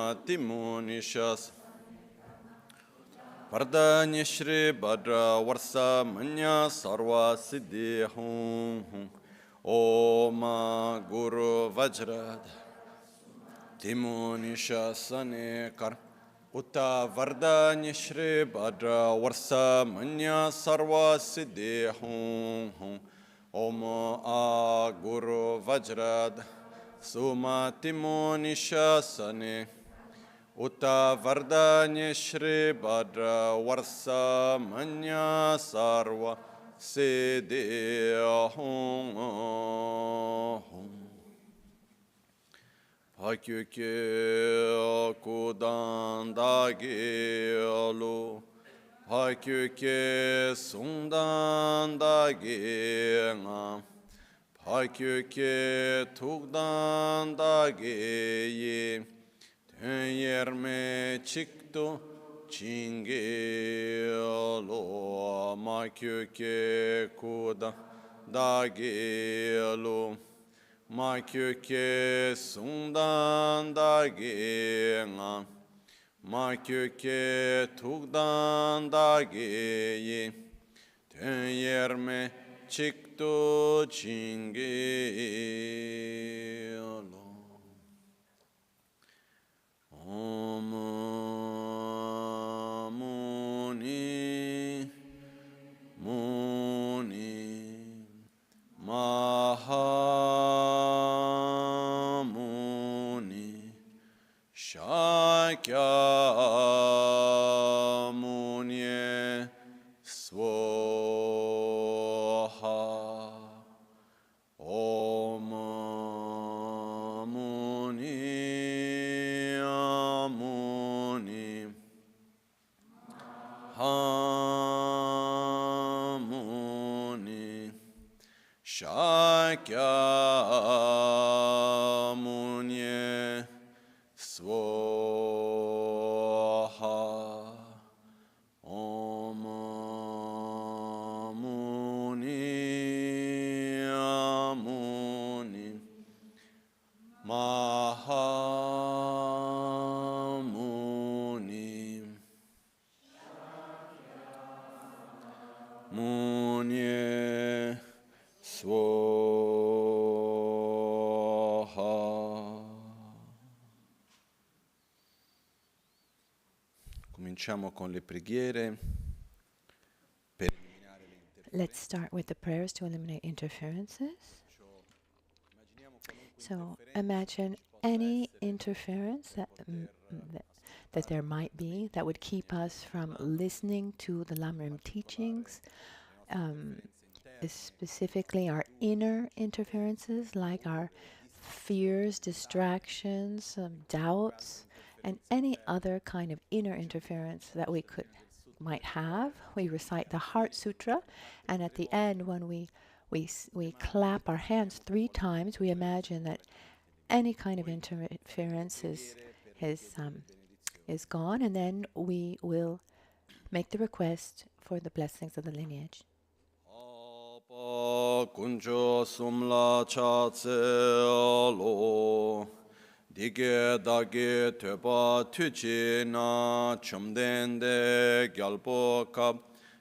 Suma Timunishas Pardanya Shri Bhadra Varsa Manya Sarva Siddhi Hum Om Guru Vajrad Timunishasane Kar Uta Vardanya Shri Bhadra Varsa Manya Sarva Siddhi Hum Om A Guru Vajrad Suma Timunishasane Uta Vardanya Shri Bhadra Varsa Manya Sarva Siddhi Hum Pakyuke Kudan Dagilu Pakyuke Sundan Daginga Pakyuke Tugdan Dagiyi Yerme Chiktu Chingelo Makyuke Kudan Dagilu Makyuke Sundan Daginga Makyuke Tugdan Dagiyi Yerme Chiktu Chingelo Om Muni Muni Mahamuni Shakya Muni Swaha Om Muni Muni Hamuni Shakya Muni Swaha Om Muni Muni Mahamuni Muni Swaha. Cominciamo con le preghiere. Let's start with the prayers to eliminate interferences. So imagine any interference that there might be that would keep us from listening to the Lam Rim teachings, specifically our inner interferences like our fears, distractions, doubts, and any other kind of inner interference that we might have. We recite the Heart Sutra, and at the end, when we clap our hands 3 times, we imagine that any kind of interference is gone, and then we will make the request for the blessings of the lineage. Kunjo sumla cha lo dige dage teba tuji na chumdende gyalpo kap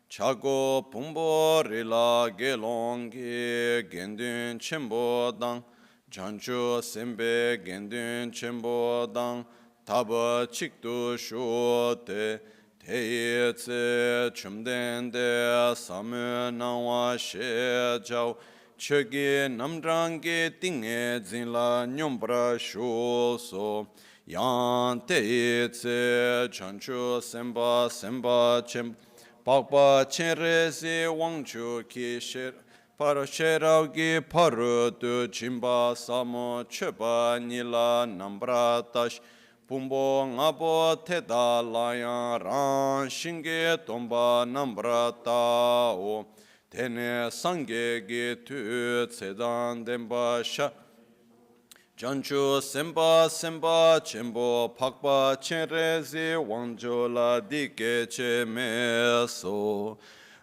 chago pumbo rila gelongi gendun chimbo dang janchu sembe gendun chimbo dang taba chikdu shote Teye tse chumdende samu nangwa she jau chöge namdrange tinge zinla nyombra shu so yang teye tse chanchu semba semba chem pakpa chenre se wangchu ki sher paro sherao ki paro tu chimba samo chöpa nila nambra tash Pumbo ngabo teda layan ran shinge tomba nambra tao tene sange ge tu tsedan demba sha janchu semba semba chembo pakpa chenrezi wangjo la dike che me so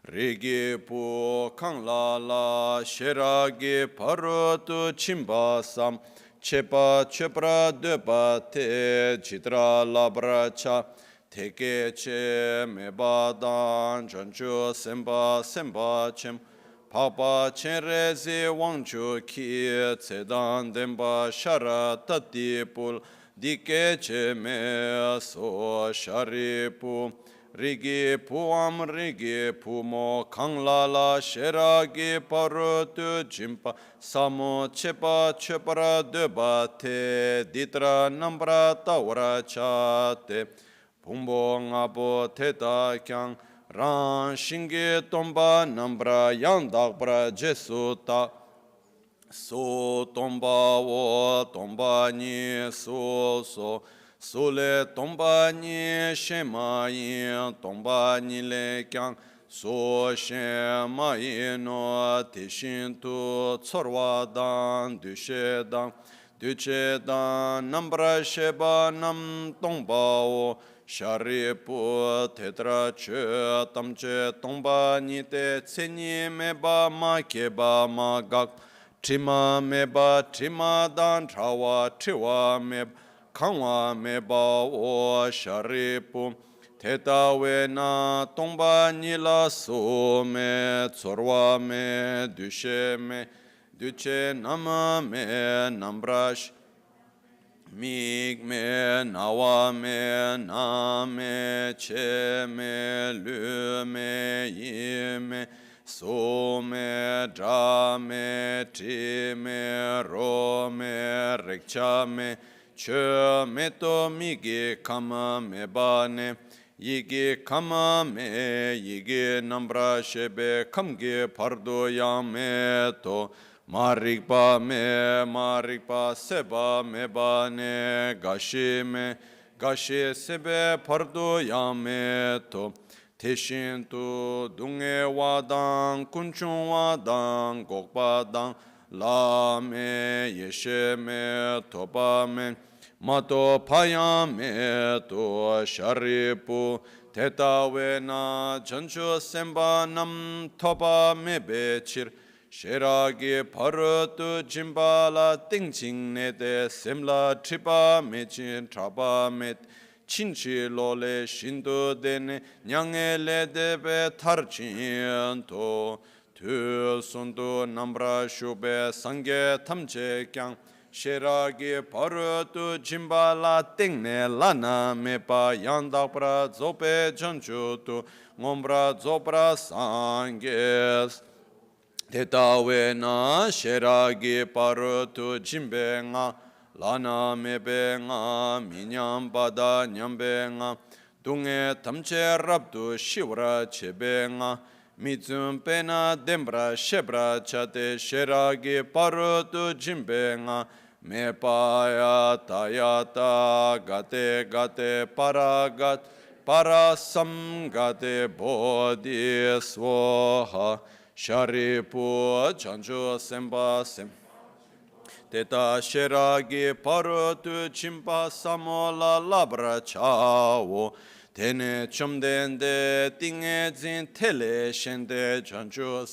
regi pu kang la la sheragi paro tu chimba sam chepa chepra depa te chitra labra cha teke che meba dan chanchu semba semba chem papa chenre zi wangchu ki tsedan demba shara tati pul dike che me so shari pu Rigi puam rigi pumo kangla la sheragi paru tu jimpa samo chepa chepara deba te ditra nambra tawra cha te pumbo ngabo teta kyang ran shingi tomba nambra yandakbra jesu ta so tomba wo tomba ni so Sule tomba ni shema yin, tomba ni le kyang, so shema yin no te shin tu tsorwa dan, duche dan, nambra sheba nam tomba o, shari pu tetra che, tamche tomba ni te tseni meba ma keba ma gak, trima meba trima dan trawa triwa meba, Kangwa meba o sharipu teta we na tongba nila so me tsorwa me duche nama me nambrash mig me nawa me na me che me lu me yi me so me dra me tri me ro me rekcha me Che meto migi kama me bane, yigi kama me, yigi nambra shebe kamge pardo ya me to, marikpa seba me bane, gashi sebe pardo ya me to, teshin tu dunge wadang, kunchung wadang, gokpa dang, La me, yeshe me, topa me, mato paya me, to sharipu, teta we na, chanchu semba nam, topa me bechir, sheragi parutu jimbala, tingching ne de, semla tripa me chin, trapa me, chinchi lole, shindu dene, nyange le debe tarchin to, Tu sundu nambra shube sangye tamche kyang Sheragi paru tu jimba la tingne lana mepa yandakpra zope chanchu tu ngombra zopra sangyes Teta we na sheragi paru tu jimbe nga lana mebe nga minyam pada nyambe nga Dunge tamche rabdu shivra chebe nga Mitsum pena dembra shebra chate sheragi parutu jimbe nga me paya tayata gate paragat parasam gate bodhi swaha sharipu chanchu semba sem Teta sheragi parutu chimpa samola labra chao Tene chomdende tinge zin tele shende chanchu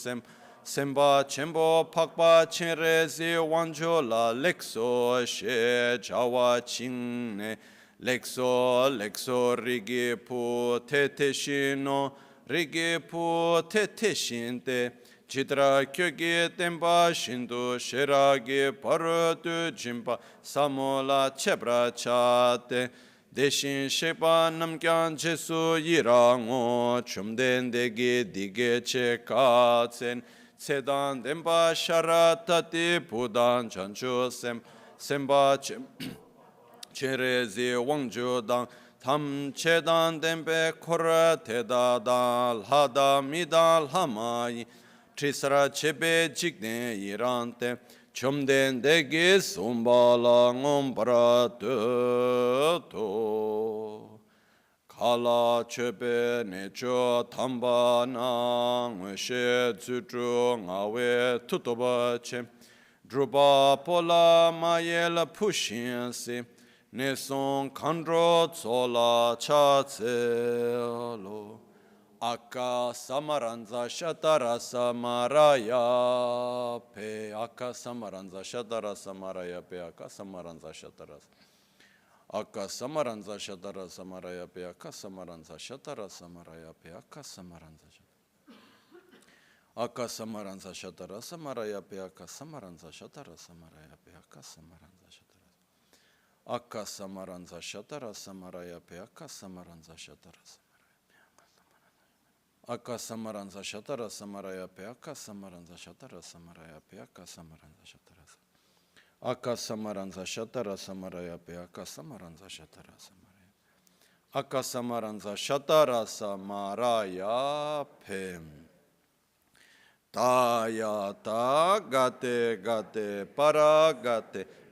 semba chenpo pakpa chenrezi wancho la lekso she jawa chingne lekso rigi pu tete shino rigi pu tete shinte chitra kyogi tempa shindu sheragi parutu jimpa samola chebra chate Deshin shepa namkyan jesu yirango chumden degi dige che katsen sedan demba sharatati pudan chanchu semba cherezi wangju dang tam chedan dembe kora teda dal hada midal hamai trisara chebe jikne irante Chomden degi sumbala ngombra to Kala chebe necho tamba na Ngweshe tsutru ngawe tutoba che Drupa pola mayela pushinsi Neson kandro tsola cha tse lo Akka samaranza shatara samaraya pe akka samaranza shatara samaraya pe akka samaranza shatara akka samaranza shatara samaraya pe akka samaranza shatara samaraya pe akka samaranza akka samaranza shatara samaraya pe akka samaranza shatara samaraya pe akka samaranza shatara akka samaranza shatara samaraya pe akka samaranza shatara Akka samaranza shatara samaraya pe akka samaranza shatara samaraya pe akka samaranza shatara akka samaranza shatara samaraya pe akka samaranza shatara samaraya akka samaranza shatara samaraya pe taya ta gate gate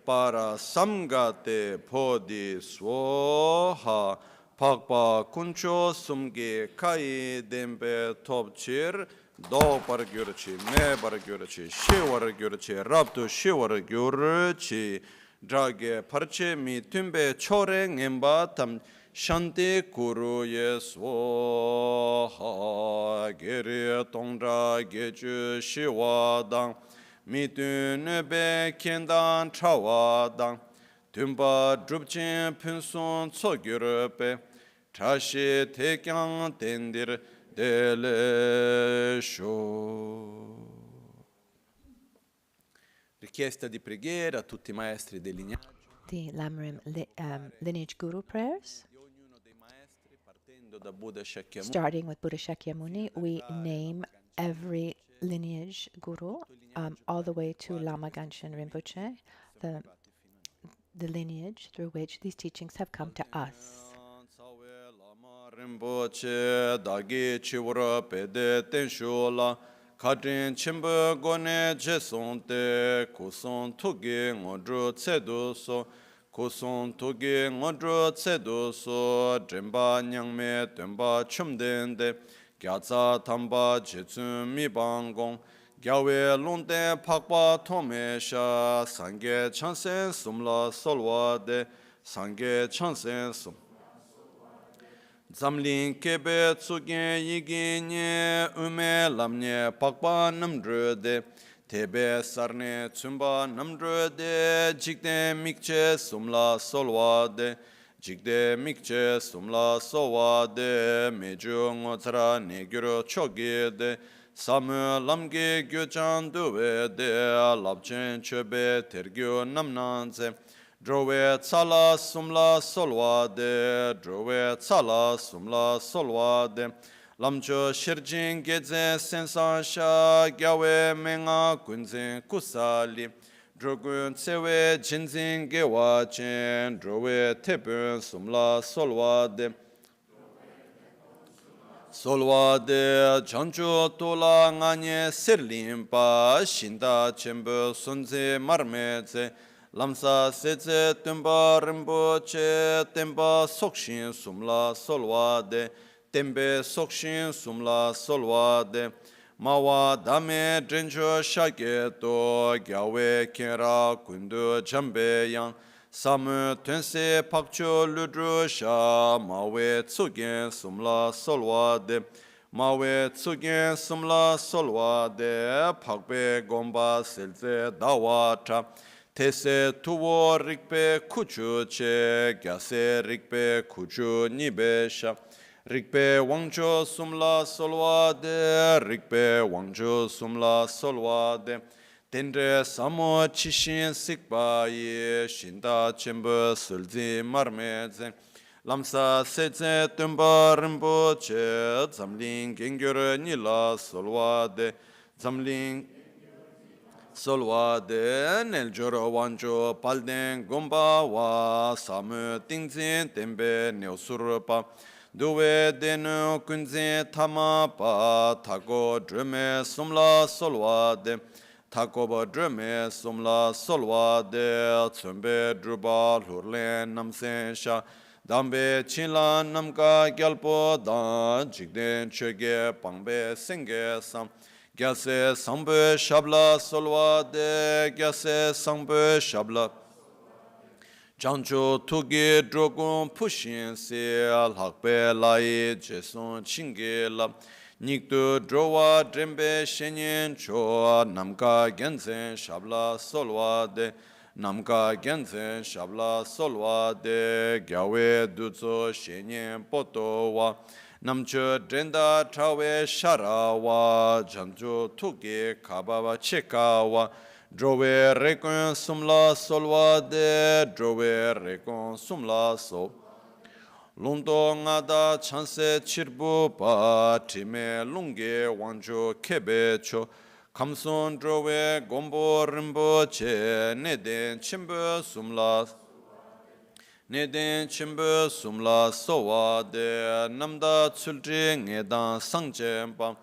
para samgate podi swoha Pakpa kuncho sumge kai dembe topchir do paragyurchi me paragyurchi shiwaragyurchi rabtu shiwaragyurchi drage parche mi tumbe chore ngemba tam shanti kuru yeswo ha geri tongdra gechu shiwadang mi tunbe kendan chawadang tumba drupchin punson tsogyurpe Trashi tekyang tendir dele sho. Richiesta di preghiera a tutti i maestri del lignaggio. The Lam Rim lineage guru prayers. Starting with Buddha Shakyamuni, we name every lineage guru all the way to Lama Michel Rinpoche, the lineage through which these teachings have come to us. Rinpoche dagi chiwara pede tenshula kadrin chimba gone jesonte kuson tugi ngodru tsedu so kuson tugi ngodru tsedu so drimba nyangme tenba chumdende gyatsa tamba jitsun mi bangong gyawe longde pakpa tome sha sangye chansen sumla solwa de sangye chansen sum Zamlin kebe tsugen yiginye ume lamne pakpa namdrode tebe sarne tsumba namdrode jikde mikche sumla solwade jikde mikche sumla solwade meju ngotsara negyuro chogede samu lamge gyochan duwede labchen chobe tergyo namnanze Drove tsala sumla solwade, drove tsala sumla solwade, lamcho shirjin geze sensan sha, gyawe menga kunzin kusali, drogun tsewe jinzin gewa chen, drove tepun sumla solwade, solwade chancho tola nganye serlimpa, shinda chembo sunze marmeze, Lamsa setse temba rinpoche temba sokshin sumla solwade tembe sokshin sumla solwade mawa dame drencho shaketo gyawe kera kundu jambe yang samu tense pakcho ludru sha mawe tsugen sumla solwade mawe tsugen sumla solwade pakbe gomba selze dawata Tese tuwo rikpe kuchu che, gyase rikpe kuchu nibesha, rikpe wangcho sumla solwade, rikpe wangcho sumla solwade, tendre samo chishin sikpa ye, shinda chemba sulzi marmeze, lamsa setse tumba rinpoche, zamling gengyur nila solwade, zamling Solwade nel gioro wanjo palden gomba wa samu tingzin tembe neosurpa duwe denu kunzin tamapa tago drume sumla solwade tago drume sumla solwade tsumbe druba lurlen namsen sha dambe chila namka gyalpo dan jigden chege pangbe senge sam Gyase sangbe shabla solwade, gyase sangbe shabla. Jancho tuge drogon pushin se lakbe lai jeson chinge la nikto drowa drembe shenyen cho namka genzen shabla solwa de namka genzen shabla solwa de gyawe duzo shenyen poto wa namcho drenda trawe sharawa jancho tuge kababa chekawa Drove recon sumla solwa de drove recon sumla so Lundo ngada chanse chirbu pa time lunge wanjo kebe cho Kamson drove gombo rimbo che neden chimbo sumla Neden chimbo sumla sowa de namda tsulri ngedan sangchempa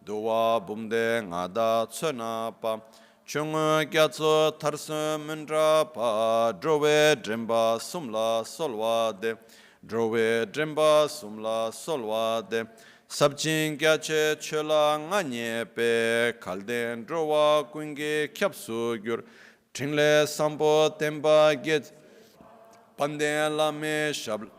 Duwa bumde ngada tsuna pa Chunga gyatso tarsa mundra pa drove dremba sumla solwa de drove dremba sumla solwa de sabjin gyache chola nganye pe kalden drowa kunge kyapsu gyur tingle sambo temba get panden lame shabla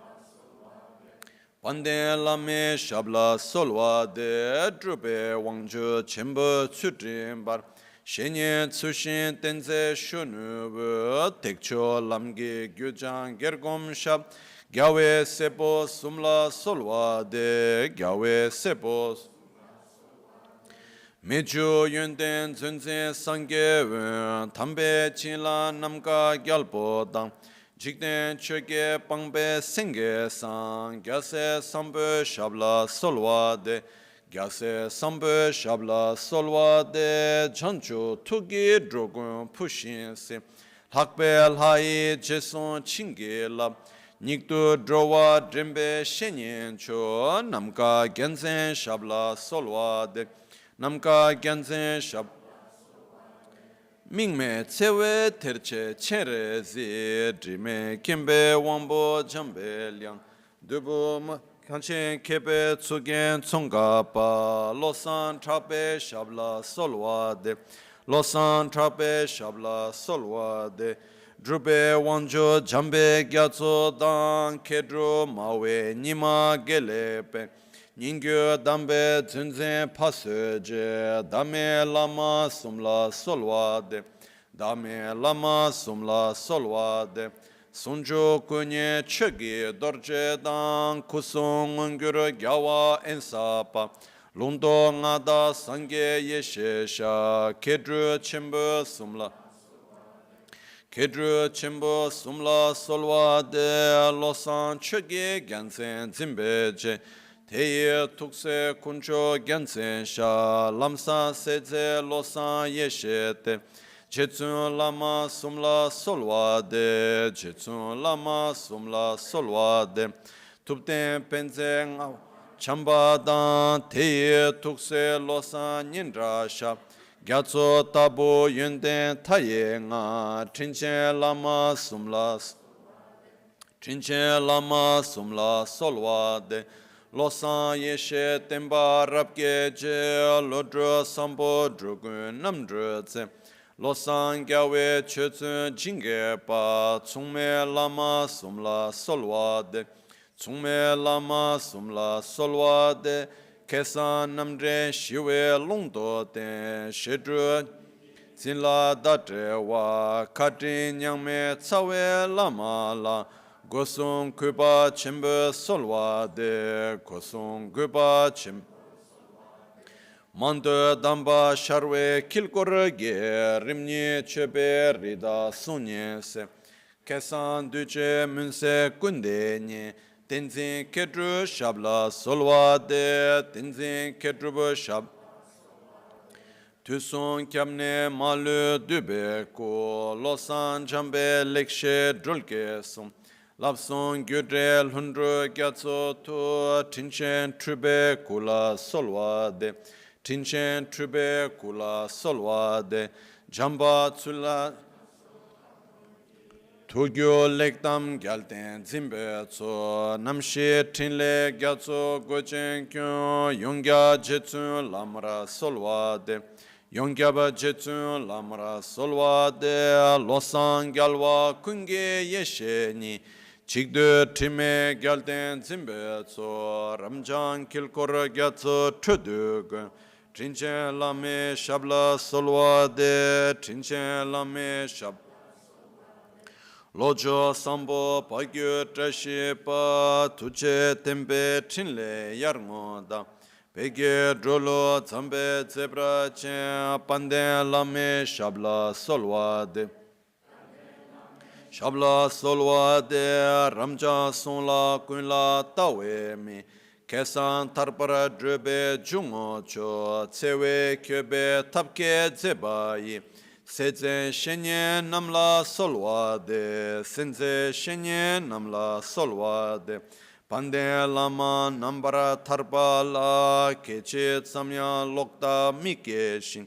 Panden lame shabla solwa de drube wangju chembo tsudrimbar Shenye tsushin tenze shunu tekcho lamge gyujang gergom shab Gyawe sebo sumla solwa de gyawe sebo Mechu yunden zunze sangye tambe chila namka gyalpo dang Jikden choke pangbe senge sang gyase sambe shabla solwa de Gyase sambe shabla solwa de chancho tugi drogon pushin se Hakbel hai jeson chinge la Nikto drowa drembe shenyen cho Namka genzen shabla solwa de Namka genzen shab Mingme tsewe terche chere zi Drime kimbe wambo jambe liang Dubu ma Kanchen kebe tsugen tsonga pa Losan trape shabla solwa de Losan trape shabla solwa de Drube wanjo jambe gyatso dan Kedro mawe nima gelepe Ningyo dambe zunzen paseje Dame lama sumla solwa de Dame lama sumla solwa de Sunjo kunye chegi dorje dan kusung ungyur gyawa ensapa Lundo ngada sangye yeshesha Kedru chimbo sumla Kedru chimbo sumla solwa de Losan chegi gansen zimbeje Teye tukse kuncho gansen sha Lamsa seze losan yeshete Jetsun lama sumla solwa de Jetsun lama sumla solwa de Tupten penze ngaw chamba dan Teye tukse losan nindra sha Gyatso Taboo yunden taye nga Trinchen lama sumla Trinchen lama sumla solwa de Losan yeshe temba rabge je Lodro sambo drugun namdru tse Losan gyawe chötsun jinge pa Tsungme lama sumla solwa de Tsungme lama sumla solwa de Kesan namdre shiwe lungdo ten Shedru zinla datre wa Kati nyangme tsawe lama la Gosung kuba chimbe solwa de Gosung kuba chimbe Mando damba sharwe kilkorge rimni chebe rida sunye se Kesan duce munse kunde nye Tenzin kedru shabla solwa de Tenzin kedru bu shab Tusun kyamne malu dube ko Losan jambe lekshe drulke sum Lapson gyudrel hundru gyatso to Tinchen trube kula solwa de Tinchen trube kula solwa de Jamba tsula Tugyo lekdam gyalten zimbe tso Namshi tinle gyatso gochen kyo Yungya jetsun lamra solwa de Yongyaba jetsun lamra solwa de losan gyalwa kunge yesheni chigde time gyalden zimbe so ramjan kilkor gyatso chudug trinchen lame shabla solwa de trinchen lame shab Lojo sambo pagyo trashi pa tuche tembe trinle yarngoda Pege drolo zambe zebra chen pande lame shabla solwade Shabla solwade ramja sonla kunla tawe mi Kesan tarpara drebe jungo cho tsewe kyebe tapke zebayi Seze shenye namla solwade senze shenye namla solwade Pande lama nambara tarbala keche tsamya lokta mikeshin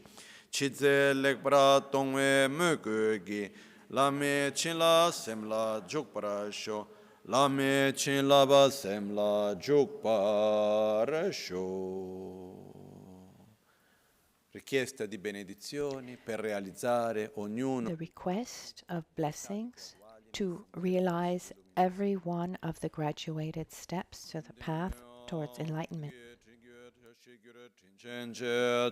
Chize lekbra tongwe mugugi Lame chinla semla jukpara sho Lame chinla ba semla jukpara sho Richiesta di benedizioni per realizzare ognuno The request of blessings to realize every one of the graduated steps to the path towards enlightenment.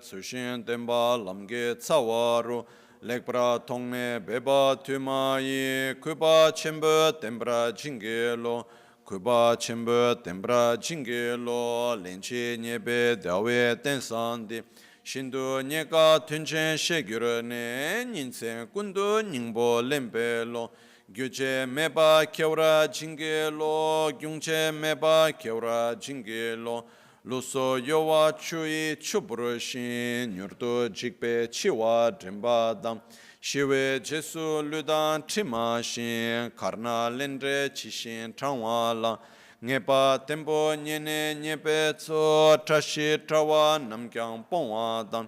tsushin temba lamge tsawaru lekbra tongne beba tumayi kuba chemba tembra jingelo kuba chemba tembra jingelo lenche nyebe dawe tensandi shindu nyeka tunchen shegyurane ninsen kundu ningbo lembelo gyuche meba keura jingelo gyungche meba keura jingelo Luso yowa chui chubrushin nyurdu jikpe chiwa drimbadam shiwe jesu ludan trimashin karna lendre chishin changwala ngepa tempo nyene nyepe tso trashi trawa namkyang pongwadam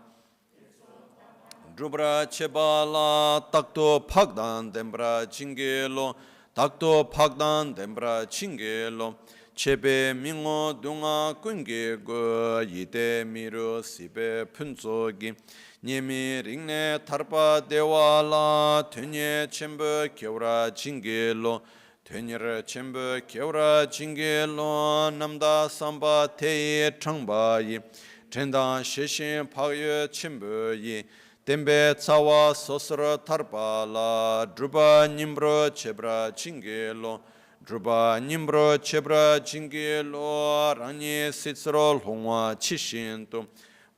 drubra chebala takto phagdan dembra chingelo takto phagdan dembra chingelo Chebe mingo dunga kunge go yide miru sibe punzogi Nyemi ringne tarpa dewala tunye chembe keura jingelo Tunyere chembe keura jingelo namda samba teye changbayi Tenda shishin pagye chembe yi Tembe tsawa sosra tarpa la druba nimbro chebra jingelo Druba nimbro chebra jingelo rani sitsro longwa chishinto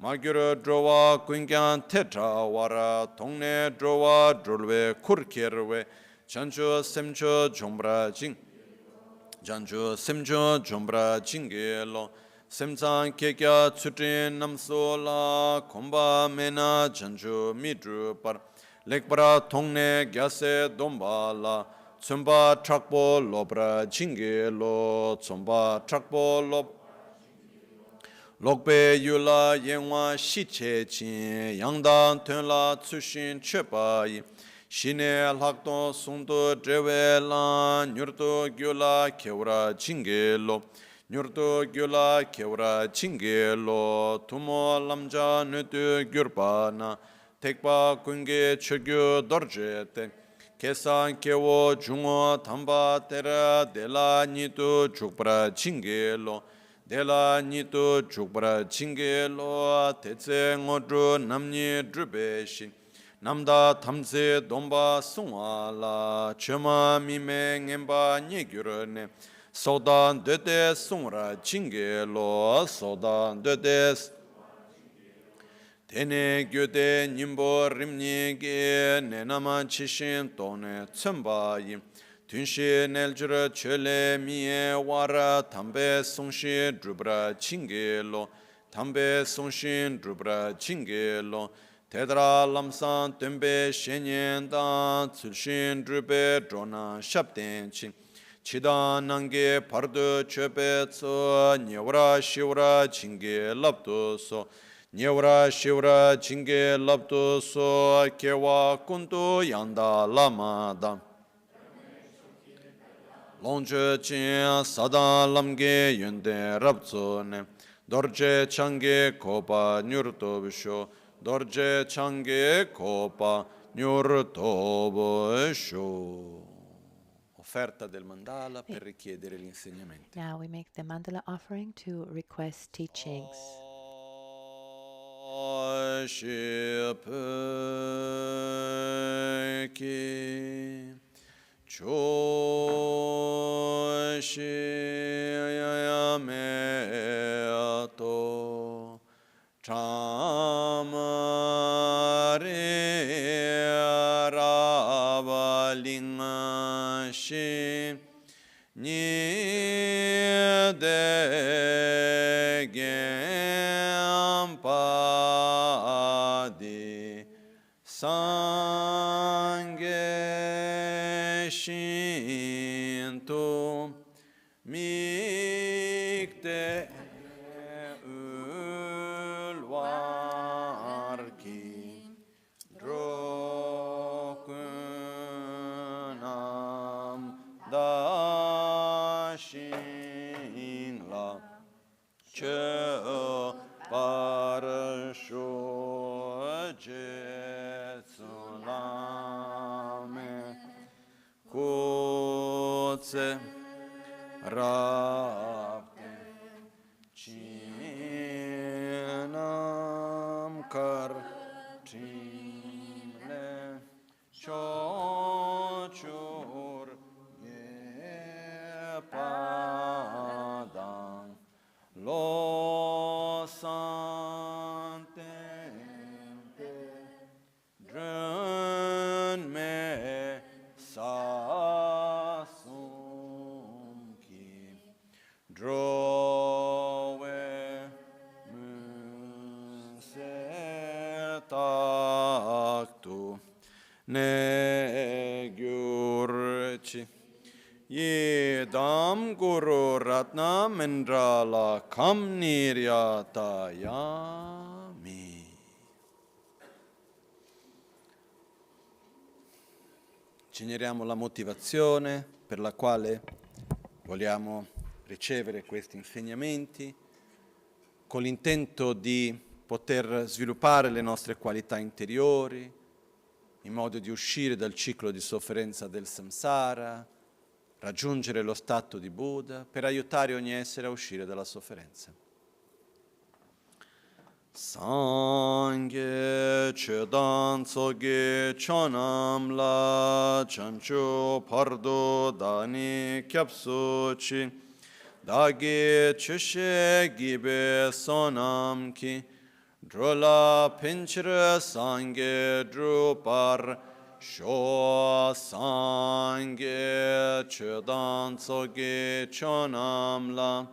Magyura drowa kuingyan tetra wara tongne drowa drolwe kurkerwe Janjo semjo jombra jing Janjo semjo jombra jingelo Semzang kekya tsutrin namso la komba mena janjo midru par Lekbara tongne gyase domba la Tsumba trakpo lobra jingelo, tsumba trakpo lokpe yula yenwa shiche chin, yangdan tenla tsushin chepayi, shine lakton sungto drewe lan, nyurto gyula keura jingelo, nyurto gyula keura jingelo, tumo lamja nutu gyurpana, tekpa kunge chogyo dorjete, Kesan kewo jungo tamba tera dela nitu chukpra chingelo dela nitu chukpra chingelo tetse ngodru namni drubeshi namda tamse domba sungwa la chema mime ngemba nyegyurane sodan dede sungra chingelo sodan dede Tene gyode nimbo rimni ge nenama chishin tone tsembayi Tunshi neljura chole miye wara tambe songshi drubra chingelo Tambe songshin drubra chingelo Tedra lamsan tembe shenyen dan tsulshin drube drona shabden ching Chida nange pardu chobe tso nyewra shivra chinge labdo so Nyevra shivra chinge labdo so kewa kundu yanda lamada. Longche chin sadan lamge yunde rabzo ne. Dorje change kopa nyurto bisho. dorje change kopa nyur tobo sho. Offerta del mandala per richiedere gli insegnamenti. Now we make the mandala offering to request teachings. Shipki Choshyameato Chamare Ravalingashi Nidegempadi Sange Shinto Mikte Ulwarki Drokunam Dashingla Che Parasho Jetsulame Kutse Rapte Chinam Kartimle Chochur Yepadam Lo Santente Drön Me Sasumki Drowe Musetaktu Negyurchi Yedam Guru Ratna Mandrala Kam Niryatayami. Generiamo la motivazione per la quale vogliamo ricevere questi insegnamenti con l'intento di poter sviluppare le nostre qualità interiori in modo di uscire dal ciclo di sofferenza del samsara, raggiungere lo stato di Buddha per aiutare ogni essere a uscire dalla sofferenza. Sangye chedan tsoge chonam la chancho pardo dani kyapso chi dage chushe gibe sonam ki drola pinchra sangye drupar sho sangye chedan tsoge chonam la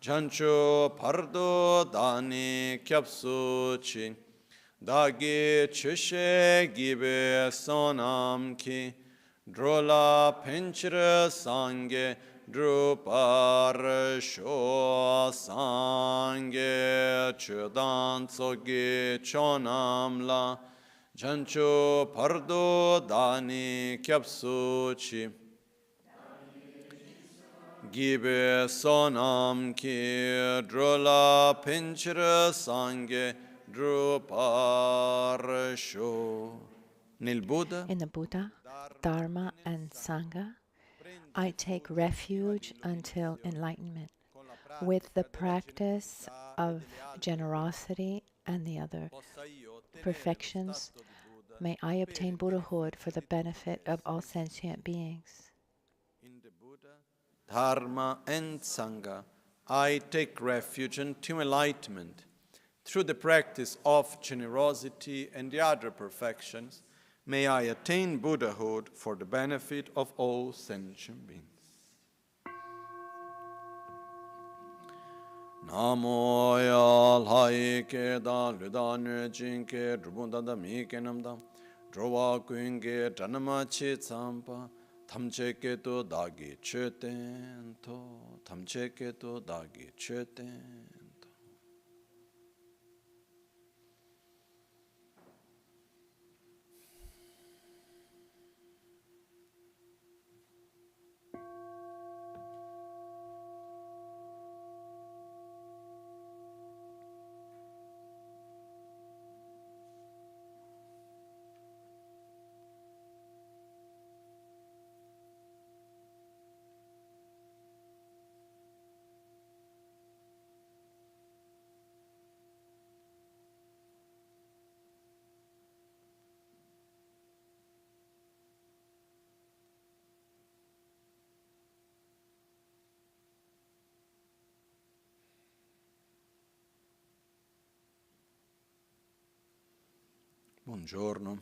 chancho pardo dani kyapsuchi dagi chushe gibe sonam ki drola pinchra sangye drupar sho sangye chedan tsogi chonam la chancho pardo dani kyapsuchi Gibe sonam ki drola pinchra sangye druparsho. Nel Buddha, In the Buddha, Dharma, and Sangha, I take refuge until enlightenment. With the practice of generosity and the other perfections, may I obtain Buddhahood for the benefit of all sentient beings. in the Buddha, Dharma and Sangha, I take refuge until enlightenment. Through the practice of generosity and the other perfections, may I attain Buddhahood for the benefit of all sentient beings. Namo ya lai ke da luda nö jin ke drubunda da mi ke namda drowa kuin ke dhanama chi tsampa tamche ke to dagi chöten to tamche ke to dagi chöten to. Buongiorno.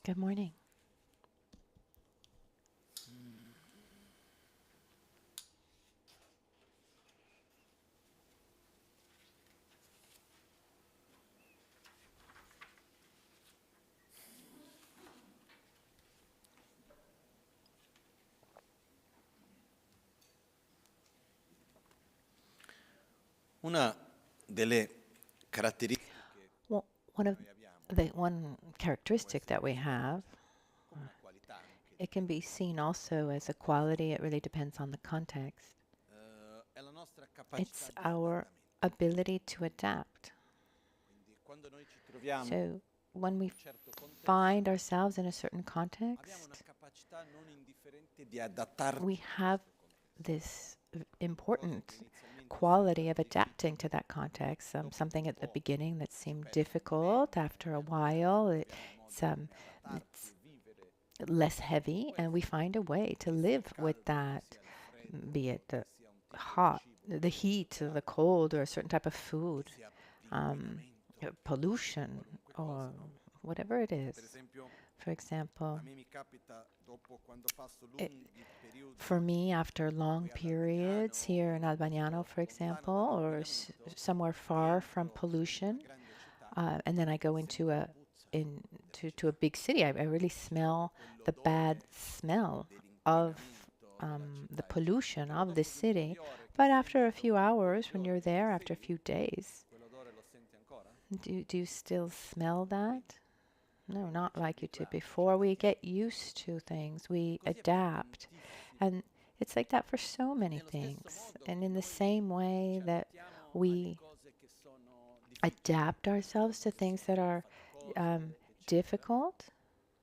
Good morning. Una delle caratteristiche Well, one characteristic that we have, come una qualità anche it can be seen also as a quality. It really depends on the context. è la nostra It's capacità di our adattamento. ability to adapt. Quindi quando noi ci troviamo So when in we un certo contesto, find ourselves in a certain abbiamo una context, capacità non indifferente di adattarci we a have questo contesto. this Cose important che inizialmente quality sembrano of adapting to that context. dopo Something un at the po' beginning that ci seemed pesano difficult, meno, after a piano piano while, troviamo it's modo come adattarci it's e vivere less heavy, and we find a way to che sia live il with caldo, che that, sia il freddo, be it che the sia un tipo di hot, cibo the heat, or the cold, or a certain type of food, che sia um, l'inquinamento, pollution, qualunque or cosa, no? whatever it is. Per esempio, For example, a me mi capita dopo quando passo it, lunghi periodi for me, after long qui ad periods Albagnano, here in in un Albagnano, posto for example, lontano or dall'inquinamento, somewhere far from rientro in una pollution, grande città and then I go e into sento la a puzza in della to a città, big city, I really smell the bad quell'odore smell of dell'inquinamento della the città. pollution Però of the dopo 2 o 3 city. ore che But senti after a quell'odore few in hours, when you're continuazione e there, after a freddi, few days, quell'odore lo senti ancora? do you still smell Sì, that? No, noi not ci like you do. abituiamo, ci Before we get adattiamo. used to things, E we così è per adapt. tantissime And cose. it's like that for so many Nello stesso things. modo And che in the noi same way ci that adattiamo alle we cose che sono difficili, adapt ourselves to che things that sono are faticose, eccetera, difficult,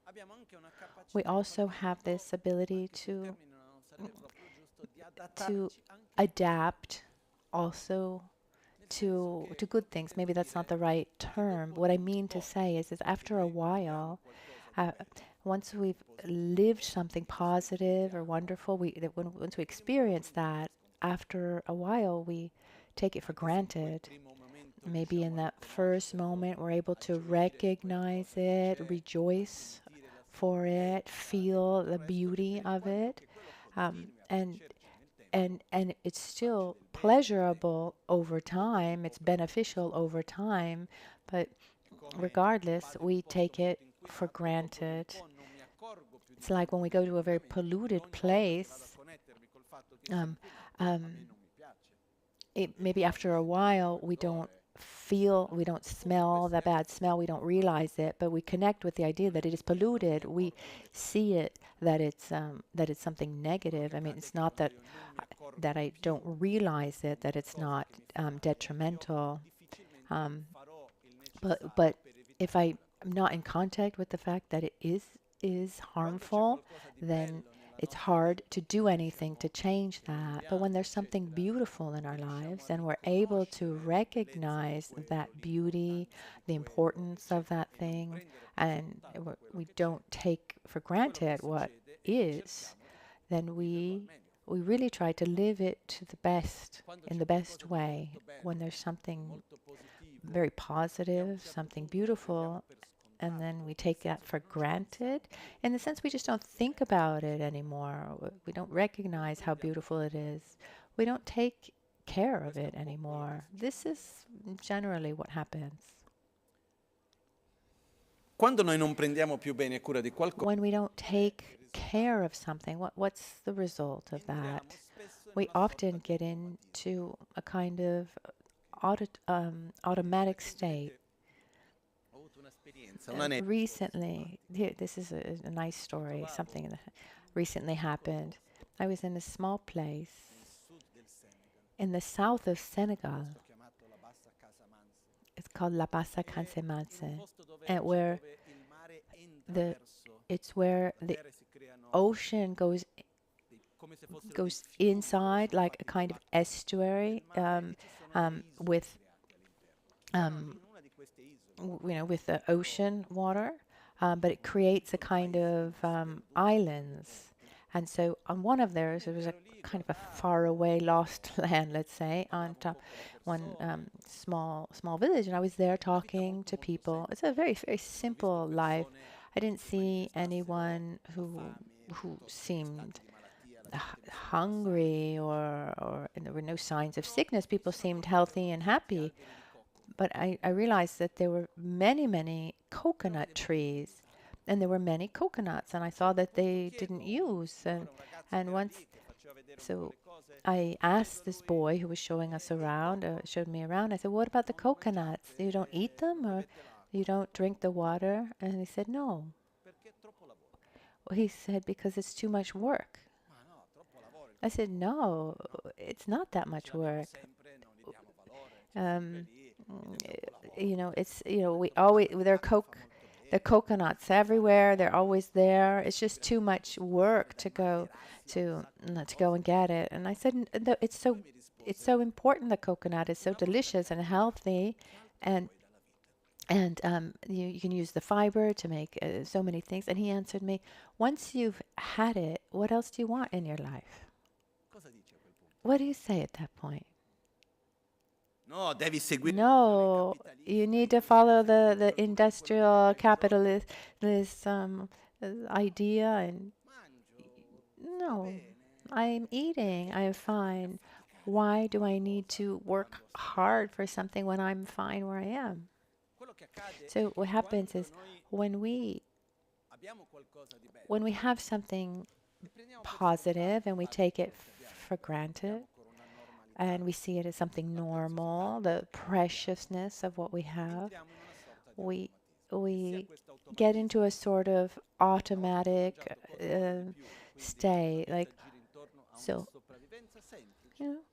abbiamo anche una we capacità in also qualche have modo, this ability anche se il termine non sarebbe proprio giusto, di to adattarci anche alle cose adapt buone. also Nel senso to che good things. intendo Maybe that's not dire the right che term. dopo What I un mean to po' say is che after a noi viviamo while, qualcosa di uh, bello, once we've di lived positivo, something di positive or sperimentiamo, wonderful, once we teniamo experience quindi per that, scontato. after a while we take it for Anche se in quel granted. primo momento Maybe riusciamo in a that first riconoscerlo, moment we're able a to gioire di quella recognize cosa che it, c'è, a rejoice sentire la sua for it, bellezza e feel tutto il the resto, e beauty per of quanto it, che quello um, continui a and piacerci nel tempo, and it's farci still del bene nel pleasurable tempo, over dopo un time. po' It's però non beneficial over succede. time, but È come regardless, vado in un we posto take it molto for inquinato, dopo un granted. po' non mi accorgo più di It's like tanto when we di go to a very quell'inquinamento e polluted ogni volta che vado a place. connettermi col fatto che sia Um, inquinato, a me um, non mi piace. E Maybe provo a after a sentire while quell'odore we don't come smell the queste bad altre smell, we don't normali. realize it, but we connect with the idea Non è that it is che non mi polluted. We accorgo in see determinate it cose. that it's something Quello negative. che I mean, accade è it's che not quando that io non mi accorgo I più don't realize it, di that it's qualcosa not che mi fa male, io detrimental. difficilmente Um, farò il but necessario per if evitare I'm quella cosa. not in contact with the fact that it is Quando c'è harmful, qualcosa di then bello nella it's nostra hard to vita, do anything to diciamo, change che noi that. But when viviamo, there's something eccetera, beautiful in our e riusciamo lives a and we're able to riconoscere la bellezza di recognize quello, that beauty, l'importanza di the quello, importance of eccetera, that e non thing, prendere per and scontato quello we che c'è, don't take for quello che granted what succede è che is, cerchiamo di then viverlo al meglio. we really try to live it to the best, Quando in c'è the best qualcosa di way. molto When bello, there's di something molto very positivo, che a un positive, certo something punto prendiamo beautiful, per and then we scontato, nel take that senso che for non ci pensiamo granted. più In the sense we just don't che think bello about questo, it anymore. We don't e lo recognize how prendiamo beautiful per it is. granted. We don't take care of Questo è it un po' quello che anymore. succede. This is generally what happens. Quando noi non prendiamo più bene cura di qualcosa, When we don't qual è il take care risultato? of something, what's the result of Entriamo that? spesso in We una sorta often di get automatismo. into a kind of automatic state. Recentemente ho avuto un'esperienza, un aneddoto Recently, simpatico. here, this is a nice Mi story, trovavo something that recently in un piccolo happened. posto I was in a small place nel sud del Senegal, in the south of un Senegal. posto chiamato la Bassa Casamanse, It's called La Bassa in un Cansemanse, posto and where dove il mare entra the verso it's where la the terra e si creano ocean come se fossero dei goes fiumi, però inside sono like a fatti kind of dell'acqua del estuary, mare e ci sono delle isole with create all'interno. Allora, um, in una di queste isole with the trovo ocean water, but it un creates a piccolo kind paesino of sperduto tra due islands, ponti And so on one of theirs, there was a kind of a faraway lost land, let's say, on top one small village, and I was there talking to people. It's a very, very simple life. I didn't see anyone who seemed hungry, or and there were no signs of sickness. People seemed healthy and happy. But I realized that there were many, many coconut trees, and there were many coconuts, and I saw that they didn't use. And once, so I asked this boy who was showing us around, showed me around. I said, "What about the coconuts? You don't eat them, or you don't drink the water?" And he said, "No." Well, he said, "Because it's too much work." I said, "No, it's not that much work. Um, it's we always there are coconuts everywhere. They're always there. It's just too much work to go to go and get it." And I said, It's so important. The coconut is so delicious and healthy, and you can use the fiber to make so many things." And he answered me, "Once you've had it, what else do you want in your life?" What do you say at that point? No, you need to follow the industrial capitalist idea. And no, I'm eating, I'm fine. Why do I need to work hard for something when I'm fine where I am? So what happens is when we have something positive and we take it for granted, and we see it as something normal, the preciousness of what we have, we get into a sort of automatic state. Like, so,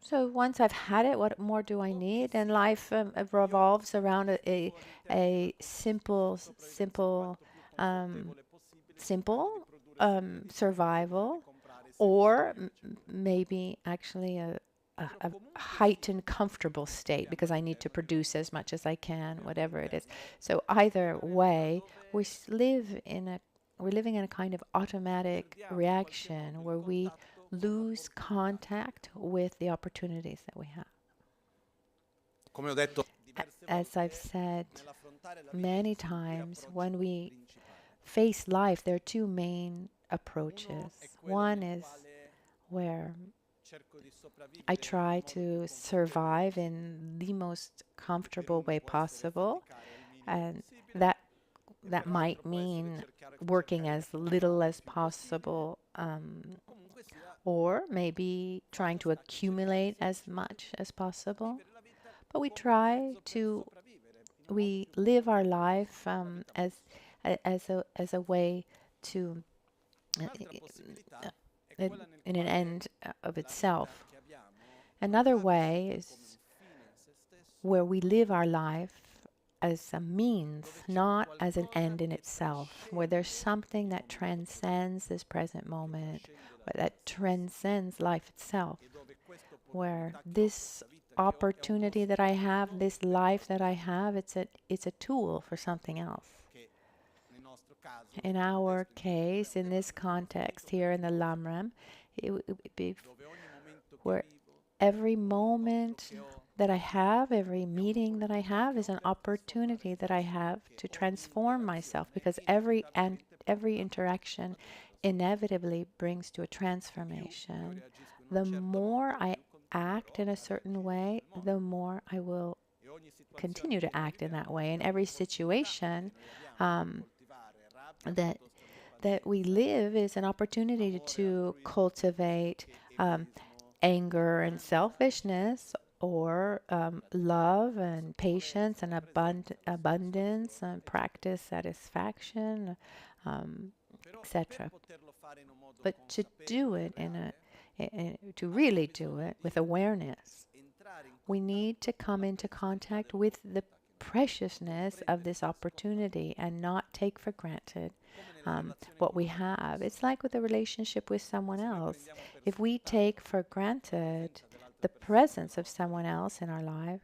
so once I've had it, what more do I need? And life revolves around a simple survival, or maybe actually a heightened comfortable state, because I need to produce as much as I can, whatever it is. So either way, we're living in a kind of automatic reaction where we lose contact with the opportunities that we have. As I've said many times, when we face life, there are two main approaches. One is where I try to survive in the most comfortable way possible, and that might mean working as little as possible, or maybe trying to accumulate as much as possible. But we live our life as a way to in an end of itself. Another way is where we live our life as a means, not as an end in itself, where there's something that transcends this present moment, that transcends life itself, where this opportunity that I have, this life that I have, it's a tool for something else. In our case, in this context here in the Lam Rim, it would be where every moment that I have, every meeting that I have is an opportunity that I have to transform myself, because every interaction inevitably brings to a transformation. The more I act in a certain way, the more I will continue to act in that way. In every situation that we live is an opportunity to cultivate anger and selfishness, or love and patience and abundance, and practice satisfaction, etc. But to do it to really do it with awareness, we need to come into contact with the preciousness of this opportunity and not take for granted what we have. It's like with a relationship with someone else. If we take for granted the presence of someone else in our life,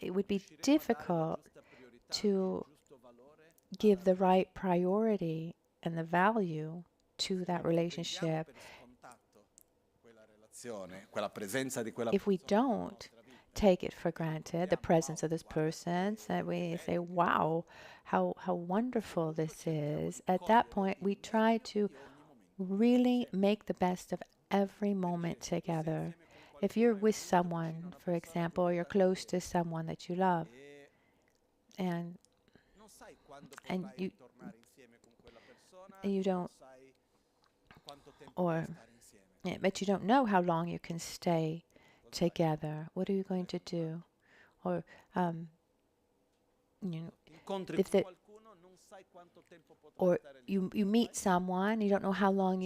it would be difficult to give the right priority and the value to that relationship. If we don't take it for granted, the presence of this person, and we say, wow, how wonderful this is, at that point we try to really make the best of every moment together. If you're with someone, for example, or you're close to someone that you love, and and you don't, or yeah, but you don't know how long you can stay together. What are you going to do? Or you know, if the, or you meet someone, you don't know how long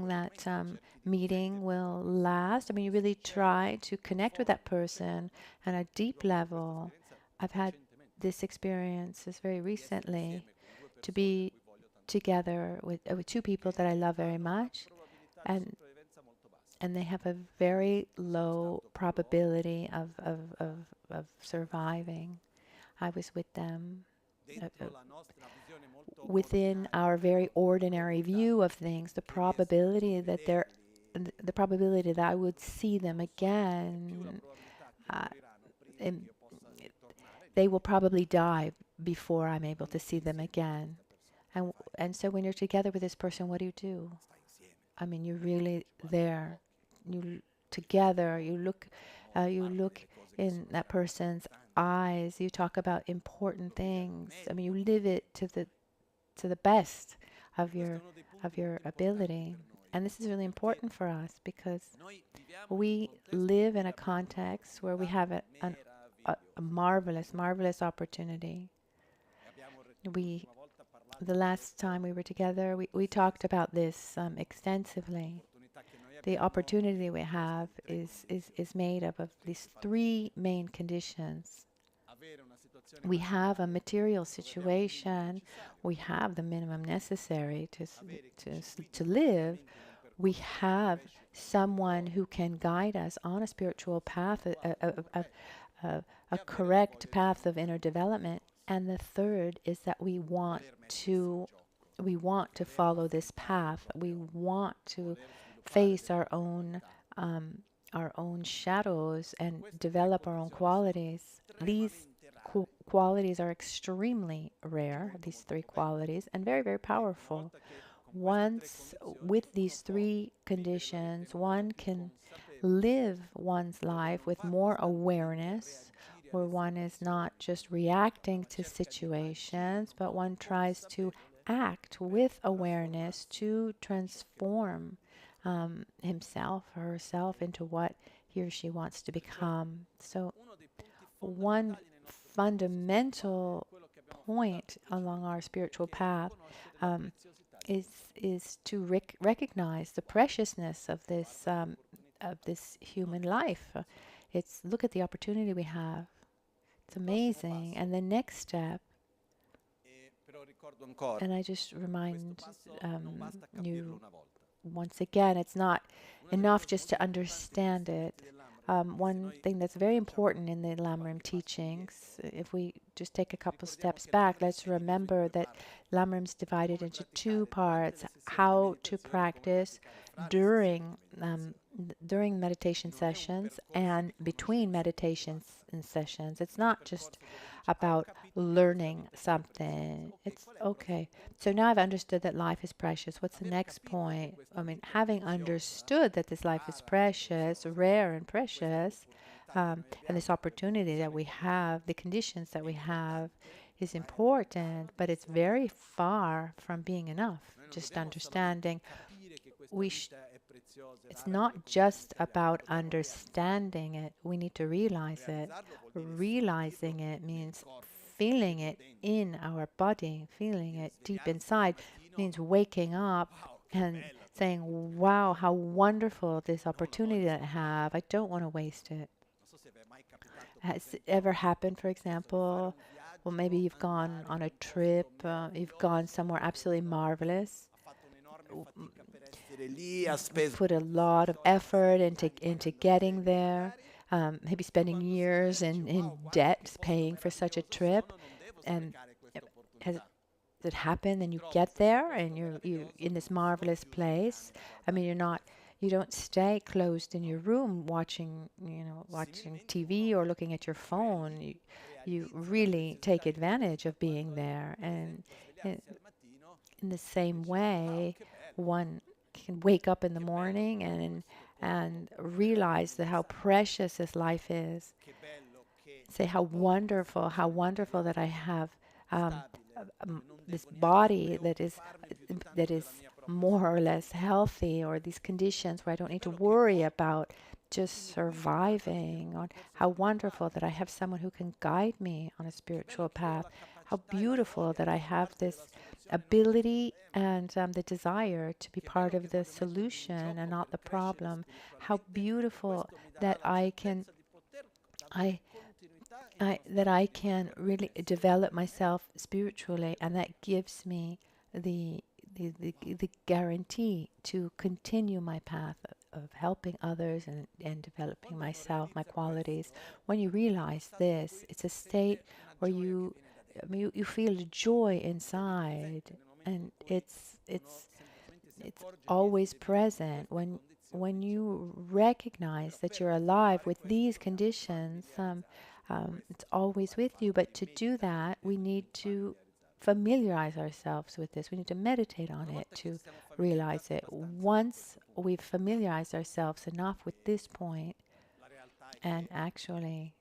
that meeting will last. I mean, you really try to connect with that person on a deep level. I've had this experience very recently, to be together with two people that I love very much, and they have a very low probability of surviving. I was with them within our very ordinary view of things. The probability that I would see them again, uh, they will probably die before I'm able to see them again. And so when you're together with this person, what do? I mean, you're really there. You together. You look in that person's eyes. You talk about important things. I mean, you live it to the best of your ability. And this is really important for us because we live in a context where we have a marvelous opportunity. The last time we were together, we talked about this extensively. The opportunity we have is made up of these three main conditions. We have a material situation. We have the minimum necessary to live. We have someone who can guide us on a spiritual path, a correct path of inner development. And the third is that we want to follow this path. We want to face our own shadows and develop our own qualities. These qualities are extremely rare, these three qualities, and very powerful. Once with these three conditions, one can live one's life with more awareness, where one is not just reacting to situations, but one tries to act with awareness to transform himself or herself into what he or she wants to become. So one fundamental point along our spiritual path is to recognize the preciousness of this human life. It's look at the opportunity we have. It's amazing. And the next step, and I just remind you once again, it's not enough just to understand it. One thing that's very important in the Lam Rim teachings, if we just take a couple steps back, let's remember that Lam Rim's divided into two parts: how to practice during meditation sessions and between meditations and sessions. It's not just about learning something. It's okay. So now I've understood that life is precious. What's the next point? I mean, having understood that this life is precious, rare and precious, and this opportunity that we have, the conditions that we have, is important, but it's very far from being enough. Just understanding it's not just about understanding it. We need to realize it. Realizing it means feeling it in our body, feeling it deep inside. Means waking up and saying, wow, how wonderful this opportunity that I have. I don't want to waste it. Has it ever happened, for example, well, maybe you've gone on a trip, you've gone somewhere absolutely marvelous, put a lot of effort into getting there, maybe spending years in debt paying for such a trip, and has that happen, and you get there, and you in this marvelous place. I mean, you don't stay closed in your room watching, watching TV or looking at your phone. You really take advantage of being there, and in, in the same way, one can wake up in the morning and realize that how precious this life is. Say how wonderful that I have this body that is more or less healthy, or these conditions where I don't need to worry about just surviving. On how wonderful that I have someone who can guide me on a spiritual path. How beautiful that I have this ability and the desire to be part of the solution and not the problem. How beautiful that I that I can really develop myself spiritually, and that gives me the guarantee to continue my path of helping others and developing myself, my qualities. When you realize this, it's a state where I mean, you feel joy inside, and it's always present when you recognize that you're alive with these conditions. It's always with you. But to do that, we need to familiarize ourselves with this. We need to meditate on it to realize it. Once we've familiarized ourselves enough with this point, and actually,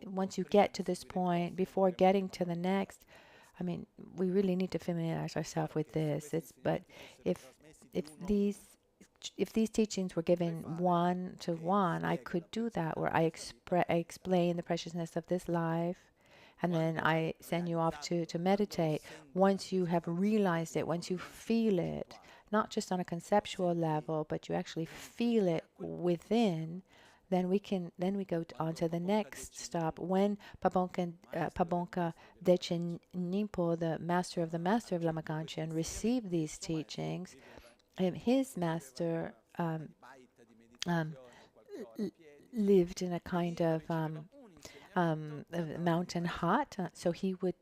once you get to this point, before getting to the next, I mean, we really need to familiarize ourselves with this. But if if these if these teachings were given one to one, I could do that, where I explain the preciousness of this life, and then I send you off to meditate. Once you have realized it, once you feel it, not just on a conceptual level, but you actually feel it within, then we go on to the next stop. When Pabonka Dechen Nimpo, the master of Lama Ganchen, received these teachings, his master lived in a kind of a mountain hut. So he would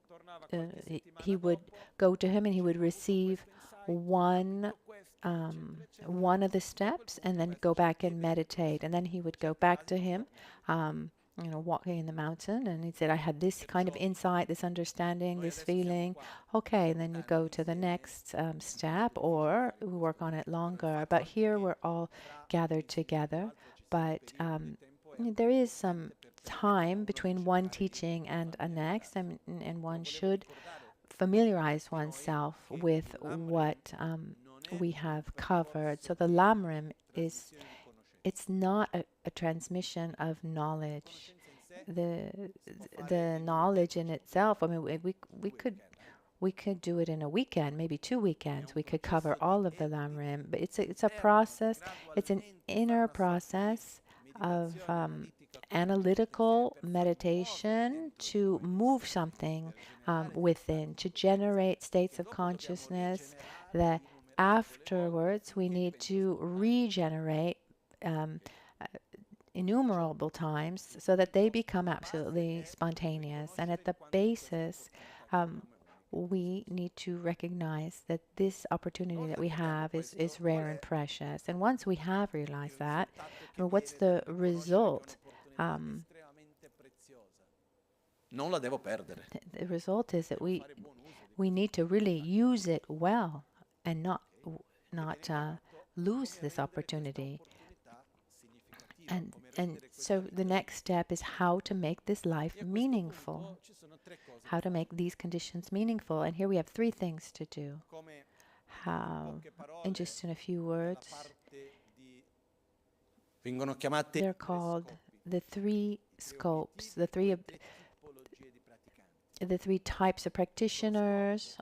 go to him, and he would receive one of the steps, and then go back and meditate. And then he would go back to him, walking in the mountain, and he said, I had this kind of insight, this understanding, this feeling. Okay, and then we go to the next step, or we work on it longer. But here we're all gathered together. But there is some time between one teaching and a next, and one should familiarize oneself with what we have covered. So the Lam Rim it's not a transmission of knowledge. The knowledge in itself, I mean, we could do it in a weekend, maybe 2 weekends. We could cover all of the Lam Rim, but it's a process. It's an inner process of analytical meditation to move something within, to generate states of consciousness that afterwards we need to regenerate innumerable times, so that they become absolutely spontaneous. And at the basis, we need to recognize that this opportunity that we have is rare and precious. And once we have realized that, I mean, what's the result? Non la devo perdere. The result is that we need to really use it well, and not lose this opportunity. And so the next step is how to make this life meaningful, how to make these conditions meaningful. And here we have 3 things to do. How, in just in a few words, they're called the 3 scopes, the 3 types of practitioners,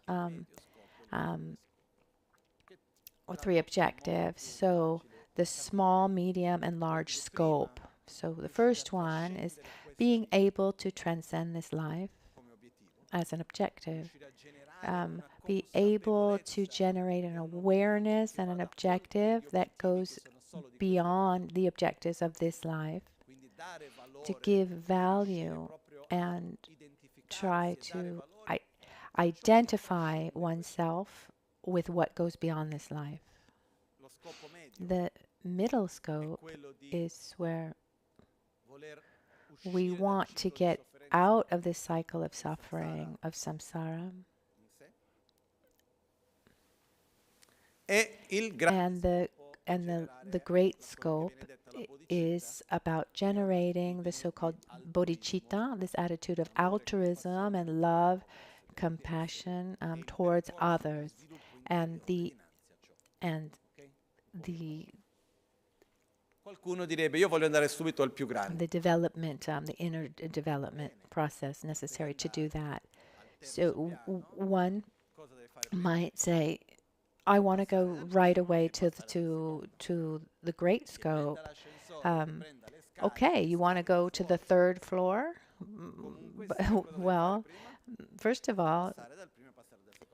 or 3 objectives. So the small, medium, and large scope. So the first one is being able to transcend this life as an objective. Be able to generate an awareness and an objective that goes beyond the objectives of this life, to give value and try to identify oneself with what goes beyond this life. The middle scope is where we want to get out of this cycle of suffering, of samsara. And the great scope is about generating the so-called bodhicitta, this attitude of altruism and love, compassion towards others, and the Qualcuno direbbe io voglio andare subito al più grande. the development, the inner development process necessary to do that. So one might say, I want to go right away to the great scope. Okay, you want to go to the third floor? Well, first of all,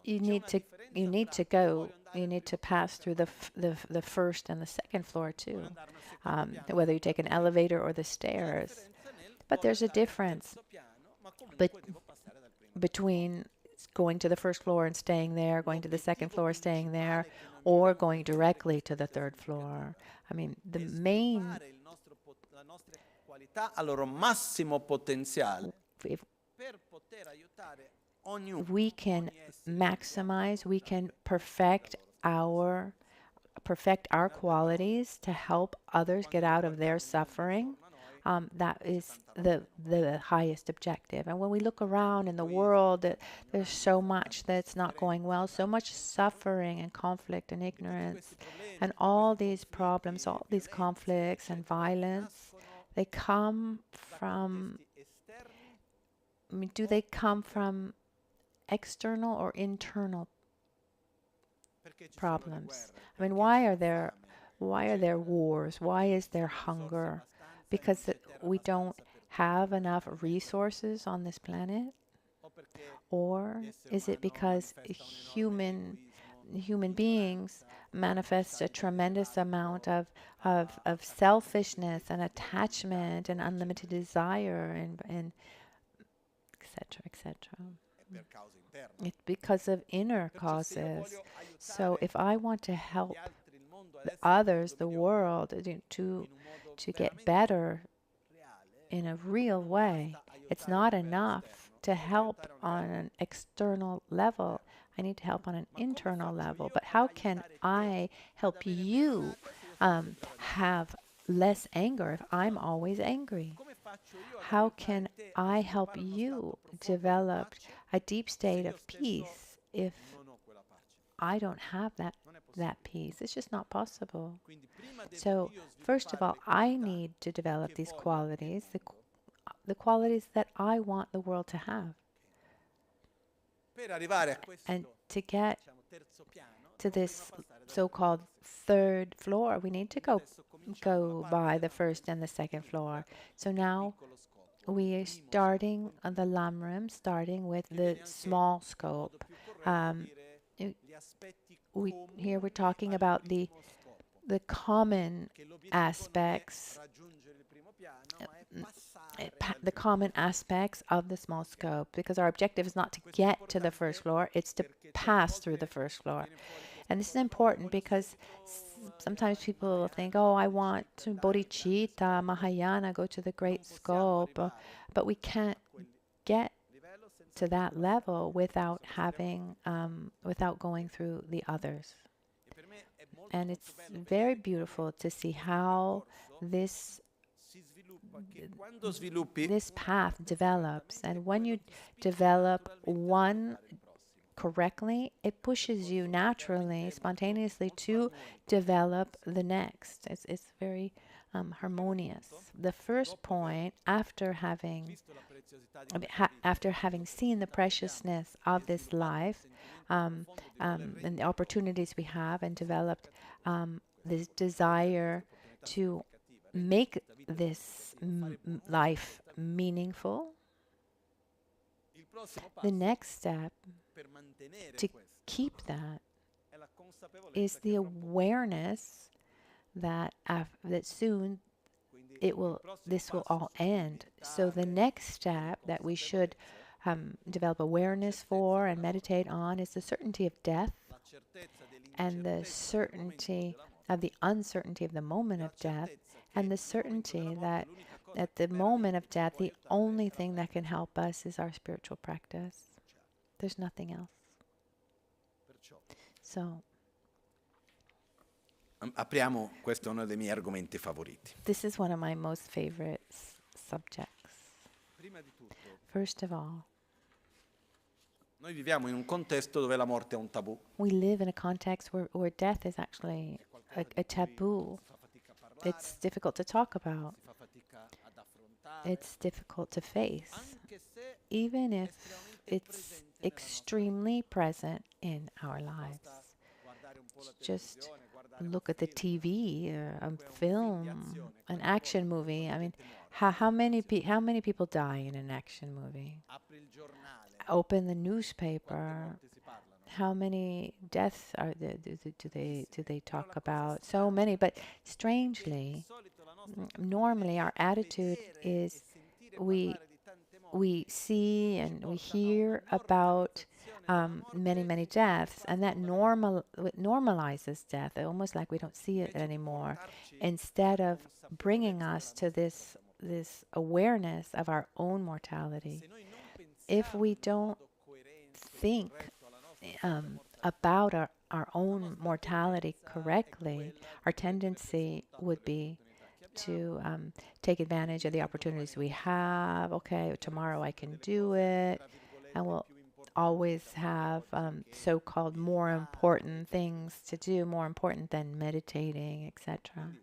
you need to pass through the first and the second floor too, whether you take an elevator or the stairs. But there's a difference between going to the first floor and staying there, going to the second floor, staying there, or going directly to the third floor. I mean, the main we can maximize, we can perfect our qualities to help others get out of their suffering. That is the highest objective. And when we look around in the world, there's so much that's not going well, so much suffering and conflict and ignorance, and all these problems, all these conflicts and violence, they come from, I mean, do they come from external or internal problems? I mean, why are there wars? Why is there hunger? Because we don't have enough resources on this planet? Or is it because human beings manifest a tremendous amount of selfishness and attachment and unlimited desire and etc., etc.? It's because of inner causes. So if I want to help the others, the world, to get better in a real way, it's not enough to help on an external level. I need to help on an internal level. But how can I help you have less anger if I'm always angry? How can I help you develop a deep state of peace if I don't have that peace? It's just not possible. So first of all, I need to develop these qualities, the qualities that I want the world to have. And to get to this so-called third floor, we need to go by the first and the second floor. So now we are starting on the Lam Rim, starting with the small scope. Here we're talking about the common aspects, the common aspects of the small scope, because our objective is not to get to the first floor, it's to pass through the first floor. And this is important because sometimes people will think, oh, I want to bodhicitta, Mahayana, go to the great scope, but we can't get to that level without without going through the others. And it's very beautiful to see how this path develops. And when you develop one correctly, it pushes you naturally, spontaneously to develop the next. It's very harmonious. The first point, after having seen the preciousness of this life and the opportunities we have, and developed this desire to make this life meaningful, the next step to keep that is the awareness that soon this will all end. So the next step that we should develop awareness for and meditate on is the certainty of death and the certainty of the uncertainty of the moment of death, and the certainty that at the moment of death, the only thing that can help us is our spiritual practice. There's nothing else. So, apriamo, questo è uno dei miei argomenti favoriti. This is one of my most favorite subjects. First of all, noi viviamo in un contesto dove la morte è un tabù. We live in a context where death is actually a taboo. It's difficult to talk about. It's difficult to face, even if it's extremely present in our lives. Just look at the TV, a film, an action movie. I mean, how many people die in an action movie? Open the newspaper. How many deaths do they talk about? So many, but strangely, normally our attitude is we see and we hear about many deaths, and that normalizes death, almost like we don't see it anymore, instead of bringing us to this awareness of our own mortality. If we don't think about our own mortality correctly, our tendency would be to take advantage of the opportunities we have. Okay, tomorrow I can do it, and we'll always have so-called more important things to do, more important than meditating, etc.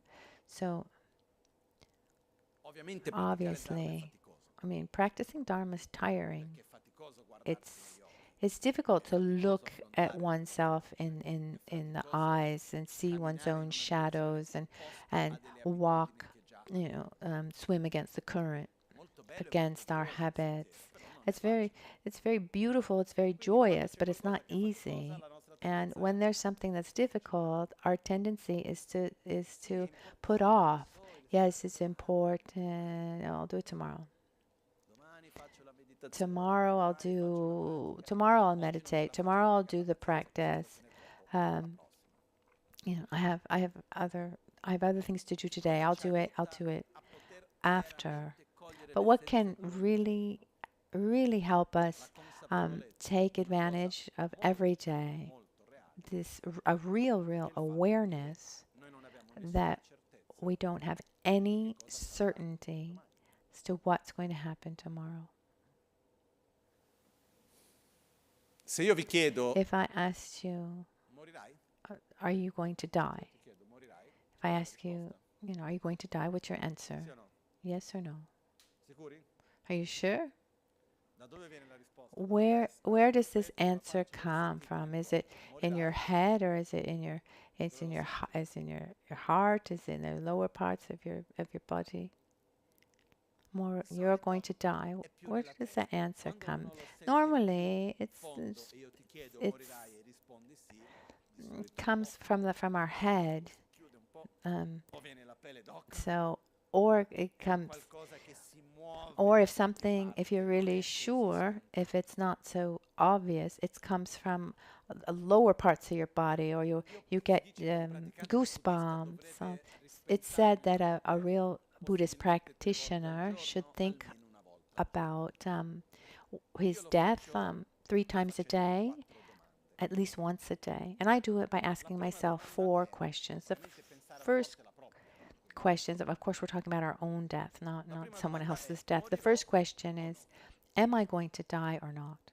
So, obviously, I mean, practicing Dharma is tiring. It's difficult to look at oneself in the eyes and see one's own shadows and walk, swim against the current, against our habits. It's very beautiful. It's very joyous, but it's not easy. And when there's something that's difficult, our tendency is to put off. Yes, it's important. I'll do it tomorrow. Tomorrow I'll meditate. Tomorrow I'll do the practice. I have other things to do today. I'll do it after. But what can really help us take advantage of every day, a real awareness that we don't have any certainty as to what's going to happen tomorrow. Se io vi chiedo, if I asked you, are you going to die? If I ask you, are you going to die? What's your answer? Yes or no? Are you sure? Where does this answer come from? Is it in your head, or is it in your heart? Is it in the lower parts of your body? You're going to die. Where does the answer come? Normally, it comes from our head. Or it comes, or if you're really sure, if it's not so obvious, it comes from lower parts of your body, or you get goosebumps. So it's said that a real Buddhist practitioner should think about his death 3 times a day, at least once a day. And I do it by asking myself 4 questions. The first questions, of course, we're talking about our own death, not someone else's death. The first question is, am I going to die or not?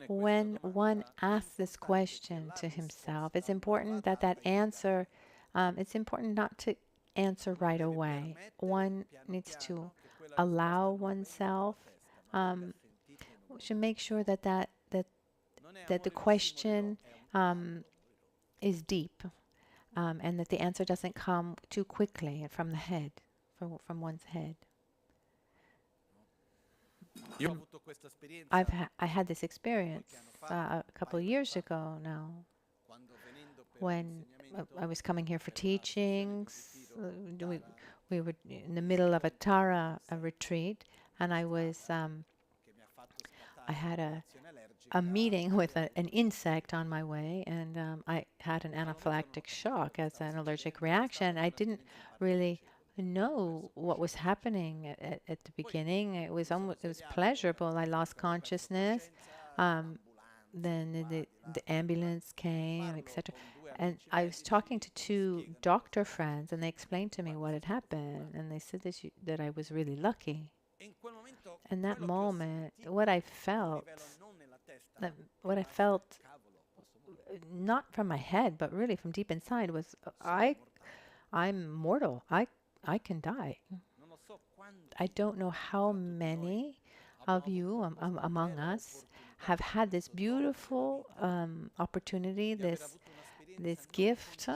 When one asks this question to himself, it's important that answer, it's important not to answer right away. One needs to allow oneself, should make sure that the question is deep, and that the answer doesn't come too quickly from the head, from one's head. I had this experience a couple of years ago now, when I was coming here for teachings. We were in the middle of a Tara retreat, and I was I had a meeting with an insect on my way, and I had an anaphylactic shock as an allergic reaction. I didn't really know what was happening at the beginning. It was pleasurable. I lost consciousness. Um, then the ambulance came, etc. And I was talking to two doctor friends, and they explained to me what had happened, and they said that I was really lucky. In that moment, what I felt, not from my head, but really from deep inside, was I'm mortal. I can die. I don't know how many of you among us have had this beautiful opportunity, this gift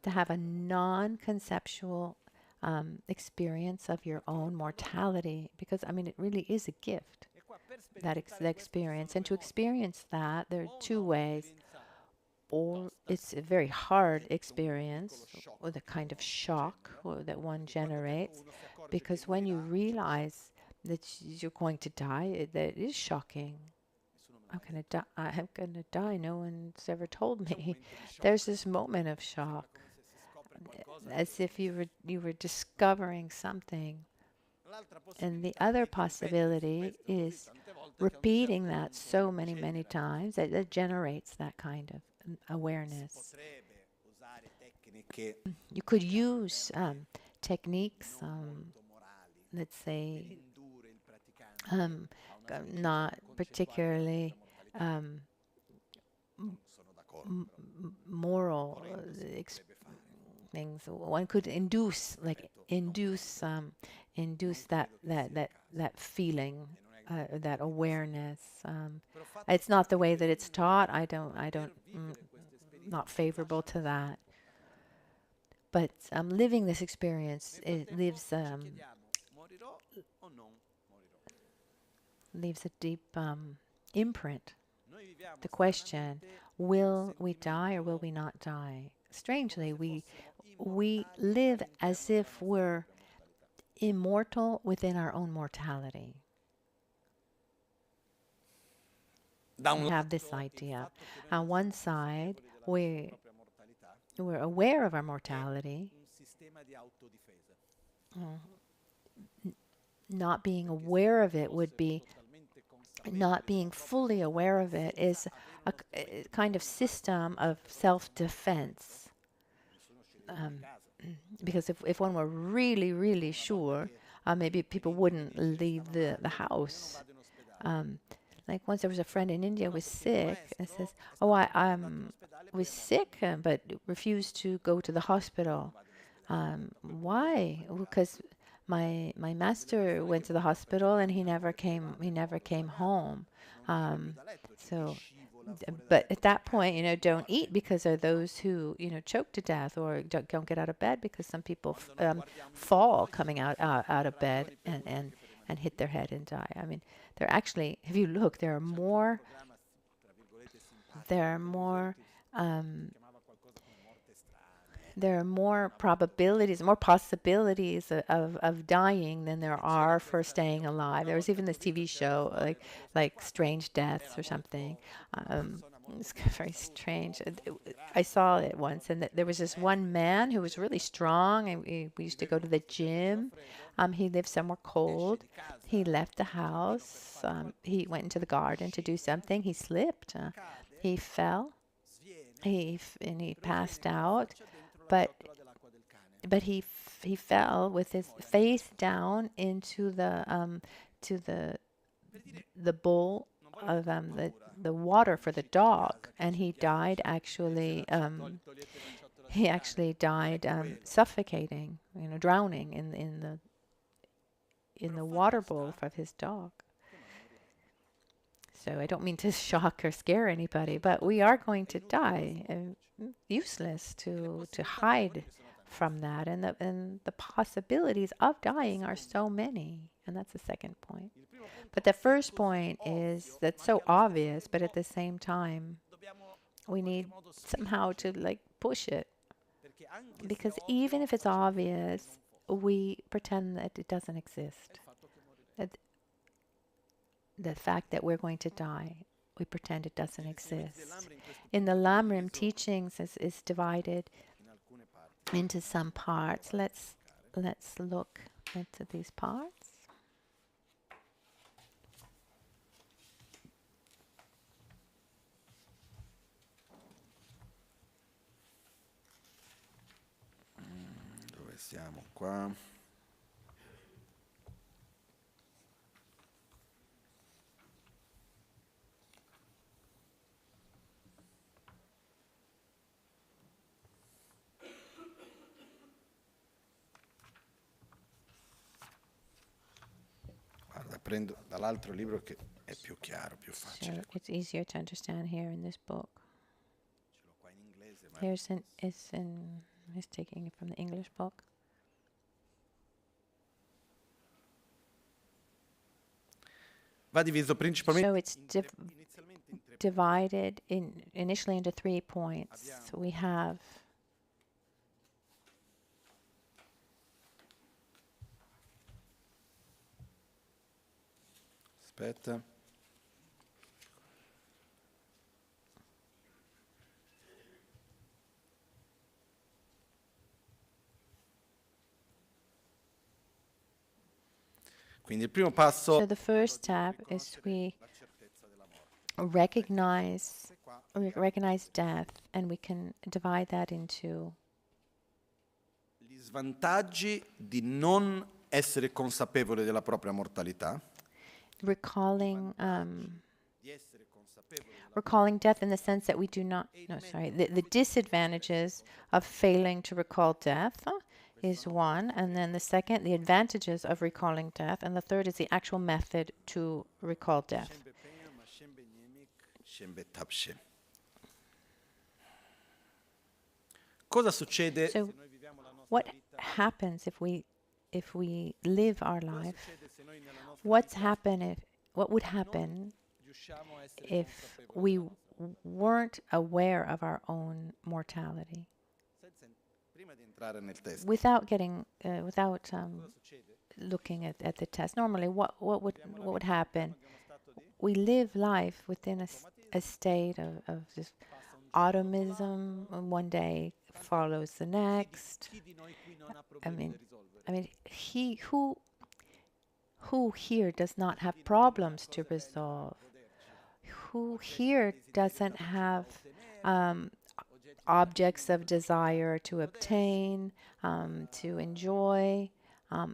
to have a non-conceptual experience of your own mortality, because I mean it really is a gift, that experience. And to experience that, there are two ways. Or it's a very hard experience with a kind of shock that one generates, because when you realize that you're going to die, that is shocking. I'm going to die. I'm going to die. No one's ever told me. There's this moment of shock, as if you were discovering something. And the other possibility is repeating that so many, many times that generates that kind of awareness. You could use techniques, let's say, not particularly moral things. One could induce that feeling, that awareness. It's not the way that it's taught. Not favorable to that. But living this experience, it leaves a deep imprint. The question, will we die or will we not die? Strangely, we live as if we're immortal within our own mortality. We have this idea. On one side, we're aware of our mortality. Not being aware of it would be, not being fully aware of it is a kind of system of self-defense. Because if one were really, really sure, maybe people wouldn't leave the house. Like once there was a friend in India was sick and says, "Oh, I was sick, but refused to go to the hospital." Why? Because my master went to the hospital and he never came home. But at that point, don't eat, because there are those who choke to death or don't get out of bed, because some people fall coming out of bed and hit their head and die. I mean, there are actually, if you look, there are more probabilities, more possibilities of dying than there are for staying alive. There was even this TV show, like Strange Deaths or something. It's very strange. I saw it once, and there was this one man who was really strong, and we used to go to the gym. He lived somewhere cold. He left the house. He went into the garden to do something. He slipped. He fell. He passed out. But he fell with his face down into the bowl of the water for the dog, and he died actually. He actually died suffocating, drowning in the water bowl of his dog. So I don't mean to shock or scare anybody, but we are going to die. Useless to hide from that, and the possibilities of dying are so many, and that's the second point. But the first point is that's so obvious, but at the same time, we need somehow to push it, because even if it's obvious, we pretend that it doesn't exist. the fact that we're going to die, we pretend it doesn't exist. In the Lam Rim teachings is divided into some parts. Let's look into these parts. Dove siamo qua? Guarda, prendo dall'altro libro che è più chiaro, più facile. Sure, it's easier to understand here in this book. Ce l'ho qua in inglese, ma He's taking it from the English book. va diviso principalmente. So it's divided initially into 3 points. So we have Aspetta. Quindi il primo passo so the first step is we recognize death, and we can divide that into gli svantaggi di non essere consapevole della propria mortalità. recalling Di essere consapevole della recalling death in the sense that we do not the disadvantages of failing to recall death is one, and then the second, the advantages of recalling death, and the third is the actual method to recall death. Cosa succede So se noi viviamo la nostra what vita? happens if we live our Cosa life? succede se noi nella nostra What would happen riusciamo a essere if consapevoli we della nostra weren't aware of our own mortality? prima di entrare nel testo. Without getting without Cosa succede? looking at the test, normally what would happen? Abbiamo stato di We live life within a state of this automism. And one day follows the next. chi di noi qui non ha I problemi mean, da risolvere? he who here does not have problems to resolve? Who here doesn't have objects of desire to obtain, to enjoy,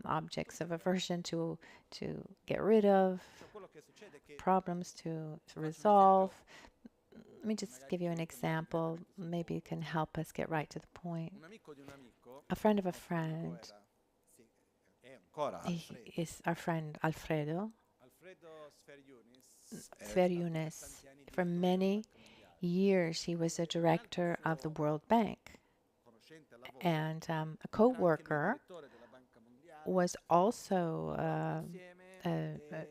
objects of aversion to get rid of, Quello che succede è che problems to resolve? Let me just give you an example. Maybe it can help us get right to the point. un amico di un amico A friend of a friend, era, sì, è ancora he Alfredo. is our friend Alfredo Alfredo Sferiunis Sferiunes. For many years, he was a director of the World Bank, conoscente al lavoro, and a co-worker direttore della Banca Mondiale, was also insieme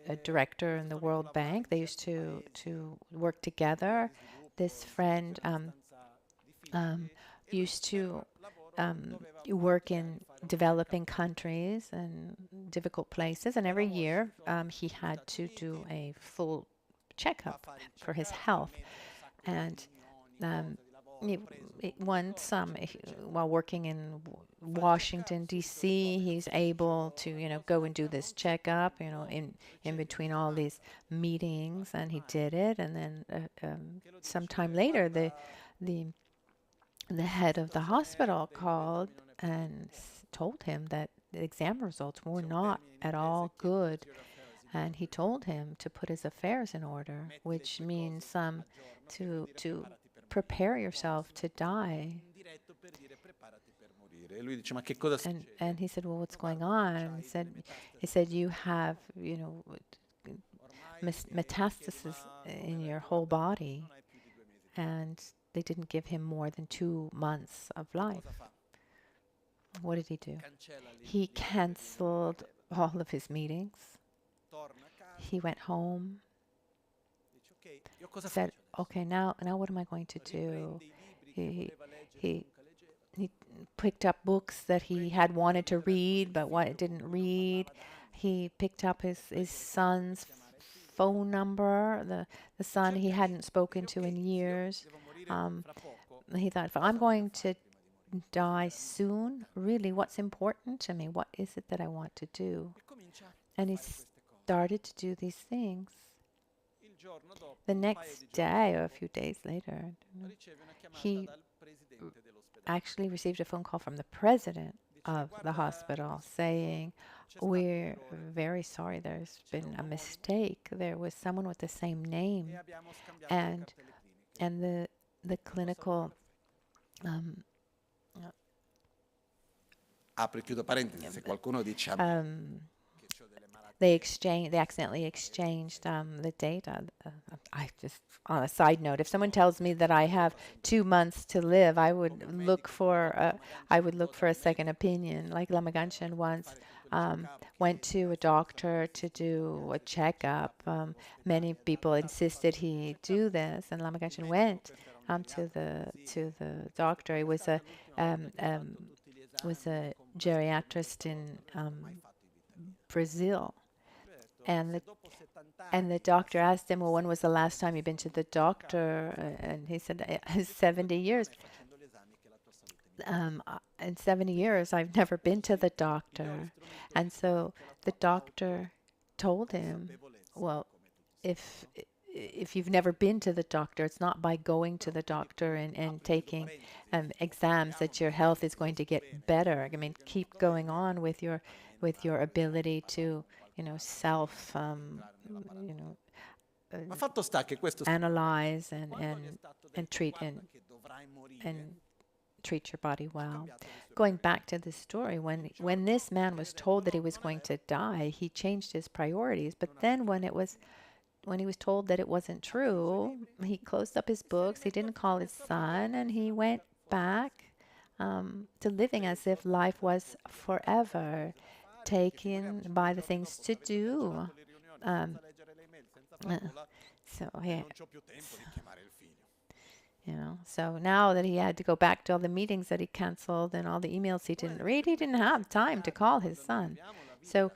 a director in the World Bank. They used to work together. This friend used to work in developing countries and difficult places, and every year he had to do a full checkup for his health. And once, while working in Washington D.C., he's able to, go and do this checkup, in between all these meetings, and he did it. And then sometime later, the head of the hospital called and told him that the exam results were not at all good. And he told him to put his affairs in order, which means to prepare yourself to die. indiretto per dire preparati per morire. E lui dice: ma che cosa succede? And he said, well, what's going on? He said, you have, metastasis in your whole body. Non hai più di 2 mesi. And they didn't give him more than 2 months of life. Cosa fa? What did he do? Cancella He canceled all of his meetings. torna a casa, He went home, dice: ok, io cosa said, faccio? okay, now what am I going to do? Riprende i libri che He, voleva leggere, he, nunca leggeva. he picked up books that he had wanted to read, but what didn't read. He picked up his son's phone number. The son he hadn't spoken to in years. He thought, if I'm going to die soon, really, what's important to me? What is it that I want to do? And he started to do these things. The next day, or a few days later, I don't know, he actually received a phone call from the president of the hospital saying, we're very sorry, there's been a mistake. There was someone with the same name, and the clinical Apro e chiudo parentesi, se qualcuno dice they accidentally exchanged the data. I just, on a side note, if someone tells me that I have 2 months to live, I would look for a second opinion. Like Lama Michel once went to a doctor to do a checkup. Many people insisted he do this, and Lama Michel went to the doctor. It was a geriatrist in Brazil. And the doctor asked him, well, when was the last time you've been to the doctor? And he said, 70 years. In 70 years, I've never been to the doctor. And so the doctor told him, well, if you've never been to the doctor, it's not by going to the doctor and taking exams that your health is going to get better. I mean, keep going on with your ability to, self, analyze and treat your body well. Going back to this story, when this man was told that he was going to die, he changed his priorities. But then when he was told that it wasn't true, he closed up his books, he didn't call his son, and he went back to living as if life was forever, taken by the things to do. So so now that he had to go back to all the meetings that he canceled and all the emails he didn't read, he didn't have time to call his son. So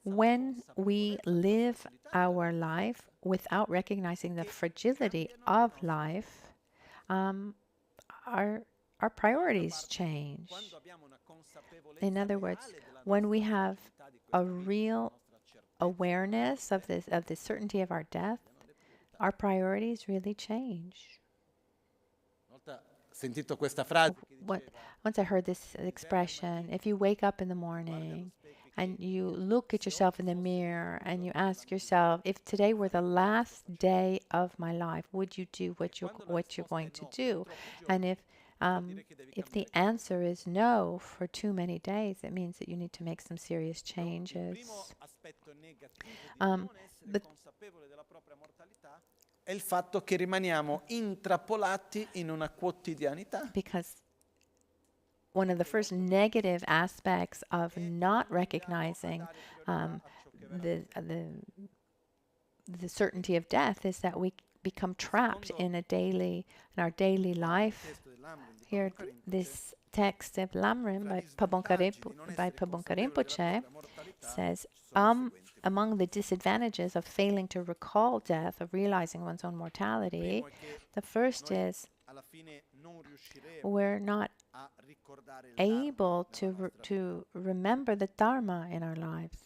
when we live our life without recognizing the fragility of life, our priorities change. In other words, when we have a real awareness of the certainty of our death, our priorities really change. Once I heard this expression, if you wake up in the morning and you look at yourself in the mirror and you ask yourself, if today were the last day of my life, would you do what you're going to do? And if the answer is no for too many days, it means that you need to make some serious changes. È il fatto che rimaniamo intrappolati in una quotidianità. Because one of the first negative aspects of not recognizing the certainty of death is that we become trapped in our daily life. Here, this text of Lam Rim by Pabonka Rinpoche says, among the disadvantages of failing to recall death, of realizing one's own mortality, the first is we're not able to remember the Dharma in our lives.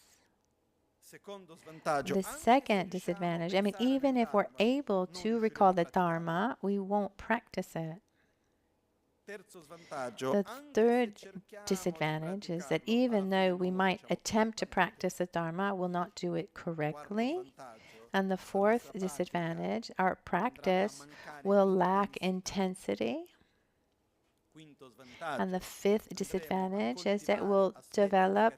The second disadvantage, I mean, even if we're able to recall the Dharma, we won't practice it. The third disadvantage is that even though we might attempt to practice the Dharma, we'll not do it correctly. And the fourth disadvantage, our practice will lack intensity. And the fifth disadvantage is that we'll develop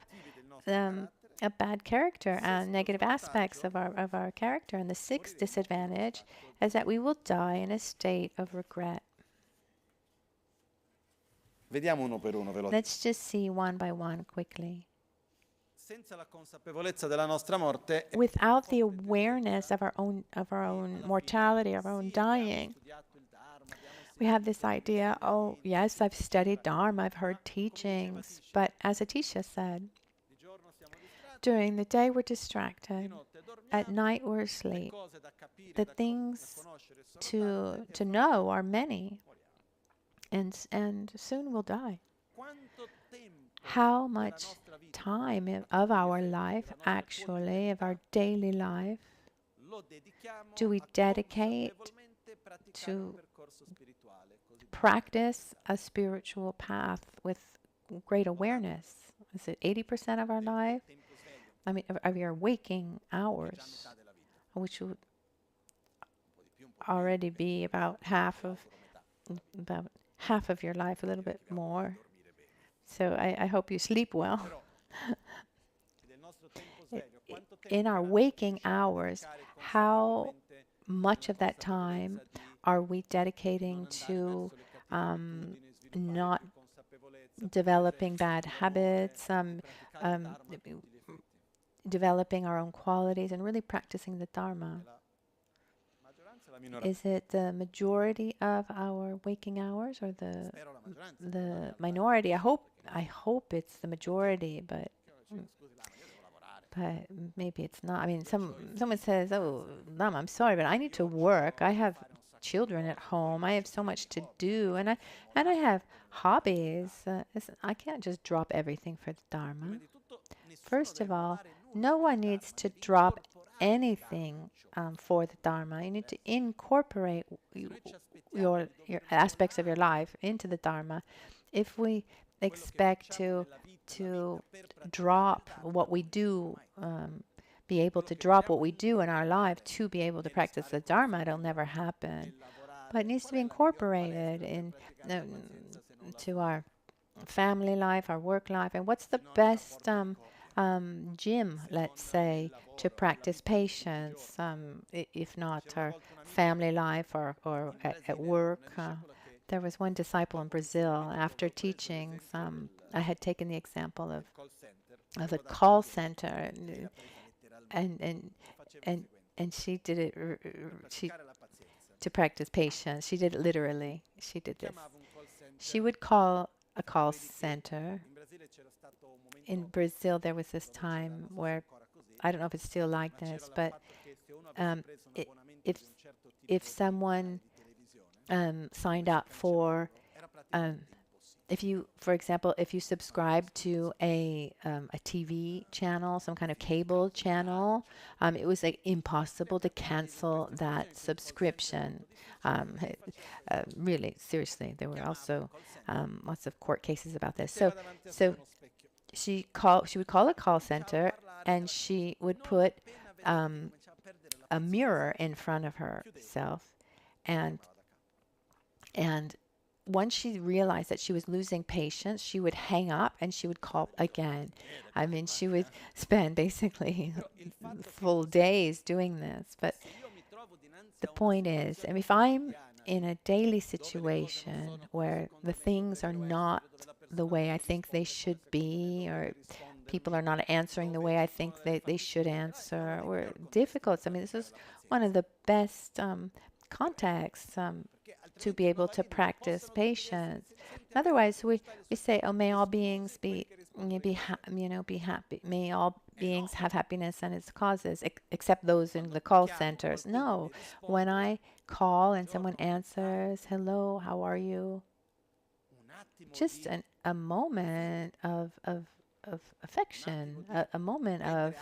a bad character and negative aspects of our character. And the sixth disadvantage is that we will die in a state of regret. Vediamo uno per uno veloce. Let's just see one by one quickly. Senza la consapevolezza della nostra morte, without the awareness of our own mortality, of our own dying, we have this idea, oh, yes, I've studied Dharma, I've heard teachings, but as Atisha said, During the day, we're distracted. At night, we're asleep. The things to know are many, and soon we'll die. How much time of our life, actually, of our daily life, do we dedicate to practice a spiritual path with great awareness? Is it 80% of our life? I mean, of your waking hours, which would already be about half of your life, a little bit more. So I hope you sleep well. In our waking hours, how much of that time are we dedicating to not developing bad habits, developing our own qualities, and really practicing the Dharma? Is it the majority of our waking hours or the minority? I hope it's the majority, but maybe it's not. I mean, someone says, "Oh, Lama, I'm sorry, but I need to work. I have children at home. I have so much to do, and I have hobbies. I can't just drop everything for the Dharma." First of all, no one needs to drop anything for the Dharma. You need to incorporate your aspects of your life into the Dharma. If we expect to drop what we do, be able to drop what we do in our life to be able to practice the Dharma, it'll never happen. But it needs to be incorporated to our family life, our work life. And what's the best gym, let's say, to practice patience, if not our family life or at work? There was one disciple in Brazil. After teachings, I had taken the example of a call center, and she did it. To practice patience, she did it literally. She did this. She would call a call center. In Brazil, there was this time where, I don't know if it's still like this, but if someone signed up for, for example, if you subscribe to a TV channel, some kind of cable channel, it was like impossible to cancel that subscription. Really, seriously, there were also lots of court cases about this. So she would call a call center, and she would put a mirror in front of herself, and once she realized that she was losing patience, she would hang up and she would call again. I mean, she would spend basically full days doing this. But the point is, if I'm in a daily situation where the things are not the way I think they should be, or people are not answering the way I think they should answer, or difficult. I mean, this is one of the best contexts to be able to practice patience. Otherwise, we say, "Oh, may all beings be happy. May all beings have happiness and its causes, except those in the call centers." No, when I call and someone answers, "Hello, how are you?" Just a moment of affection, a moment of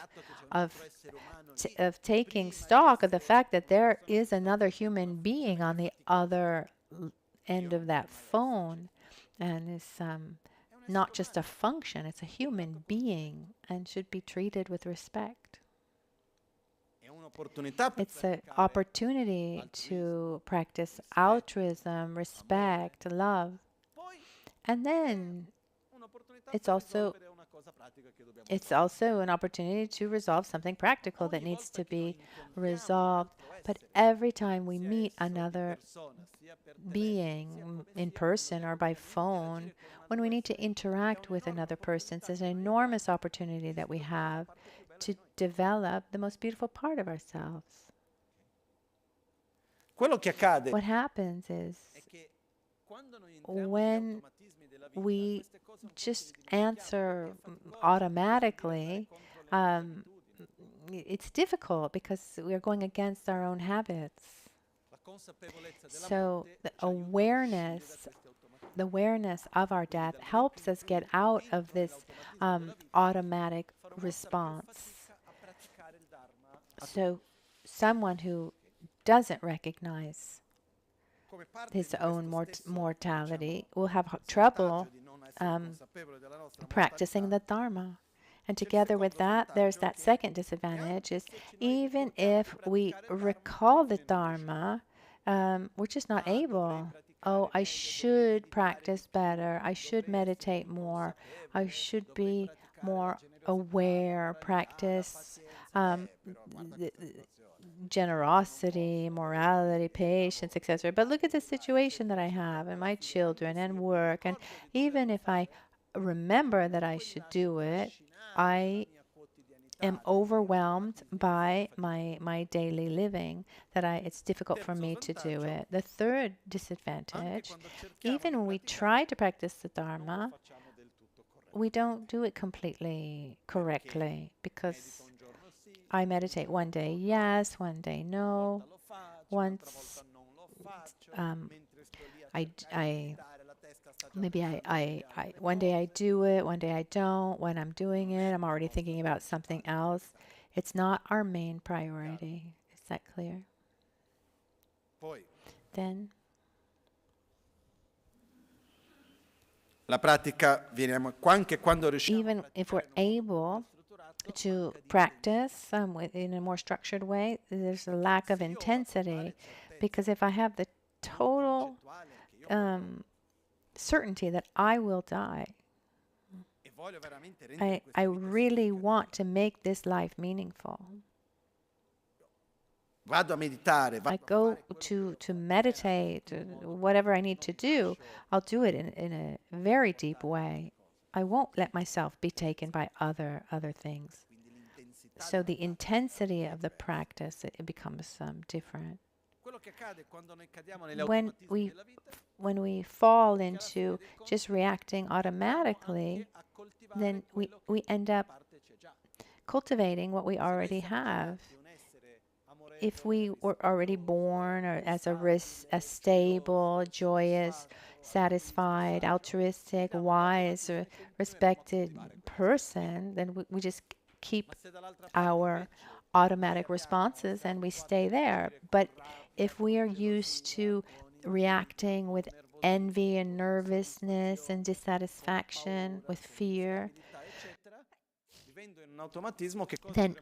taking stock of the fact that there is another human being on the other end of that phone, and it's not just a function, it's a human being and should be treated with respect. It's an opportunity to practice altruism, respect, love. And then it's also an opportunity to resolve something practical that needs to be resolved. But every time we meet another being in person or by phone, when we need to interact with another person, it's an enormous opportunity that we have to develop the most beautiful part of ourselves. What happens is, when we just answer automatically, um, it's difficult because we're going against our own habits. So the awareness of our death helps us get out of this automatic response. So someone who doesn't recognize his own mortality will have trouble practicing the Dharma. And together with that, there's that second disadvantage is even if we recall the Dharma, we're just not able. Oh, I should practice better. I should meditate more. I should be more aware, practice generosity, morality, patience, etc. But look at the situation that I have and my children and work. And even if I remember that I should do it, I am overwhelmed by my daily living, that it's difficult for me to do it. The third disadvantage, even when we try to practice the Dharma, we don't do it completely correctly, because I meditate one day yes, one day no. Once one day I do it, one day I don't. When I'm doing it, I'm already thinking about something else. It's not our main priority. Is that clear? Then la pratica viene anche quando riusciamo even if we're able to practice in a more structured way, there's a lack of intensity, because if I have the total certainty that I will die, I really want to make this life meaningful. I go to meditate, whatever I need to do, I'll do it in a very deep way. I won't let myself be taken by other things. So the intensity of the practice, it becomes different. When we fall into just reacting automatically, then we end up cultivating what we already have. If we were already born or as a stable, joyous, satisfied, altruistic, wise, respected person, then we just keep our automatic responses and we stay there. But if we are used to reacting with envy and nervousness and dissatisfaction, with fear, then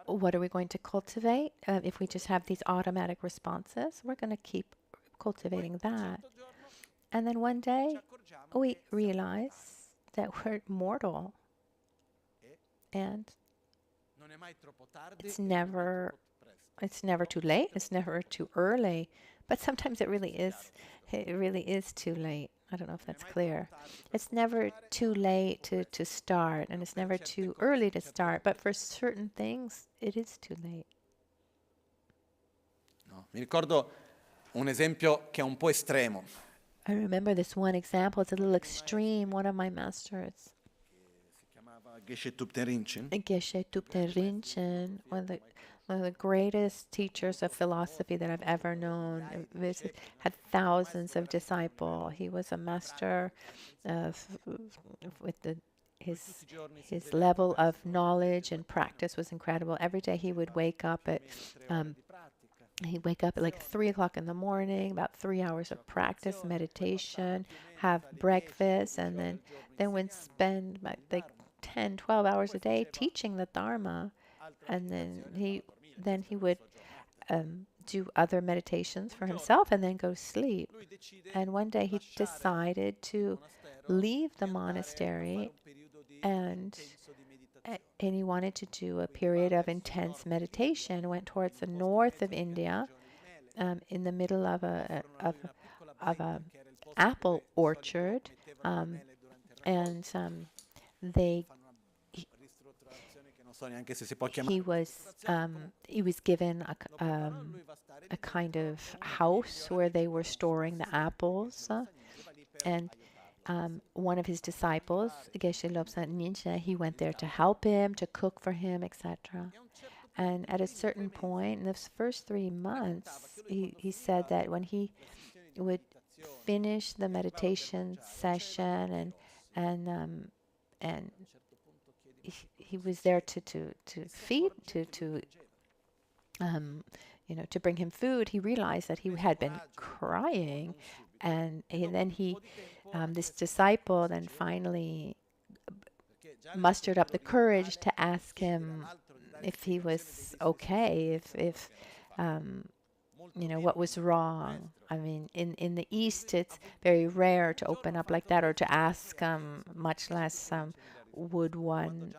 what are we going to cultivate? If we just have these automatic responses, we're going to keep cultivating that. And then one day, we realize that we're mortal. And it's never too late. It's never too early. But sometimes it really is too late. I don't know if that's clear. It's never too late to start, and it's never too early to start. But for certain things, it is too late. Mi ricordo un esempio che è un po' estremo. I remember this one example. It's a little extreme. One of my masters, Geshe Thupten Rinchen, Geshe Thupten Rinchen, one of the greatest teachers of philosophy that I've ever known. Had thousands of disciples. He was a master with his level of knowledge and practice was incredible. Every day he would wake up at like 3 o'clock in the morning, about 3 hours of practice, meditation, have breakfast, and then would spend like 10, 12 hours a day teaching the Dharma. And then he would do other meditations for himself and then go to sleep. And one day he decided to leave the monastery, and he wanted to do a period of intense meditation. Went towards the north of India, in the middle of a apple orchard, and he was given a kind of house where they were storing the apples, and one of his disciples, Geshe Lobsang Ninja, he went there to help him, to cook for him, etc. And at a certain point, in those first 3 months, he said that when he would finish the meditation session and he was there to feed to bring him food. He realized that he had been crying, and then this disciple then finally mustered up the courage to ask him if he was okay, if what was wrong. I mean, in the East, it's very rare to open up like that or to ask, much less would one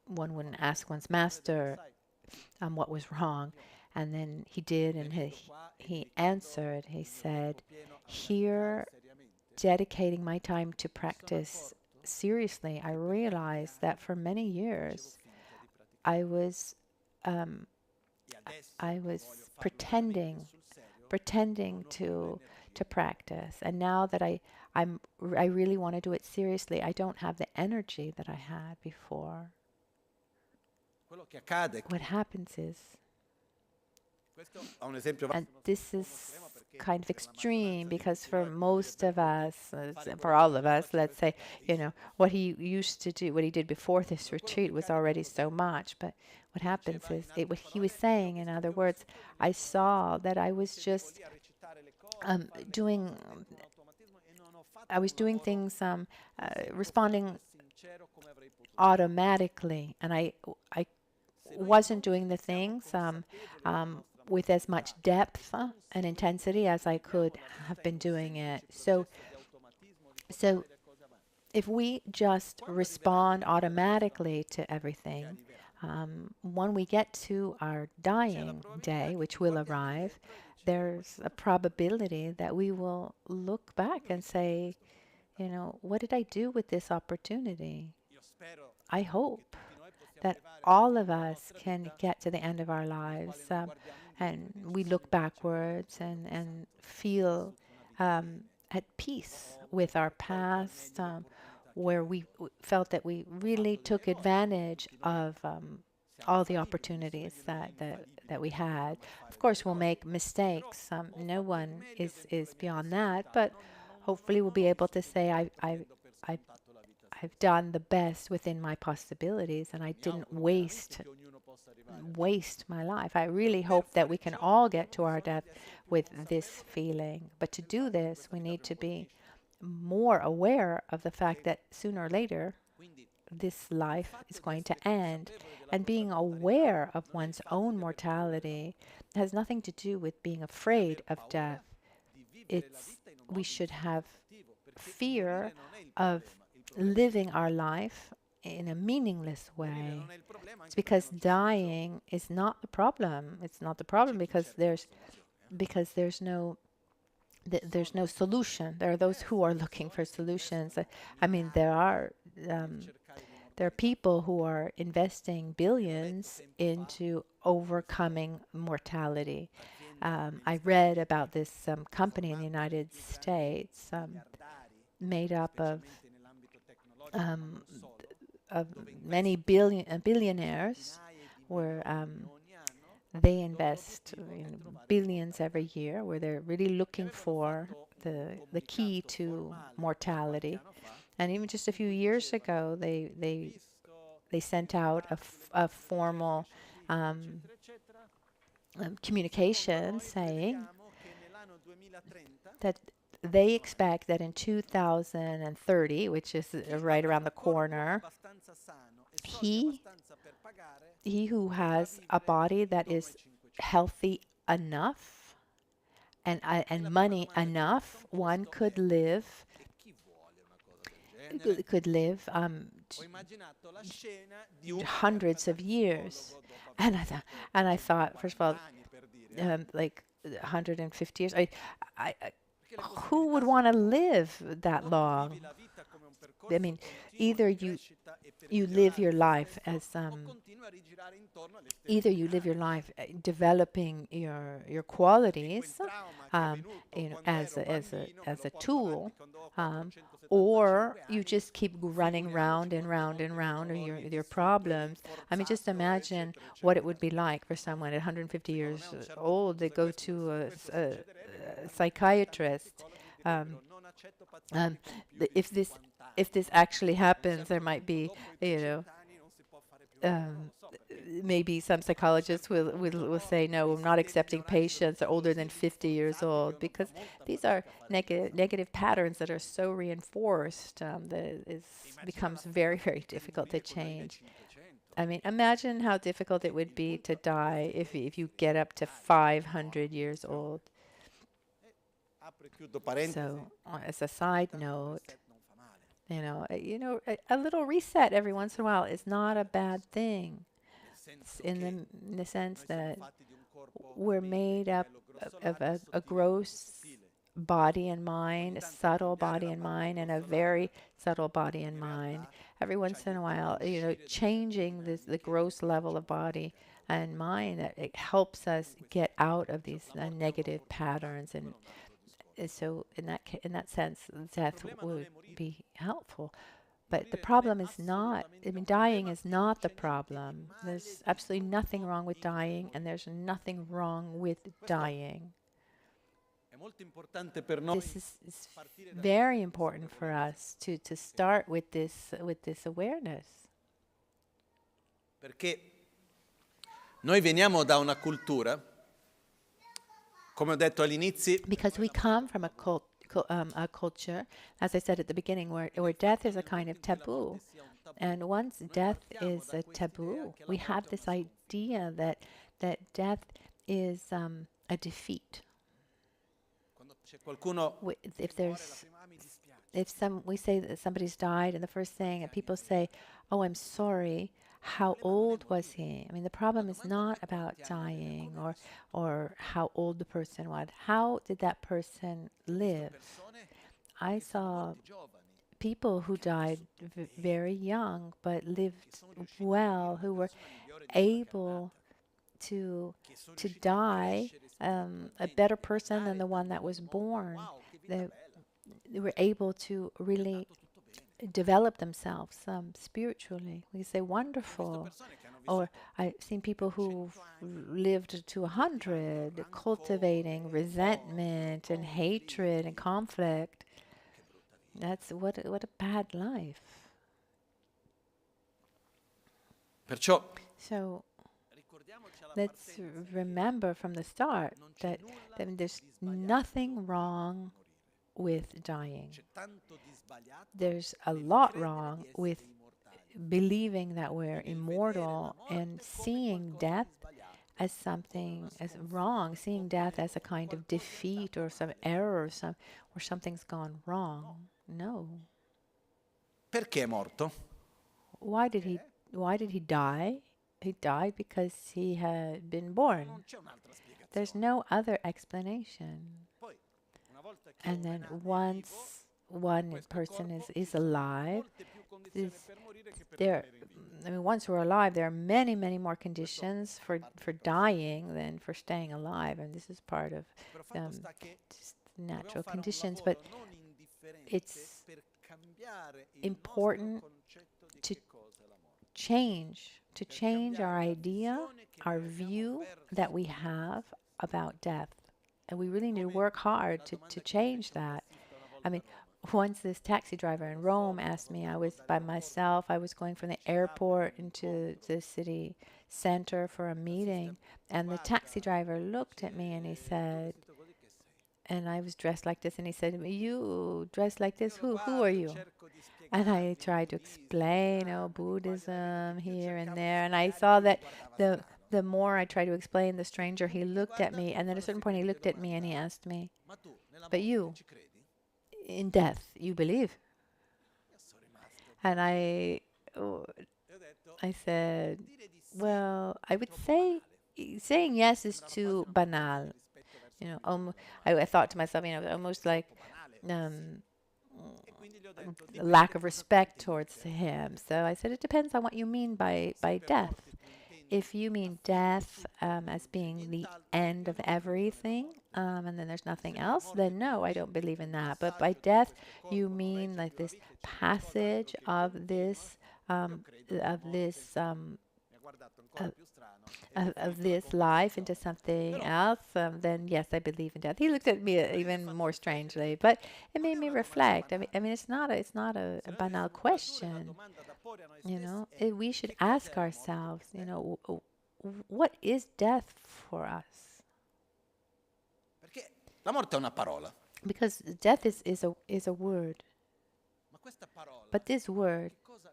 wouldn't ask one's master what was wrong. And then he did, and he answered. He said, "Here, dedicating my time to practice seriously, I realized that for many years I was pretending to practice, and now that I really want to do it seriously, I don't have the energy that I had before." What happens is, and this is kind of extreme because for most of us, for all of us, let's say, what he used to do, what he did before this retreat was already so much. But what happens is, what he was saying, in other words, I saw that I was just doing things, responding automatically, and I wasn't doing the things with as much depth and intensity as I could have been doing it. So if we just respond automatically to everything, when we get to our dying day, which will arrive, there's a probability that we will look back and say, what did I do with this opportunity? I hope that all of us can get to the end of our lives and we look backwards and feel at peace with our past, where we felt that we really took advantage of all the opportunities that we had. Of course, we'll make mistakes. No one is beyond that, but hopefully we'll be able to say, I've done the best within my possibilities, and I didn't waste my life. I really hope that we can all get to our death with this feeling. But to do this, we need to be more aware of the fact that sooner or later, this life is going to end. And being aware of one's own mortality has nothing to do with being afraid of death. We should have fear of living our life in a meaningless way. It's because dying is not the problem. It's not the problem because there's no solution. There are those who are looking for solutions. I mean, there are people who are investing billions into overcoming mortality. I read about this company in the United States made up of many billionaires, where they invest billions every year, where they're really looking for the key to mortality. And even just a few years ago, they sent out a formal communication saying that they expect that in 2030, which is right around the corner, he who has a body that is healthy enough and money enough, one could live hundreds of years. And I thought, first of all, like 150 years. Who would want to live that long? I mean, either you live your life as either you live your life developing your qualities, as a tool, or you just keep running round and round and round with your problems. I mean, just imagine what it would be like for someone at 150 years old to go to a psychiatrist. Um, if this actually happens, there might be, you know, um, maybe some psychologists will say, no, we're not accepting patients that are older than 50 years old, because these are negative patterns that are so reinforced that it becomes very, very difficult to change. I mean, imagine how difficult it would be to die if you get up to 500 years old. So, as a side note, a little reset every once in a while is not a bad thing. In the sense that we're made up of a gross body and mind, a subtle body and mind, and a very subtle body and mind. Every once in a while, changing the gross level of body and mind, it helps us get out of these negative patterns. And so, in that sense, death would be helpful. But the problem is not, I mean, dying is not the problem. There's absolutely nothing wrong with dying, and there's nothing wrong with dying. This is very important for us to start with this awareness. Perché noi veniamo da una cultura, come ho detto all'inizio, because we come from a culture, as I said at the beginning, where death is a kind of taboo. And once death is a taboo, we have this idea that death is a defeat. We say that somebody's died, and the first thing people say, "Oh, I'm sorry. How old was he?" I mean, the problem is not about dying or how old the person was. How did that person live? I saw people who died very young but lived well, who were able to die a better person than the one that was born. They were able to really develop themselves spiritually. We say wonderful. Or I've seen people who lived to 100, cultivating resentment and hatred and conflict. That's what a bad life. So let's remember from the start that there's nothing wrong with dying. There's a lot wrong with believing that we're immortal and seeing death as something as wrong, seeing death as a kind of defeat or some error or something's gone wrong. No. Perché è morto? Why did he die? He died because he had been born. There's no other explanation. And then once one person is alive, once we're alive, there are many, many more conditions for dying than for staying alive, and this is part of just natural conditions. But it's important to change our idea, our view that we have about death. And we really need to work hard to change that. I mean, once this taxi driver in Rome asked me, I was by myself, I was going from the airport into the city center for a meeting, and the taxi driver looked at me and he said, and I was dressed like this, and he said, "You dressed like this? Who are you?" And I tried to explain, Buddhism here and there, and I saw that the more I tried to explain, the stranger he looked at me, and then at a certain point he looked at me and he asked me, "But you, in death, you believe?" And I said, "Well, I would say saying yes is too banal." I thought to myself, almost like lack of respect towards him. So I said, it depends on what you mean by death. If you mean death as being the end of everything, and then there's nothing else, then no, I don't believe in that. But by death, you mean like this passage of this of this life into something else, then yes, I believe in death. He looked at me even more strangely, but it made me reflect. I mean, it's not a banal question. You know, we should ask ourselves, you know, what is death for us? Perché la morte è una parola. Because death is a word. Ma questa parola, But this word,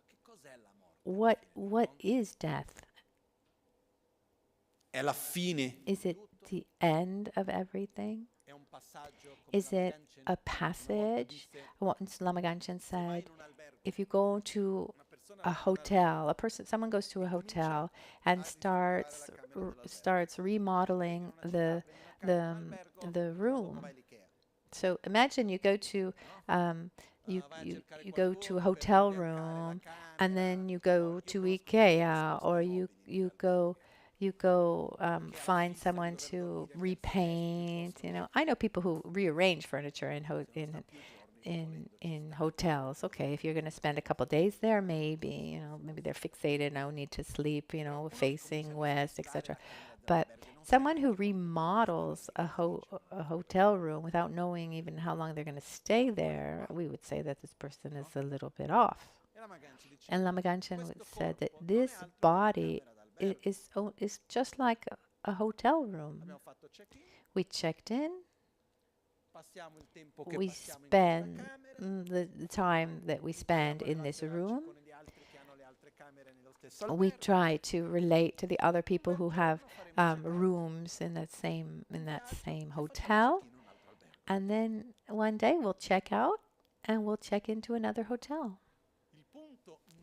che cos'è la morte? what is death? È la fine? Is it the end of everything? È un passaggio come Is it Lama a passage? Once Lama said, if you go to a hotel, someone goes to a hotel and starts remodeling the room. So imagine you go to you go to a hotel room, and then you go to IKEA, or you go find someone to repaint. You know, I know people who rearrange furniture in hotels. Okay, if you're going to spend a couple days there, maybe maybe they're fixated, no need to sleep, facing west, etc. But someone who remodels a hotel room without knowing even how long they're going to stay there, we would say that this person is a little bit off. And Lama said that this body is just like a hotel room. We checked in. We spend the time that we spend in this room. We try to relate to the other people who have rooms in that same hotel, and then one day we'll check out and we'll check into another hotel,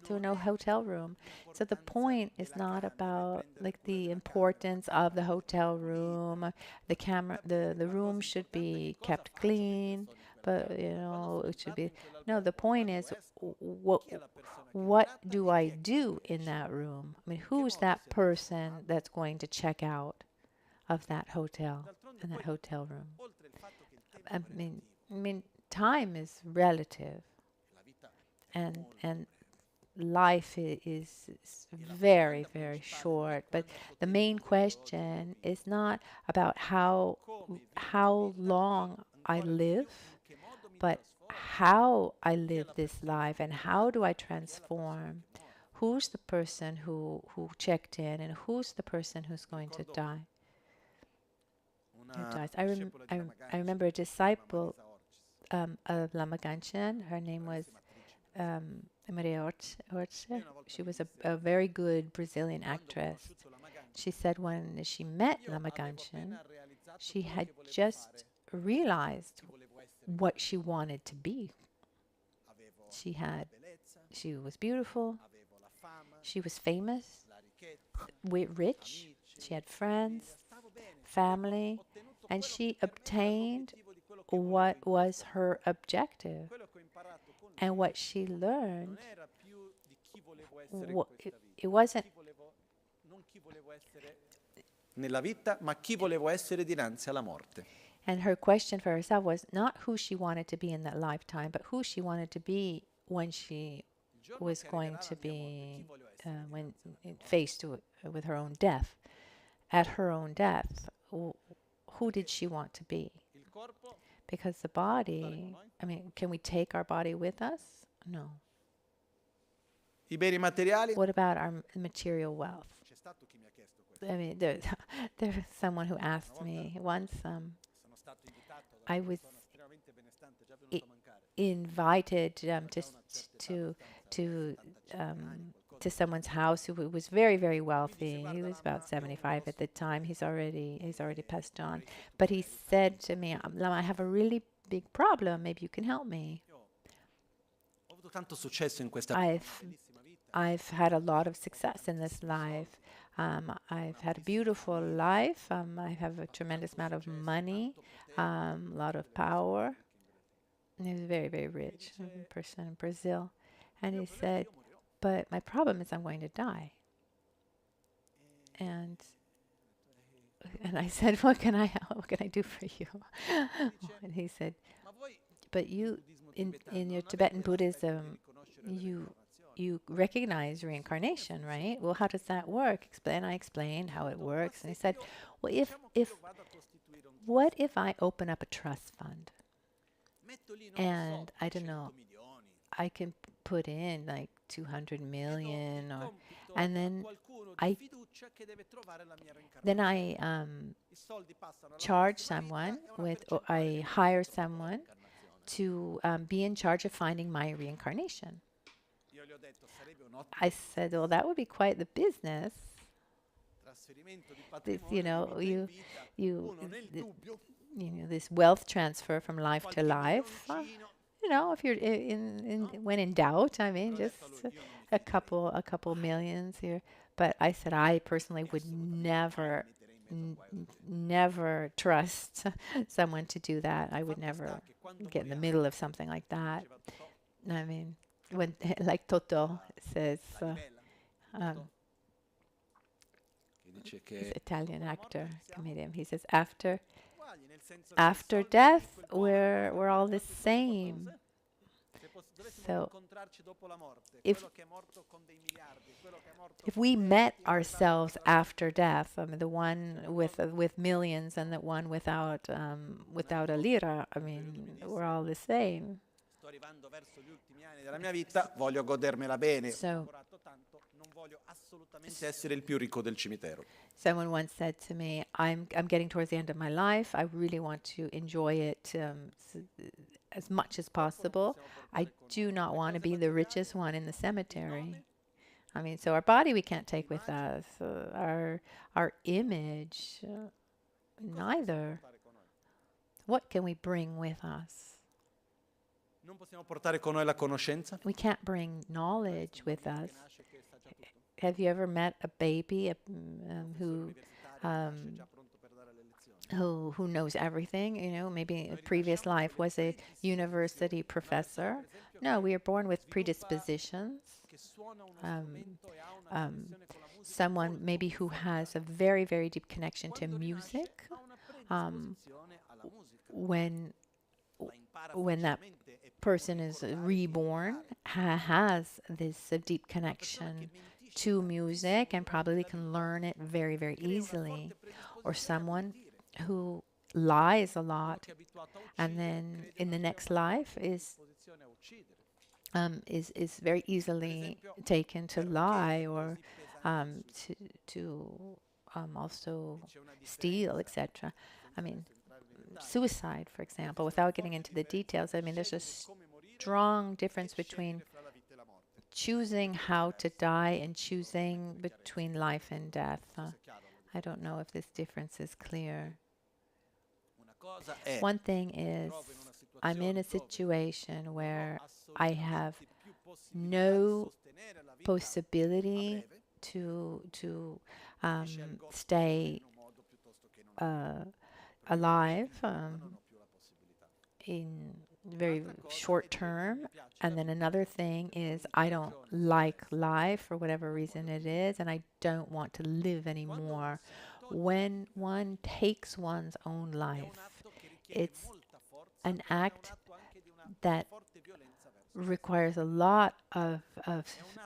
to no hotel room. So the point is not about like the importance of the hotel room. The room should be kept clean, but it should be. No, the point is what do I do in that room? I mean, who's that person that's going to check out of that hotel, in that hotel room? I mean, time is relative, and life is very, very short. But the main question is not about how long I live, but how I live this life and how do I transform. Who's the person who checked in, and who's the person who's going to die? Who dies? I remember a disciple of Lama Ganchen. Her name was Maria Orce. She was a very good Brazilian actress. She said when she met Lama Ganchen, she had just realized what she wanted to be. She was beautiful. She was famous, rich. She had friends, family, and she obtained what was her objective. And what she learned, it wasn't nella vita, ma chi volevo essere dinanzi alla morte. And her question for herself was not who she wanted to be in that lifetime, but who she wanted to be when she was going to be when faced with her own death. At her own death, who did she want to be? Because the body, I mean, can we take our body with us? No. I beni materiali? What about our material wealth? I mean, there's someone who asked me once. I was invited to someone's house who was very, very wealthy. He was about 75 at the time. He's already passed on. But he said to me, Lama, I have a really big problem. Maybe you can help me. I've had a lot of success in this life. I've had a beautiful life. I have a tremendous amount of money, a lot of power. And he was a very, very rich person in Brazil. And he said, but my problem is I'm going to die. And I said, what can I do for you? And he said, but you, in your Tibetan Buddhism, you recognize reincarnation, right? Well, how does that work? I explained how it works. And he said, well, what if I open up a trust fund? And I don't know, I can put in like 200 million and I charge someone or I hire someone to be in charge of finding my reincarnation. I said, well, that would be quite the business. This, this wealth transfer from life to life. If you're when in doubt, I mean, just a couple millions here. But I said I personally would never trust someone to do that. I would never get in the middle of something like that. I mean, when like Toto says, he's Italian actor, comedian. He says after death, we're all the same. So if we met ourselves after death, I mean, the one with millions and the one without a lira, I mean, we're all the same. So, someone once said to me, I'm getting towards the end of my life. I really want to enjoy it as much as possible. I do not want to be the richest one in the cemetery. I mean, so our body we can't take with us. Our image, neither. What can we bring with us? We can't bring knowledge with us. Have you ever met a baby who knows everything? Maybe a previous life was a university professor. No, we are born with predispositions. Someone maybe who has a very, very deep connection to music. When that person is reborn, has this deep connection to music and probably can learn it very, very easily. Or someone who lies a lot and then in the next life is very easily taken to lie or to also steal, etc. I mean, suicide, for example, without getting into the details. I mean, there's a strong difference between choosing how to die and choosing between life and death. I don't know if this difference is clear. One thing is, I'm in a situation where I have no possibility to stay alive in very short term. And then another thing is I don't like life for whatever reason it is, and I don't want to live anymore. When one takes one's own life, it's an act that requires a lot of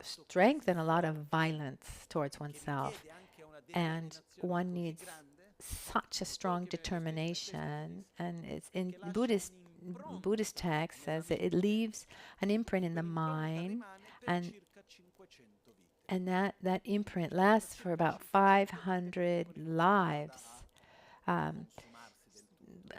strength and a lot of violence towards oneself. And one needs such a strong determination. And it's in Buddhist text says it leaves an imprint in the mind, and that imprint lasts for about 500 lives.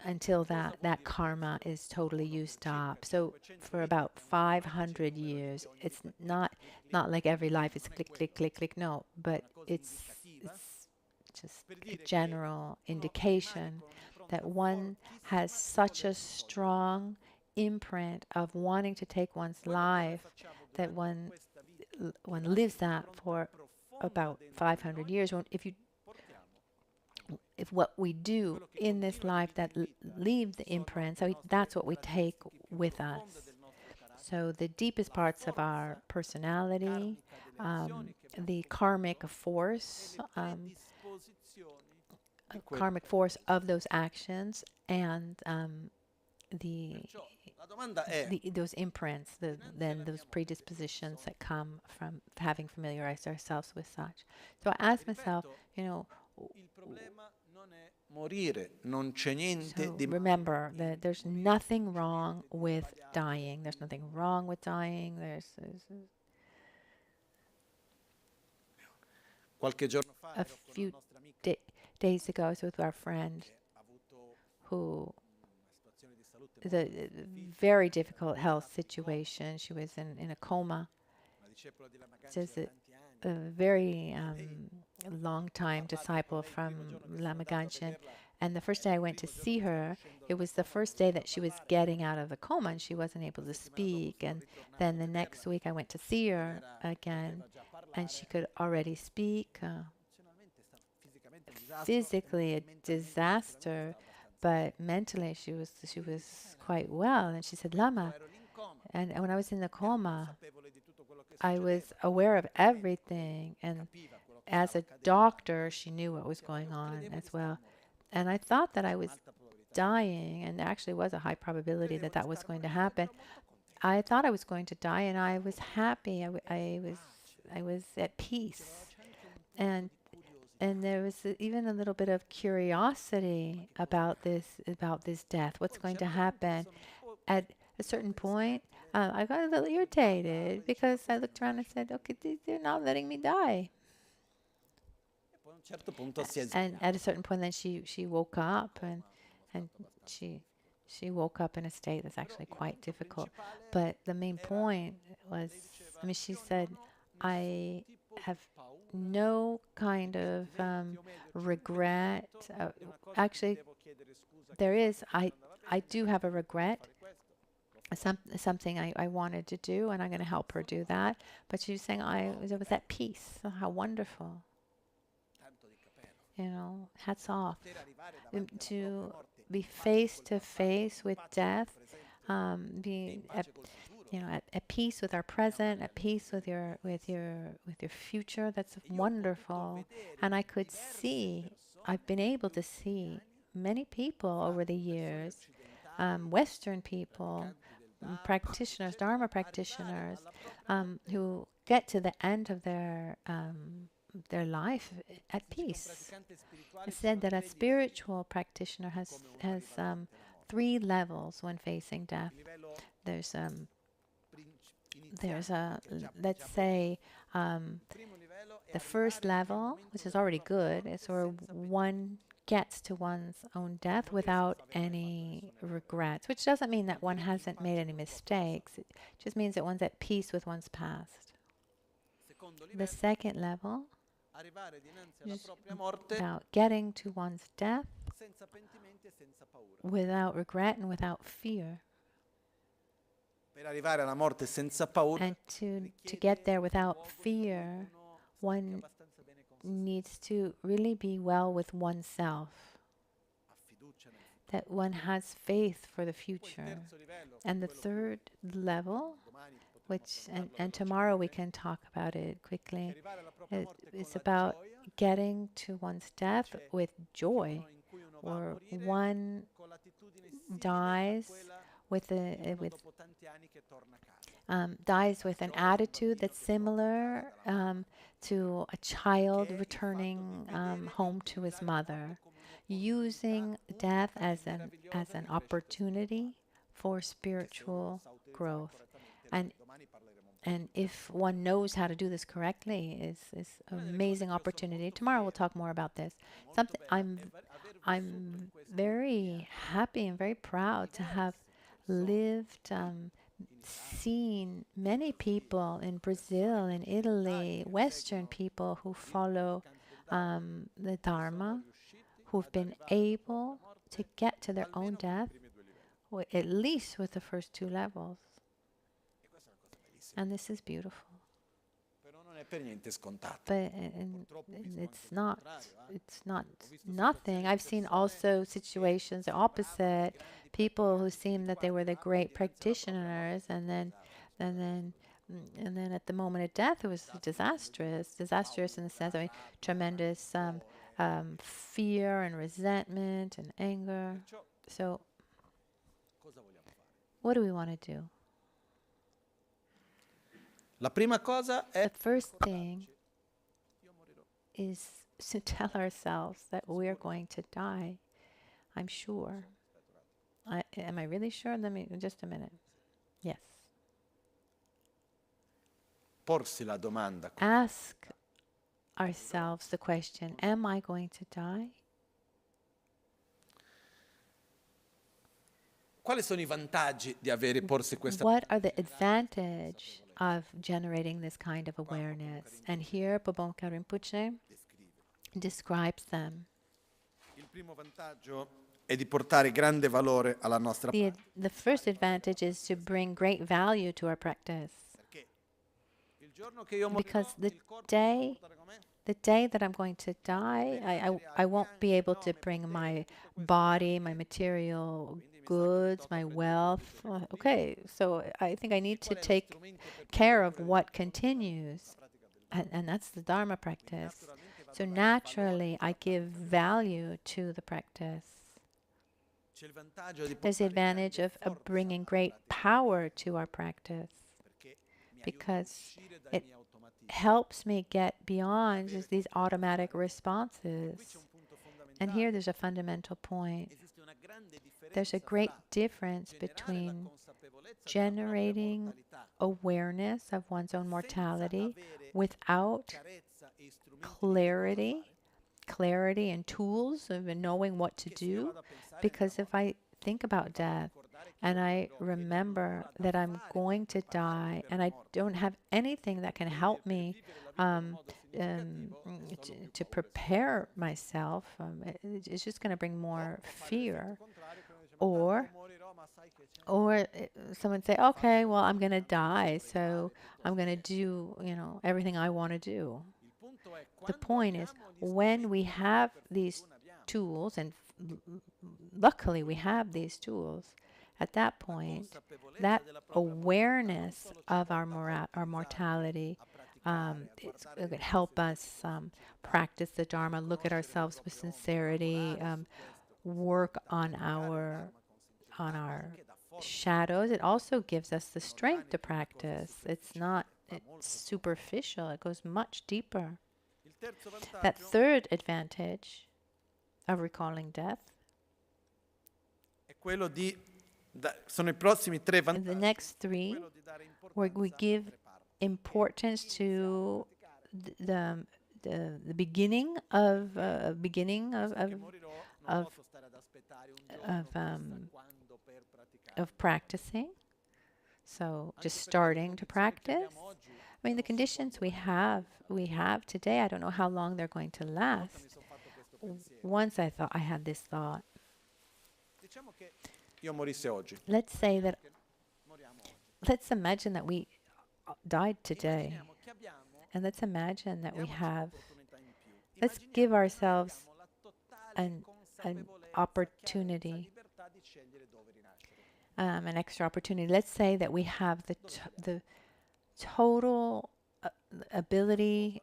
Until that karma is totally used up. So for about 500 years, it's not like every life is click, click, click, click. No, but it's just a general indication that one has such a strong imprint of wanting to take one's life that one lives that for about 500 years. if what we do in this life that leave the imprint, so that's what we take with us. So the deepest parts of our personality, the karmic force of those actions, and the those imprints, then those predispositions that come from having familiarized ourselves with such. So I asked myself, so remember that there's nothing wrong with dying. There's nothing wrong with dying. A few days ago, I was with our friend who is a very difficult health situation. She was in a coma. She's a very long-time disciple from Lama Michel. And the first day I went to see her, it was the first day that she was getting out of the coma and she wasn't able to speak. And then the next week I went to see her again and she could already speak. Physically a disaster, but mentally she was quite well. And she said, Lama, and when I was in the coma, I was aware of everything. And as a doctor, she knew what was going on as well. And I thought that I was dying, and there actually was a high probability that that was going to happen. I thought I was going to die, and I was happy. I was at peace, and there was even a little bit of curiosity about this death. What's going to happen? At a certain point, I got a little irritated because I looked around and said, "Okay, they're not letting me die." And at a certain point, then she woke up, and she woke up in a state that's actually quite difficult. But the main point was, I mean, she said, I have no kind of regret. Actually, there is. I do have a regret. Something I wanted to do, and I'm going to help her do that. But she was saying I was at peace. Oh, how wonderful. Hats off. To be face to face with death, be at peace with our present, at peace with your future. That's wonderful. And I've been able to see many people over the years, Western people, practitioners, Dharma practitioners, who get to the end of their life at peace. It's said that a spiritual practitioner has 3 levels when facing death. There's let's say the first level, which is already good. It's where one gets to one's own death without any regrets, which doesn't mean that one hasn't made any mistakes. It just means that one's at peace with one's past. The second level is about getting to one's death without regret and without fear. And to get there without fear, one needs to really be well with oneself, that one has faith for the future. And the third level, which and tomorrow we can talk about it quickly, it's about getting to one's death with joy, or one dies with an attitude that's similar to a child returning home to his mother, using death as an opportunity for spiritual growth. And if one knows how to do this correctly, it's an amazing opportunity. Tomorrow we'll talk more about this. I'm very happy and very proud to have lived, seen many people in Brazil, in Italy, Western people who follow the Dharma, who've been able to get to their own death, at least with the first 2 levels. And this is beautiful. and it's not nothing. I've seen also situations the opposite, people who seem that they were the great practitioners, and then at the moment of death, it was disastrous in the sense of tremendous fear and resentment and anger. So, what do we want to do? The first thing is to tell ourselves that we're going to die. I'm sure. Am I really sure? Let me, just a minute. Yes. Ask ourselves the question, am I going to die? What are the advantages of generating this kind of awareness? And here, Pabon Rinpoche describes them. The first advantage is to bring great value to our practice. Because the day that I'm going to die, I won't be able to bring my body, my material goods, my wealth. Okay, so I think I need to take care of what continues. And that's the Dharma practice. So naturally, I give value to the practice. There's the advantage of bringing great power to our practice, because it helps me get beyond just these automatic responses. And here there's a fundamental point. There's a great difference between generating awareness of one's own mortality without clarity and tools of knowing what to do. Because if I think about death and I remember that I'm going to die and I don't have anything that can help me to prepare myself, it's just going to bring more fear. Or someone say, okay, well, I'm going to die, so I'm going to do, everything I want to do. The point is, when we have these tools, and luckily we have these tools, at that point, that awareness of our mortality, it could help us practice the Dharma, look at ourselves with sincerity, work on our shadows. It also gives us the strength to practice. It's superficial. It goes much deeper. That third advantage of recalling death, the next three, where we give importance to the beginning of practicing. So just starting to practice. I mean, the conditions we have today, I don't know how long they're going to last. Once I had this thought. Let's imagine that we died today. And let's imagine that let's give ourselves an opportunity, an extra opportunity. Let's say that we have the total ability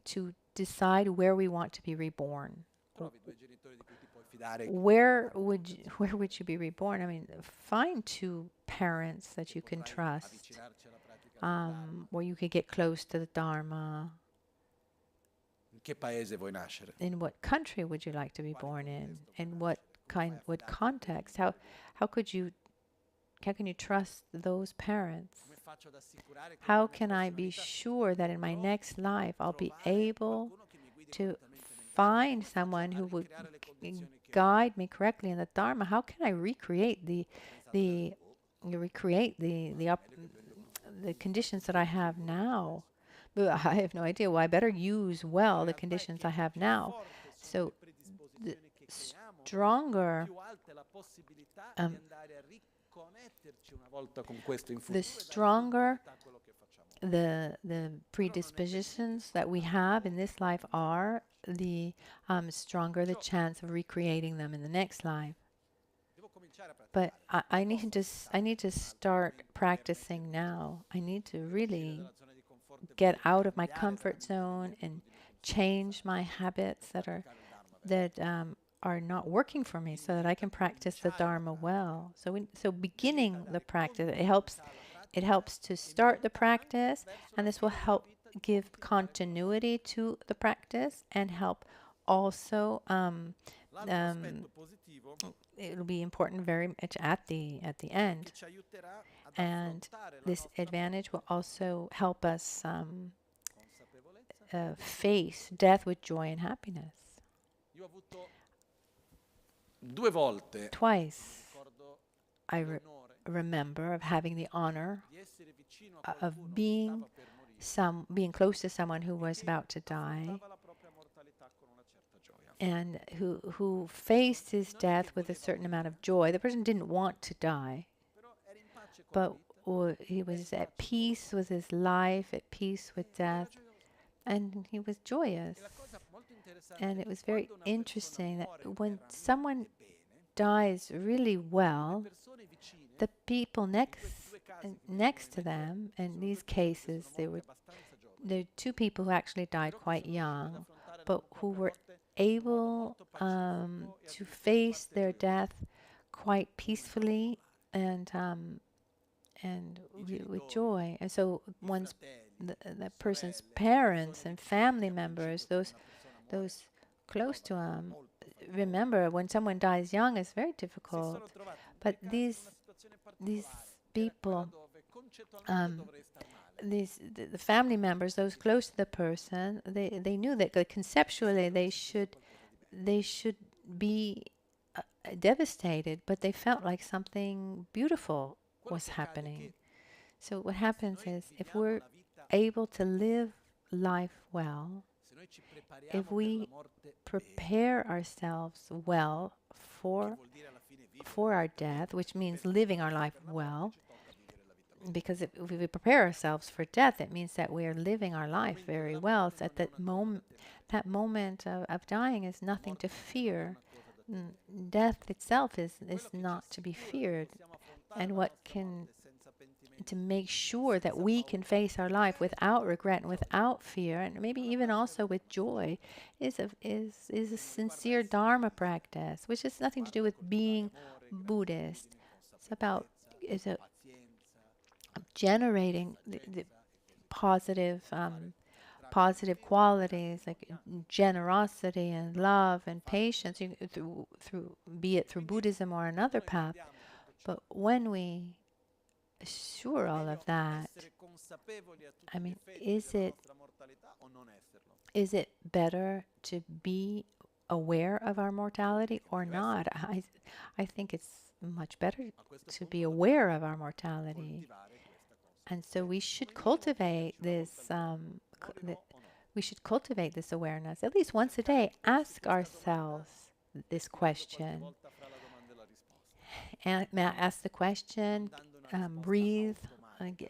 to decide where we want to be reborn. Where would you be reborn? I mean, find two parents that you can trust, where you could get close to the Dharma. In what country would you like to be born in? In what context? How can you trust those parents? How can I be sure that in my next life I'll be able to find someone who would guide me correctly in the Dharma? How can I recreate the conditions that I have now? But I have no idea. Well, I better use well the conditions I have now. So the stronger the predispositions that we have in this life are, the stronger the chance of recreating them in the next life. But I need to start practicing now. I need to really get out of my comfort zone and change my habits that are not working for me, so that I can practice the Dharma well. So beginning the practice, it helps to start the practice, and this will help give continuity to the practice and help also. It'll be important very much at the end, and this advantage will also help us face death with joy and happiness. Twice I remember of having the honor of being close to someone who was about to die, and who faced his death with a certain amount of joy. The person didn't want to die, but he was at peace with his life, at peace with death, and he was joyous. And it was very interesting that when someone dies really well, the people next to them, in these cases, there were two people who actually died quite young, but who were able to face their death quite peacefully and with joy. And so the person's parents and family members, those close to him, remember when someone dies young, it's very difficult. But these people, the family members, those close to the person, they knew that conceptually they should be devastated, but they felt like something beautiful was happening. So what happens is, if we're able to live life well, if we prepare ourselves well for our death, which means living our life well, because if we prepare ourselves for death, it means that we are living our life very well. So at that moment of dying is nothing to fear. Death itself is not to be feared. And to make sure that we can face our life without regret and without fear, and maybe even also with joy, is a sincere Dharma practice, which has nothing to do with being Buddhist. It's generating the positive qualities like generosity and love and patience through be it through Buddhism or another path. But when we assure all of that, I mean, is it better to be aware of our mortality or not? I think it's much better to be aware of our mortality. And so we should cultivate this awareness at least once a day. Ask ourselves this question. And ask the question, breathe,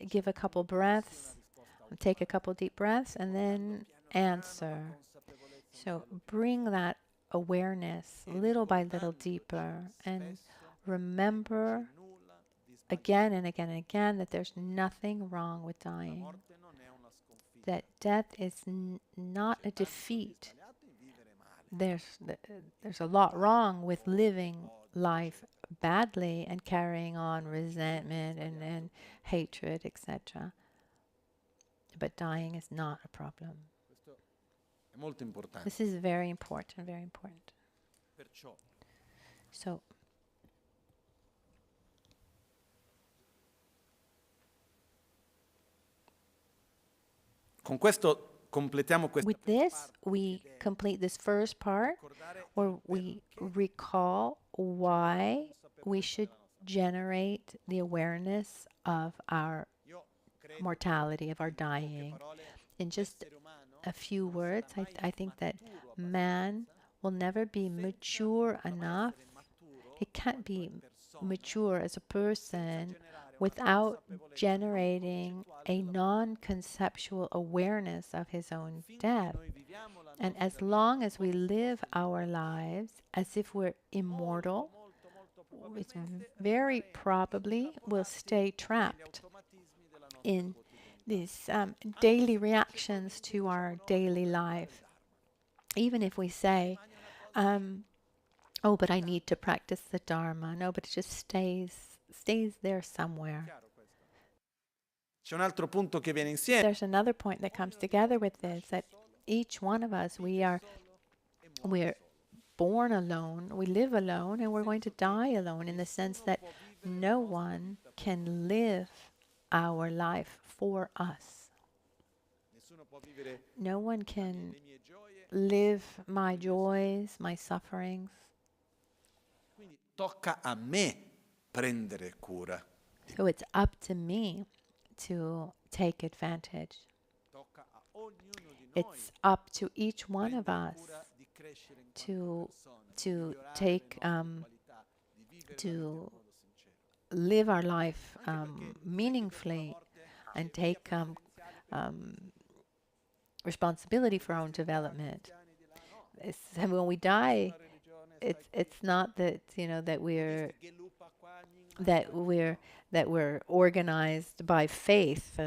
give a couple breaths, take a couple deep breaths, and then answer. So bring that awareness little by little deeper, and remember again and again and again that there's nothing wrong with dying. That death is not a defeat. There's a lot wrong with living life badly and carrying on resentment and hatred, etc. But dying is not a problem. This is very important, very important. So, with this, we complete this first part, where we recall why we should generate the awareness of our mortality, of our dying. In just a few words, I think that man will never be mature enough. He can't be mature as a person without generating a non-conceptual awareness of his own death. And as long as we live our lives as if we're immortal, it very probably will stay trapped in these daily reactions to our daily life. Even if we say, oh, but I need to practice the Dharma. No, but it just stays there somewhere. There's another point that comes together with this, that each one of us, we're born alone, we live alone, and we're going to die alone, in the sense that no one can live our life for us. No one can live my joys, my sufferings. Tocca a me prendere cura. So it's up to me to take advantage. It's up to each one of us to take to live our life meaningfully and take responsibility for our own development. When we die, it's not that that we're organized by faith.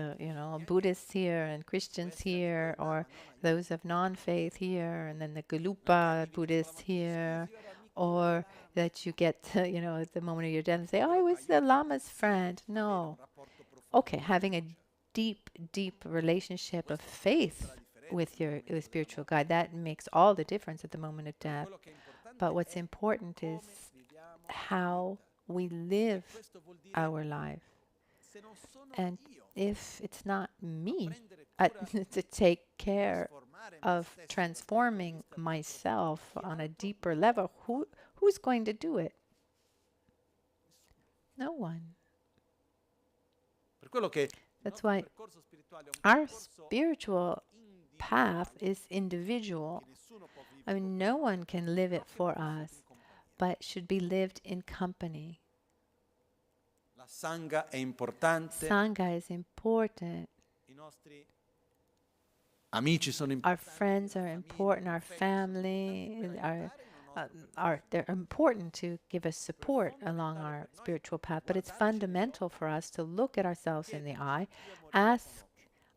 Buddhists here and Christians here, or those of non-faith here, and then the Galupa Buddhists here, or that you get at the moment of your death and say, "Oh, I was the Lama's friend." No, okay, having a deep relationship of faith with your spiritual guide, that makes all the difference at the moment of death. But what's important is how we live our life. And if it's not me to take care of transforming myself on a deeper level, who's going to do it? No one. That's why our spiritual path is individual. I mean, no one can live it for us, but should be lived in company. Sangha è importante. Sangha is important. Amici sono importanti. Our friends are important. Our family they're important to give us support along our spiritual path. But it's fundamental for us to look at ourselves in the eye, ask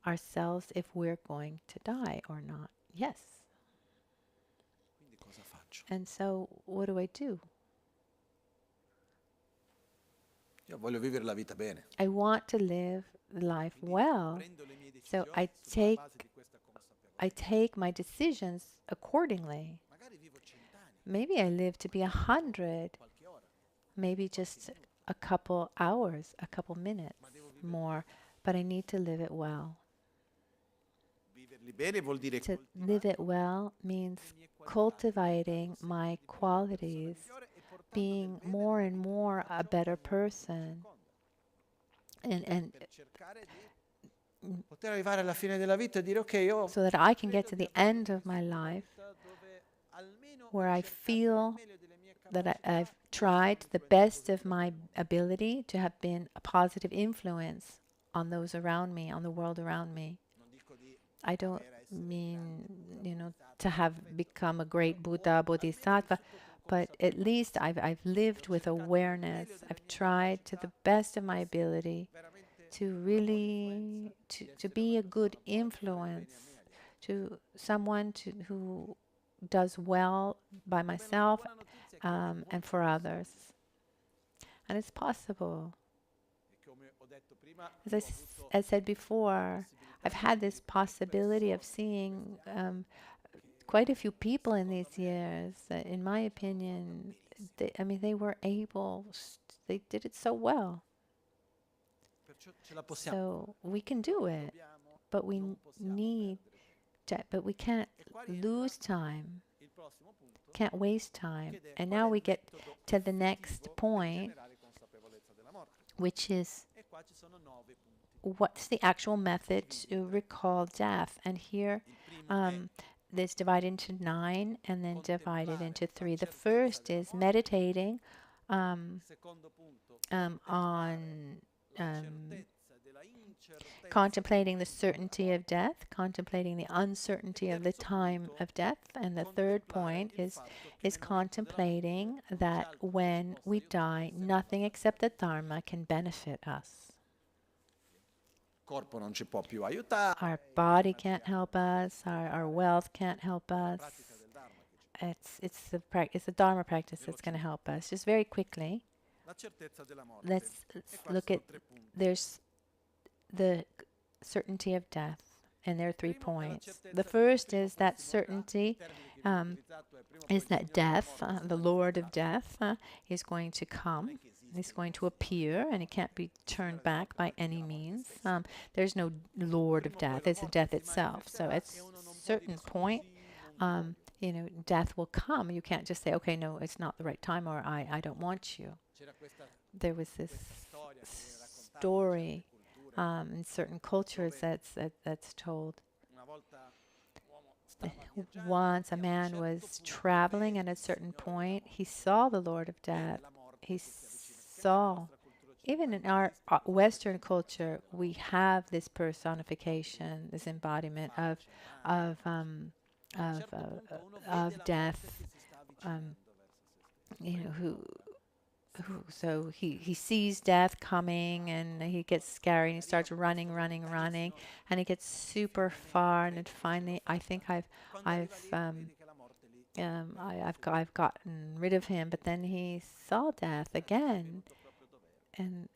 ourselves if we're going to die or not. Yes. And so, what do I do? Io voglio vivere la vita bene. I want to live life well. So I take my decisions accordingly. Maybe I live to be 100. Maybe just a couple hours, a couple minutes more. But I need to live it well. To live it well means cultivating my qualities, being more and more a better person, and so that I can get to the end of my life where I feel that I've tried to the best of my ability to have been a positive influence on those around me, on the world around me. I don't mean, to have become a great Buddha, Bodhisattva, but at least I've lived with awareness. I've tried to the best of my ability to really to be a good influence to someone who does well by myself and for others. And it's possible. As I said before, I've had this possibility of seeing quite a few people in these years. In my opinion, they were able, they did it so well. So we can do it, but we need to, but we can't lose time, can't waste time. And now we get to the next point, which is what's the actual method to recall death. And here it's divided into 9 and then divided into 3. The first is meditating on contemplating the certainty of death, contemplating the uncertainty of the time of death. And the third point is contemplating that when we die, nothing except the Dharma can benefit us. Corpo non ci può più aiutare. Our body can't help us, our wealth can't help us. It's the Dharma practice that's going to help us. Just very quickly, let's look at, there's the certainty of death, and there are 3 points. The first is that certainty is that death, the Lord of death, is going to come. He's going to appear, and it can't be turned back by any means. There's no Lord of death. It's death itself. So at a certain point, death will come. You can't just say, okay, no, it's not the right time, or I don't want you. There was this story in certain cultures that's told. Once a man was traveling, and at a certain point, he saw the Lord of Death. He saw, even in our Western culture, we have this personification, this embodiment of death. So he sees death coming, and he gets scary, and he starts running, and he gets super far, and then finally, I think I've gotten rid of him. But then he saw death again, and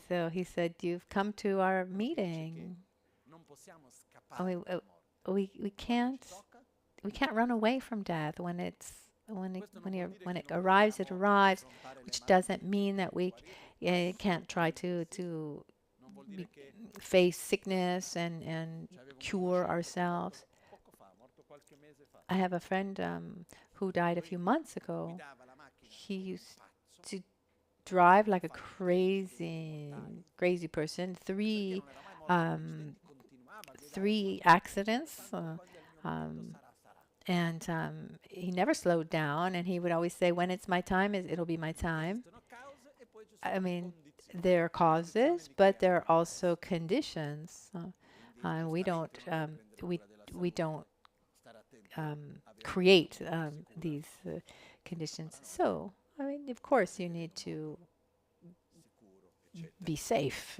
so he said, "You've come to our meeting. We can't run away from death when it arrives, it arrives, which doesn't mean that we can't try to face sickness and cure ourselves." I have a friend who died a few months ago. He used to drive like a crazy person. Three accidents. And he never slowed down, and he would always say, when it's my time, it'll be my time. I mean, there are causes, but there are also conditions. We don't create these conditions. So, I mean, of course, you need to be safe.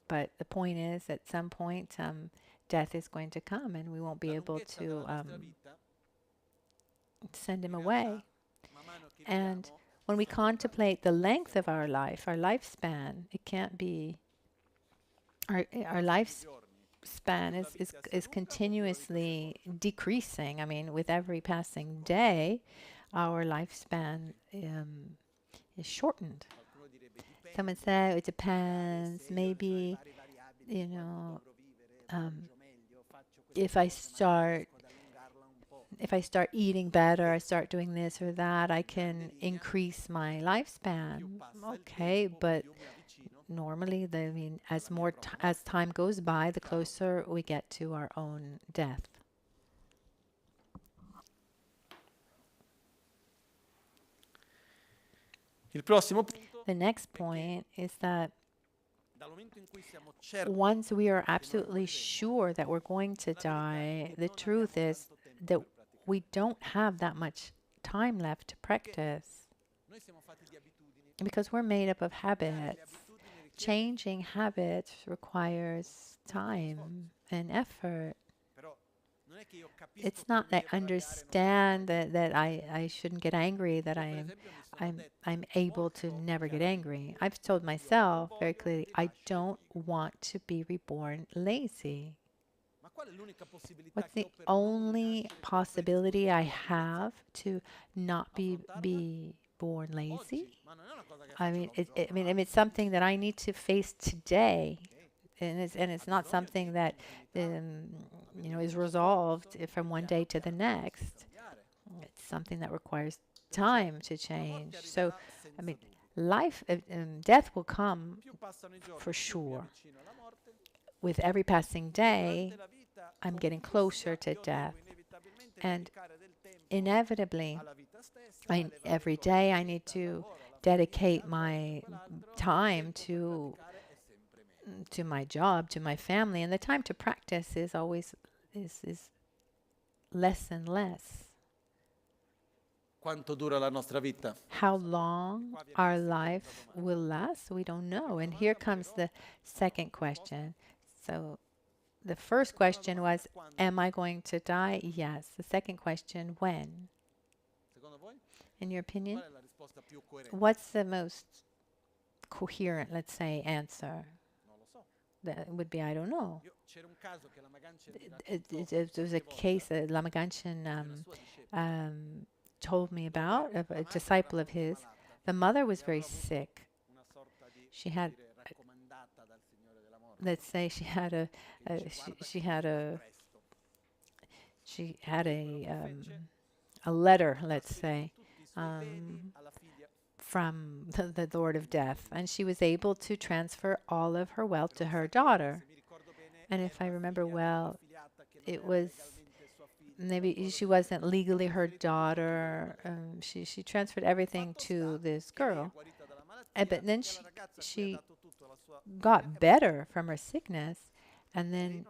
But the point is, at some point, death is going to come, and we won't be able to send him away. And when we contemplate the length of our life, our lifespan, it can't be. Our lifespan is continuously decreasing. I mean, with every passing day, our lifespan is shortened. Someone said it depends. Maybe, if I start eating better, I start doing this or that, I can increase my lifespan. Okay, but normally, as time goes by, the closer we get to our own death. The next point is that once we are absolutely sure that we're going to die, the truth is that we don't have that much time left to practice, because we're made up of habits. Changing habits requires time and effort. It's not that I understand that I shouldn't get angry, that I'm able to never get angry. I've told myself very clearly, I don't want to be reborn lazy. What's the only possibility I have to not be born lazy? I mean, it's something that I need to face today. And it's not something that is resolved from one day to the next. It's something that requires time to change. So, I mean, death will come for sure. With every passing day, I'm getting closer to death. And inevitably, every day I need to dedicate my time to my job, to my family, and the time to practice is always is less and less. Quanto dura la nostra vita? How long our life will last, we don't know. And here comes the second question. So the first question was, am I going to die? Yes. The second question, when? In your opinion? What's the most coherent, let's say, answer? That would be, I don't know. There was a case that Lama told me about, of a disciple of his. The mother was very sick. She had, let's say, she had a letter, let's say, from the Lord of Death, and she was able to transfer all of her wealth to her daughter. And if I remember well, it was maybe she wasn't legally her daughter. She transferred everything to this girl, but then she got better from her sickness, and then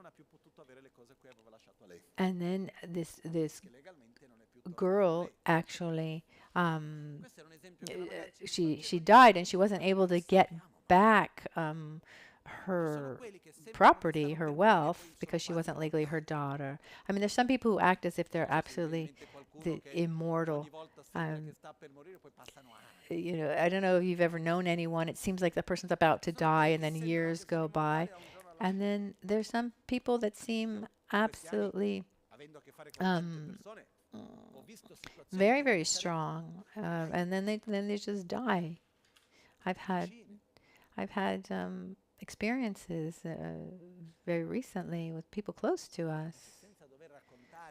this girl actually she died, and she wasn't able to get back her property, her wealth, because she wasn't legally her daughter. I mean, there's some people who act as if they're absolutely immortal. You know, I don't know if you've ever known anyone. It seems like the person's about to die, and then years go by. And then there's some people that seem absolutely very, very strong, and then they just die. I've had experiences very recently with people close to us,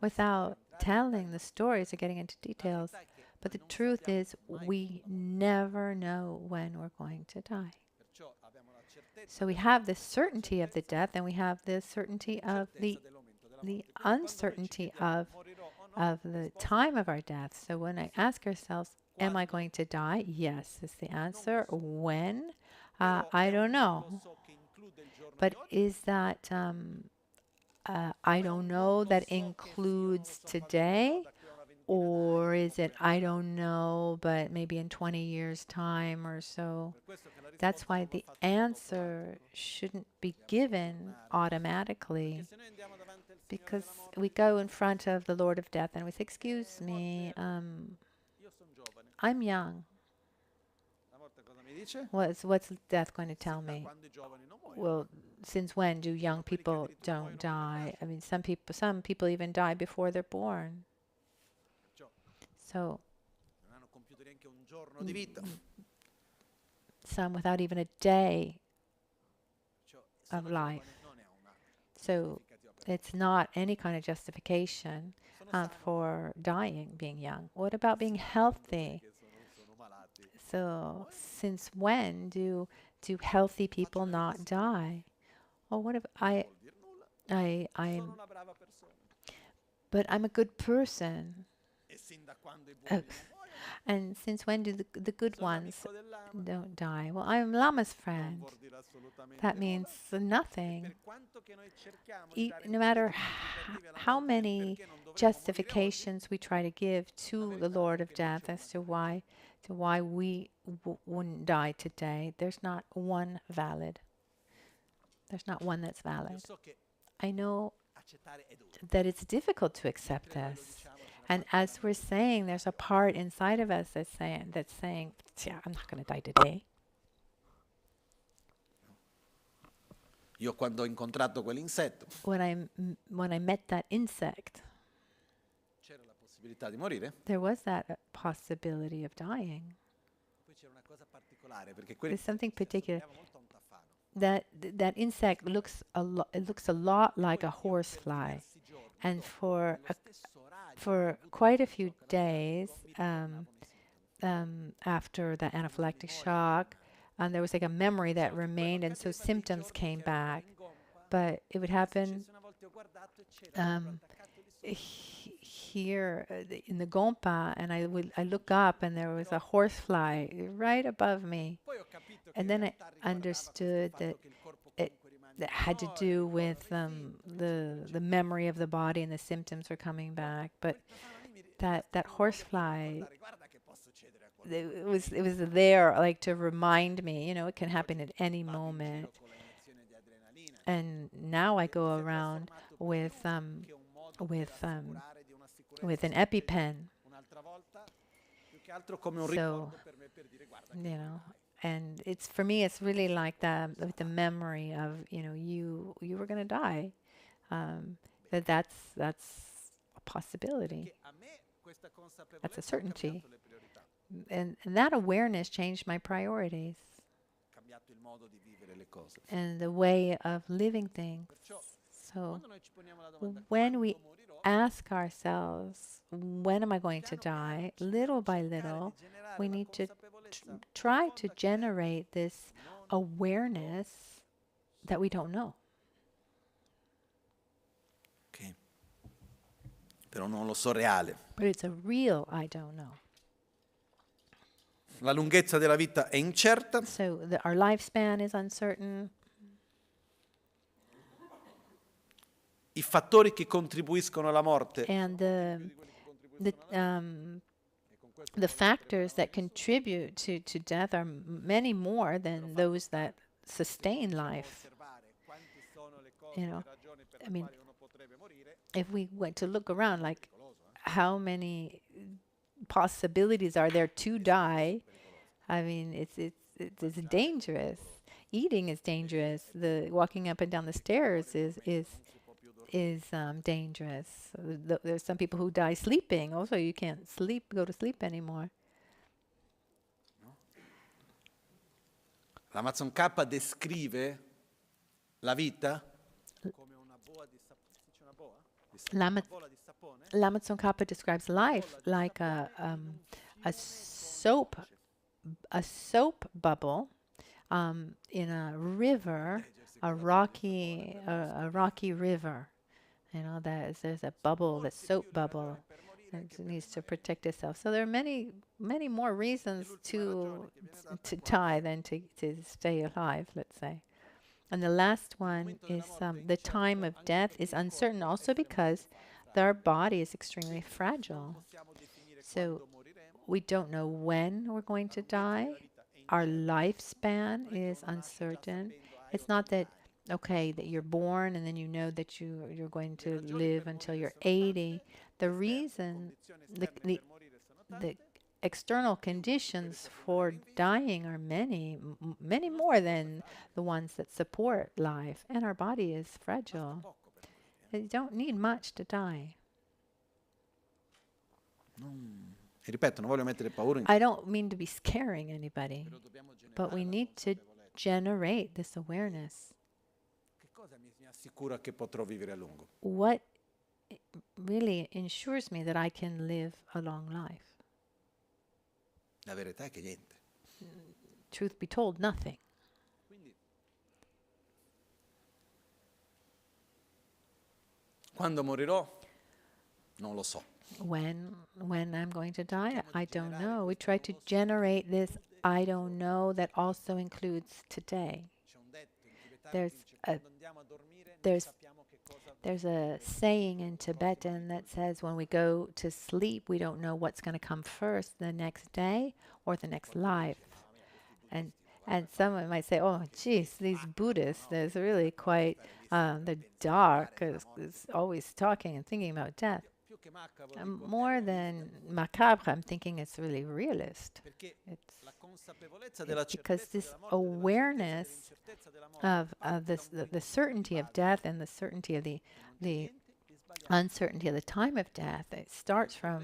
without telling the stories or getting into details. But the truth is, we never know when we're going to die. So we have the certainty of the death, and we have the certainty of the uncertainty of the time of our death. So when I ask ourselves, am I going to die? Yes, is the answer. When? I don't know. But is that I don't know that includes today? Or is it I don't know, but maybe in 20 years' time or so? That's why the answer shouldn't be given automatically. Because we go in front of the Lord of Death and we say, excuse me, I'm young. What's death going to tell me? Well, since when do young people don't die? I mean, some people even die before they're born. So some without even a day of life. So it's not any kind of justification for dying, being young. What about being healthy? So since when do healthy people not die? Well, what if but I'm a good person. And since when do the good ones don't die? Well, I'm Lama's friend. That means nothing. No matter how many justifications we try to give to the Lord of Death as to why we wouldn't die today, there's not one valid. There's not one that's valid. I know that it's difficult to accept this. And as we're saying, there's a part inside of us that's saying, yeah, I'm not going to die today. Io quando ho incontrato quell'insetto, when I met that insect, c'era la possibilità di morire. There was that possibility of dying. Poi c'era una cosa particolare perché There's something particular. molto a un tafano. That insect looks a lot like a horsefly, and for quite a few days after the anaphylactic shock, and there was like a memory that remained, and so symptoms came back. But it would happen. here in the Gompa, and I look up, and there was a horsefly right above me. And then I understood that it that had to do with the memory of the body, and the symptoms were coming back. But that horsefly, it was there, like, to remind me, it can happen at any moment. And now I go around with with um, with an EpiPen. So, and it's, for me, it's really like the memory of, you were going to die. That's a possibility. That's a certainty. And that awareness changed my priorities and the way of living things. So when we ask ourselves, when am I going to die? Little by little, we need to try to generate this awareness that we don't know. Okay. Però non lo so reale. But it's a real I don't know. La lunghezza della vita è incerta. So our lifespan is uncertain. I fattori che contribuiscono alla morte. And the factors that contribute to death are many more than those that sustain life. I mean, if we went to look around, like, how many possibilities are there to die? I mean, it's dangerous. Eating is dangerous. The walking up and down the stairs is dangerous. There's some people who die sleeping. Also, you can't go to sleep anymore. L'Amazon K descrive la vita come una boa di sapone. Lama Tsongkhapa describes life like a soap bubble in a river, a rocky river. There's a bubble, the soap bubble, and it needs to protect itself. So there are many more reasons to die than to stay alive, let's say. And the last one is the time of death is uncertain, also because our body is extremely fragile. So we don't know when we're going to die. Our lifespan is uncertain. It's not that, okay, that you're born and then you know that you're going to live until you're 80. The reason, the external conditions for dying are many more than the ones that support life. And our body is fragile. You don't need much to die. I don't mean to be scaring anybody, but we need to generate this awareness. What really ensures me that I can live a long life? Truth be told, nothing. Quando morirò? Non lo so. When I'm going to die, I don't know. We try to generate this I don't know that also includes today. There's a saying in Tibetan that says when we go to sleep, we don't know what's going to come first, the next day or the next life. And someone might say, oh, geez, these Buddhists, there's really quite, they're dark, it's always talking and thinking about death. More than macabre, I'm thinking it's really realist. It's because this awareness of the certainty of death and the certainty of the uncertainty of the time of death, it starts from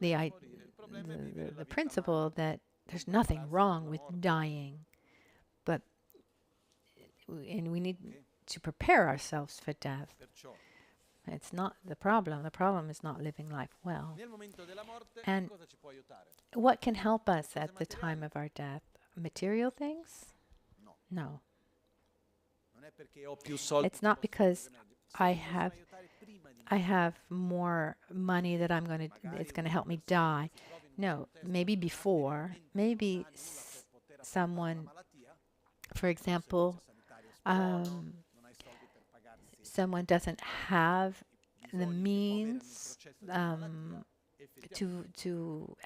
the principle that there's nothing wrong with dying, and we need to prepare ourselves for death. It's not the problem. The problem is not living life well. And what can help us at the time of our death? Material things? No. It's not because I have I have more money that it's going to help me die. No, maybe before, maybe someone, for example, um, someone doesn't have the means to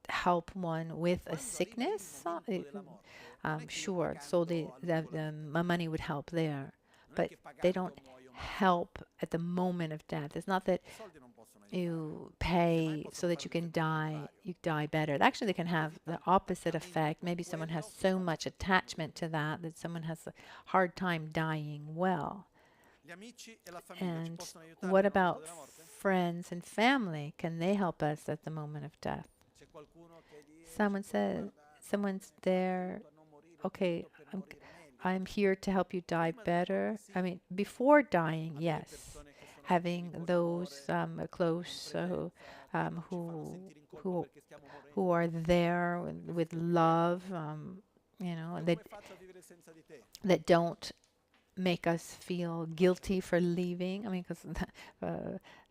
help one with a sickness. Sure, so the money would help there, but they don't help at the moment of death. It's not that you pay so that you die better. Actually, they can have the opposite effect. Maybe someone has so much attachment to that someone has a hard time dying well. And what about friends and family? Can they help us at the moment of death? Someone says, someone's there, okay, I'm here to help you die better. I mean, before dying, yes, having those close who who who are there with love, that don't make us feel guilty for leaving. I mean, because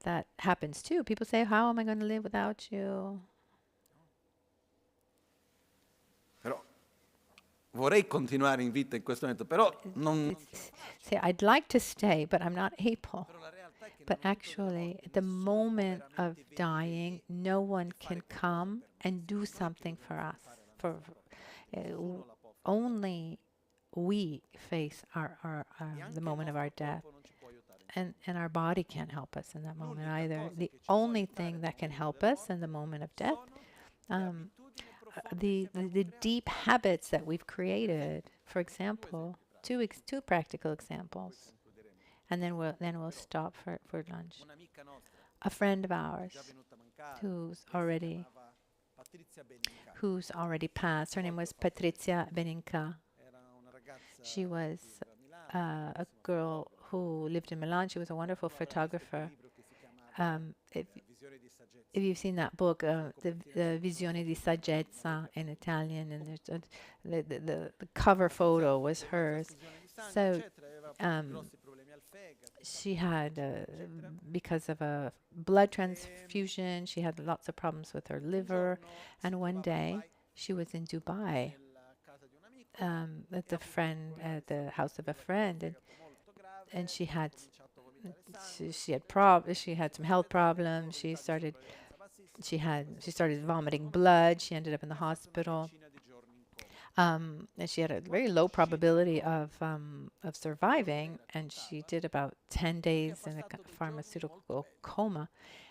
that happens too. People say, "How am I going to live without you?" Vorrei continuare in vita in questo momento, però non... Say, I'd like to stay, but I'm not able. But actually, at the moment of dying, no one can come and do something for us. Only we face the moment of our death, and our body can't help us in that moment either. The only thing that can help us in the moment of death, the deep habits that we've created. For example, two practical examples, and then we'll stop for lunch. A friend of ours who's already passed. Her name was Patrizia Beninca. She was a girl who lived in Milan. She was a wonderful photographer. If you've seen that book, the Visione di Saggezza in Italian, and the cover photo was hers. So she had, because of a blood transfusion, she had lots of problems with her liver. And one day she was in Dubai at the house of a friend, and she had some health problems. She started vomiting blood. She ended up in the hospital. And she had a very low probability of surviving, and she did about 10 days in a pharmaceutical coma.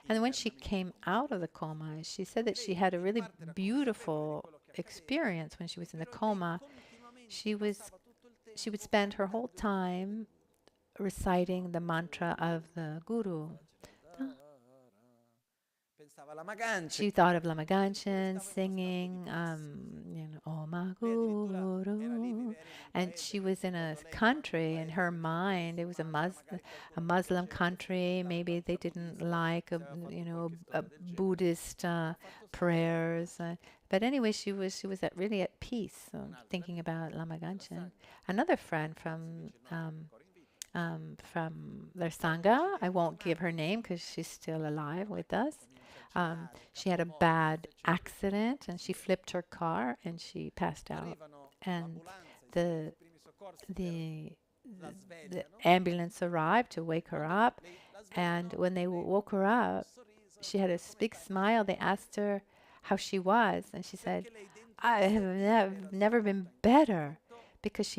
And when she came out of the coma, she said that she had a really beautiful experience when she was in the coma. She would spend her whole time reciting the mantra of the guru. She thought of Lama singing, Oh my Guru. And she was in a country, in her mind, it was a Muslim country. Maybe they didn't like, Buddhist prayers. But anyway, she was really at peace, thinking about Lama. Another friend from their Sangha, I won't give her name because she's still alive with us. She had a bad accident and she flipped her car and she passed out. And the ambulance arrived to wake her up. And when they woke her up, she had a big smile. They asked her how she was, and she said, "I have never been better," because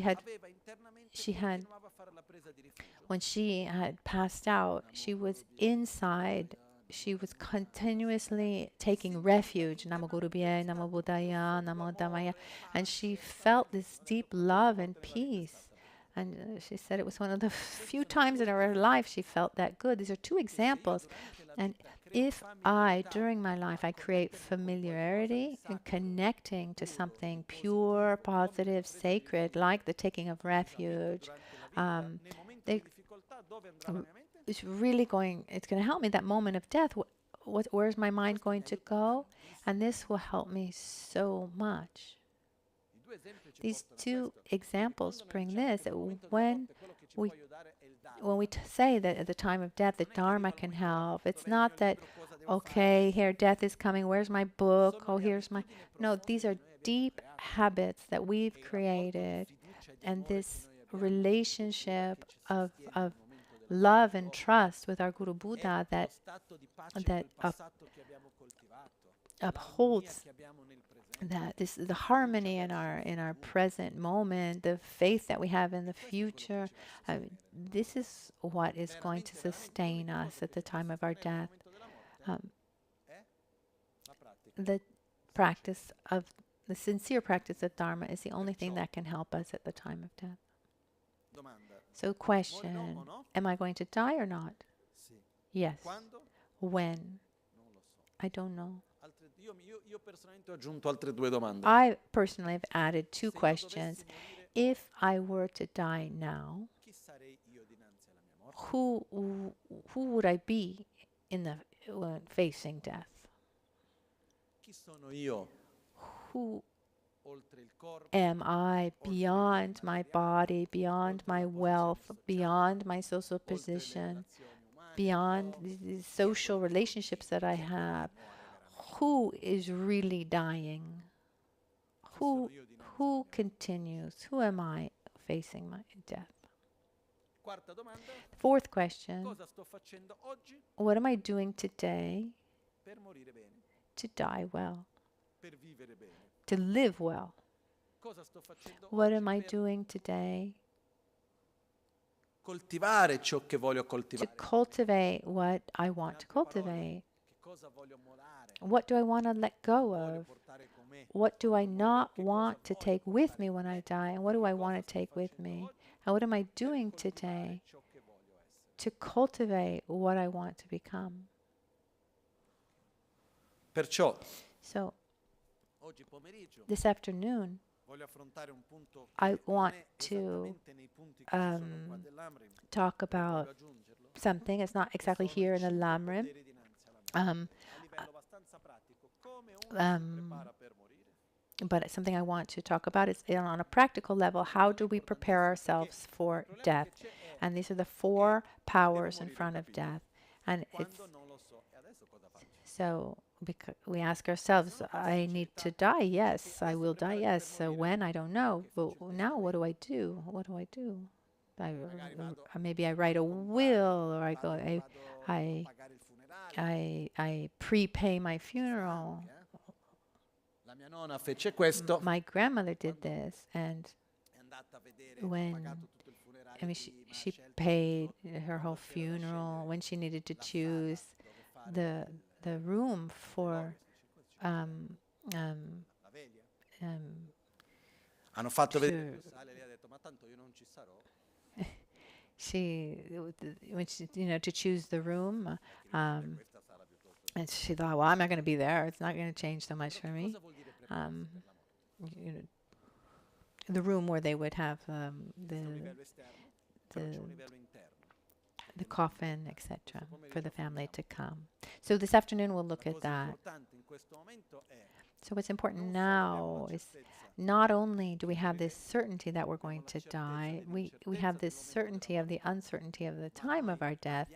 when she had passed out, she was inside. She was continuously taking refuge, Namo Guru Bhye, Namo Buddhaya, Namo Dhammaya, and she felt this deep love and peace. And she said it was one of the few times in her life she felt that good. These are two examples. And if during my life, I create familiarity and connecting to something pure, positive, sacred, like the taking of refuge, it's going to help me that moment of death. Where's my mind going to go? And this will help me so much. These two examples bring this. When when we say that at the time of death, the Dharma can help, it's not that, okay, here, death is coming, where's my book? Oh, here's my... No, these are deep habits that we've created, and this relationship of love and trust with our Guru Buddha that upholds that this the harmony in our present moment, the faith that we have in the future. This is what is going to sustain us at the time of our death. The practice of the sincere practice of Dharma is the only thing that can help us at the time of death. So, question: am I going to die or not? Yes. When? I don't know. I personally have added 2 questions. If I were to die now, who would I be in the facing death? Who am I beyond my body, beyond my wealth, beyond my social position, beyond the social relationships that I have? Who is really dying? Who continues? Who am I facing my death? 4th question: what am I doing today to die well, to live well? What am I doing today to cultivate what I want to cultivate? What do I want to let go of? What do I not want to take with me when I die? And what do I want to take with me? And what am I doing today to cultivate what I want to become? So, this afternoon, I want to talk about something. It's not exactly here in the Lam Rim. But it's something I want to talk about. It's on a practical level. How do we prepare ourselves for death? And these are the 4 powers in front of death. And it's so because we ask ourselves, I need to die. Yes, I will die. Yes. So when? I don't know. But now what do I do? What do I do? Maybe I write a will, or I prepay my funeral. My grandmother did this, and she paid her whole funeral when she needed to choose the room for to choose the room, and she thought, well, I'm not going to be there. It's not going to change so much for me. The room where they would have the coffin, etc., for the family to come. So this afternoon we'll look at that. So what's important now is not only do we have this certainty that we're going to die, we have this certainty of the uncertainty of the time of our death,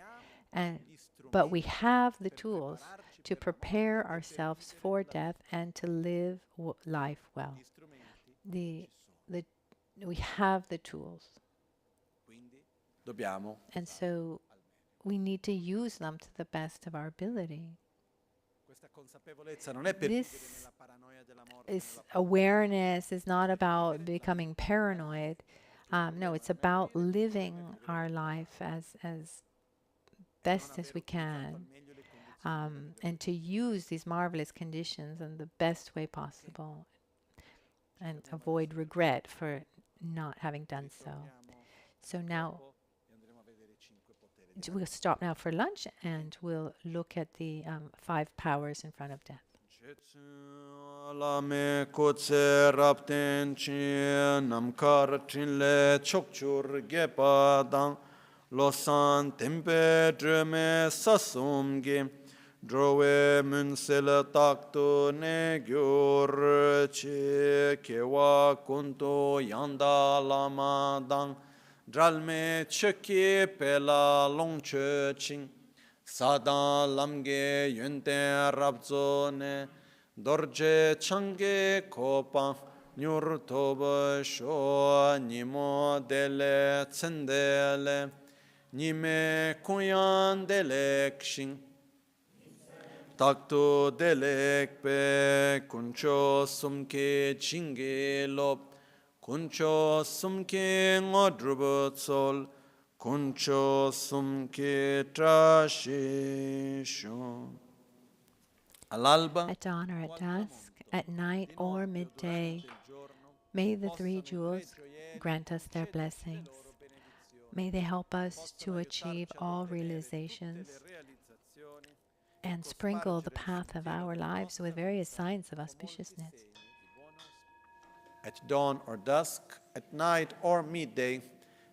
but we have the tools to prepare ourselves for death and to live life well. We have the tools. And so we need to use them to the best of our ability. This awareness is not about becoming paranoid. No, it's about living our life as best as we can, and to use these marvelous conditions in the best way possible, and avoid regret for not having done so. So now we'll stop now for lunch, and we'll look at the 5 powers in front of death. Losan tempe dreme sasumgi drowe munsel takto ne gyor che kewa kunto yanda lama dang Dralme chöki pela longche ching. Sadan lamge yunten rabzo ne. Dorje change kopa. Nyur toba sho nimo dele tsendele. Nime kunyan dele kshin. Takto delek pe kuncho sumke chinge lop. Kuncho sumke ngodrubo tsol. Kuncho sumke trashisho. All'alba. At dawn or at dusk, at night or midday, may the three jewels grant us their blessings. May they help us to achieve all realizations and sprinkle the path of our lives with various signs of auspiciousness. At dawn or dusk, at night or midday,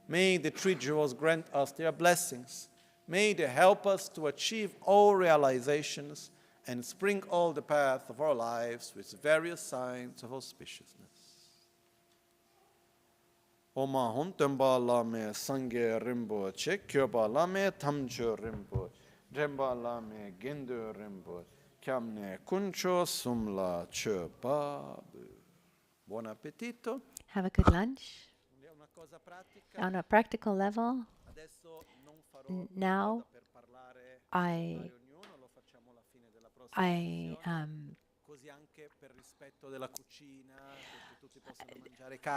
may the three jewels grant us their blessings. May they help us to achieve all realizations and sprinkle the path of our lives with various signs of auspiciousness. Oma hontemba lame sange rinpoche, kyoba lame tamcho rinpoche, remba lame gendo rinpoche, kyamne kuncho sumla choba. Buon appetito. Have a good lunch. On a practical level, now I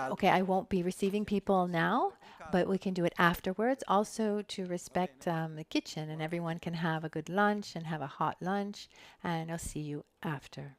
okay, I won't be receiving people now, but we can do it afterwards. Also to respect the kitchen, and everyone can have a good lunch and have a hot lunch, and I'll see you after.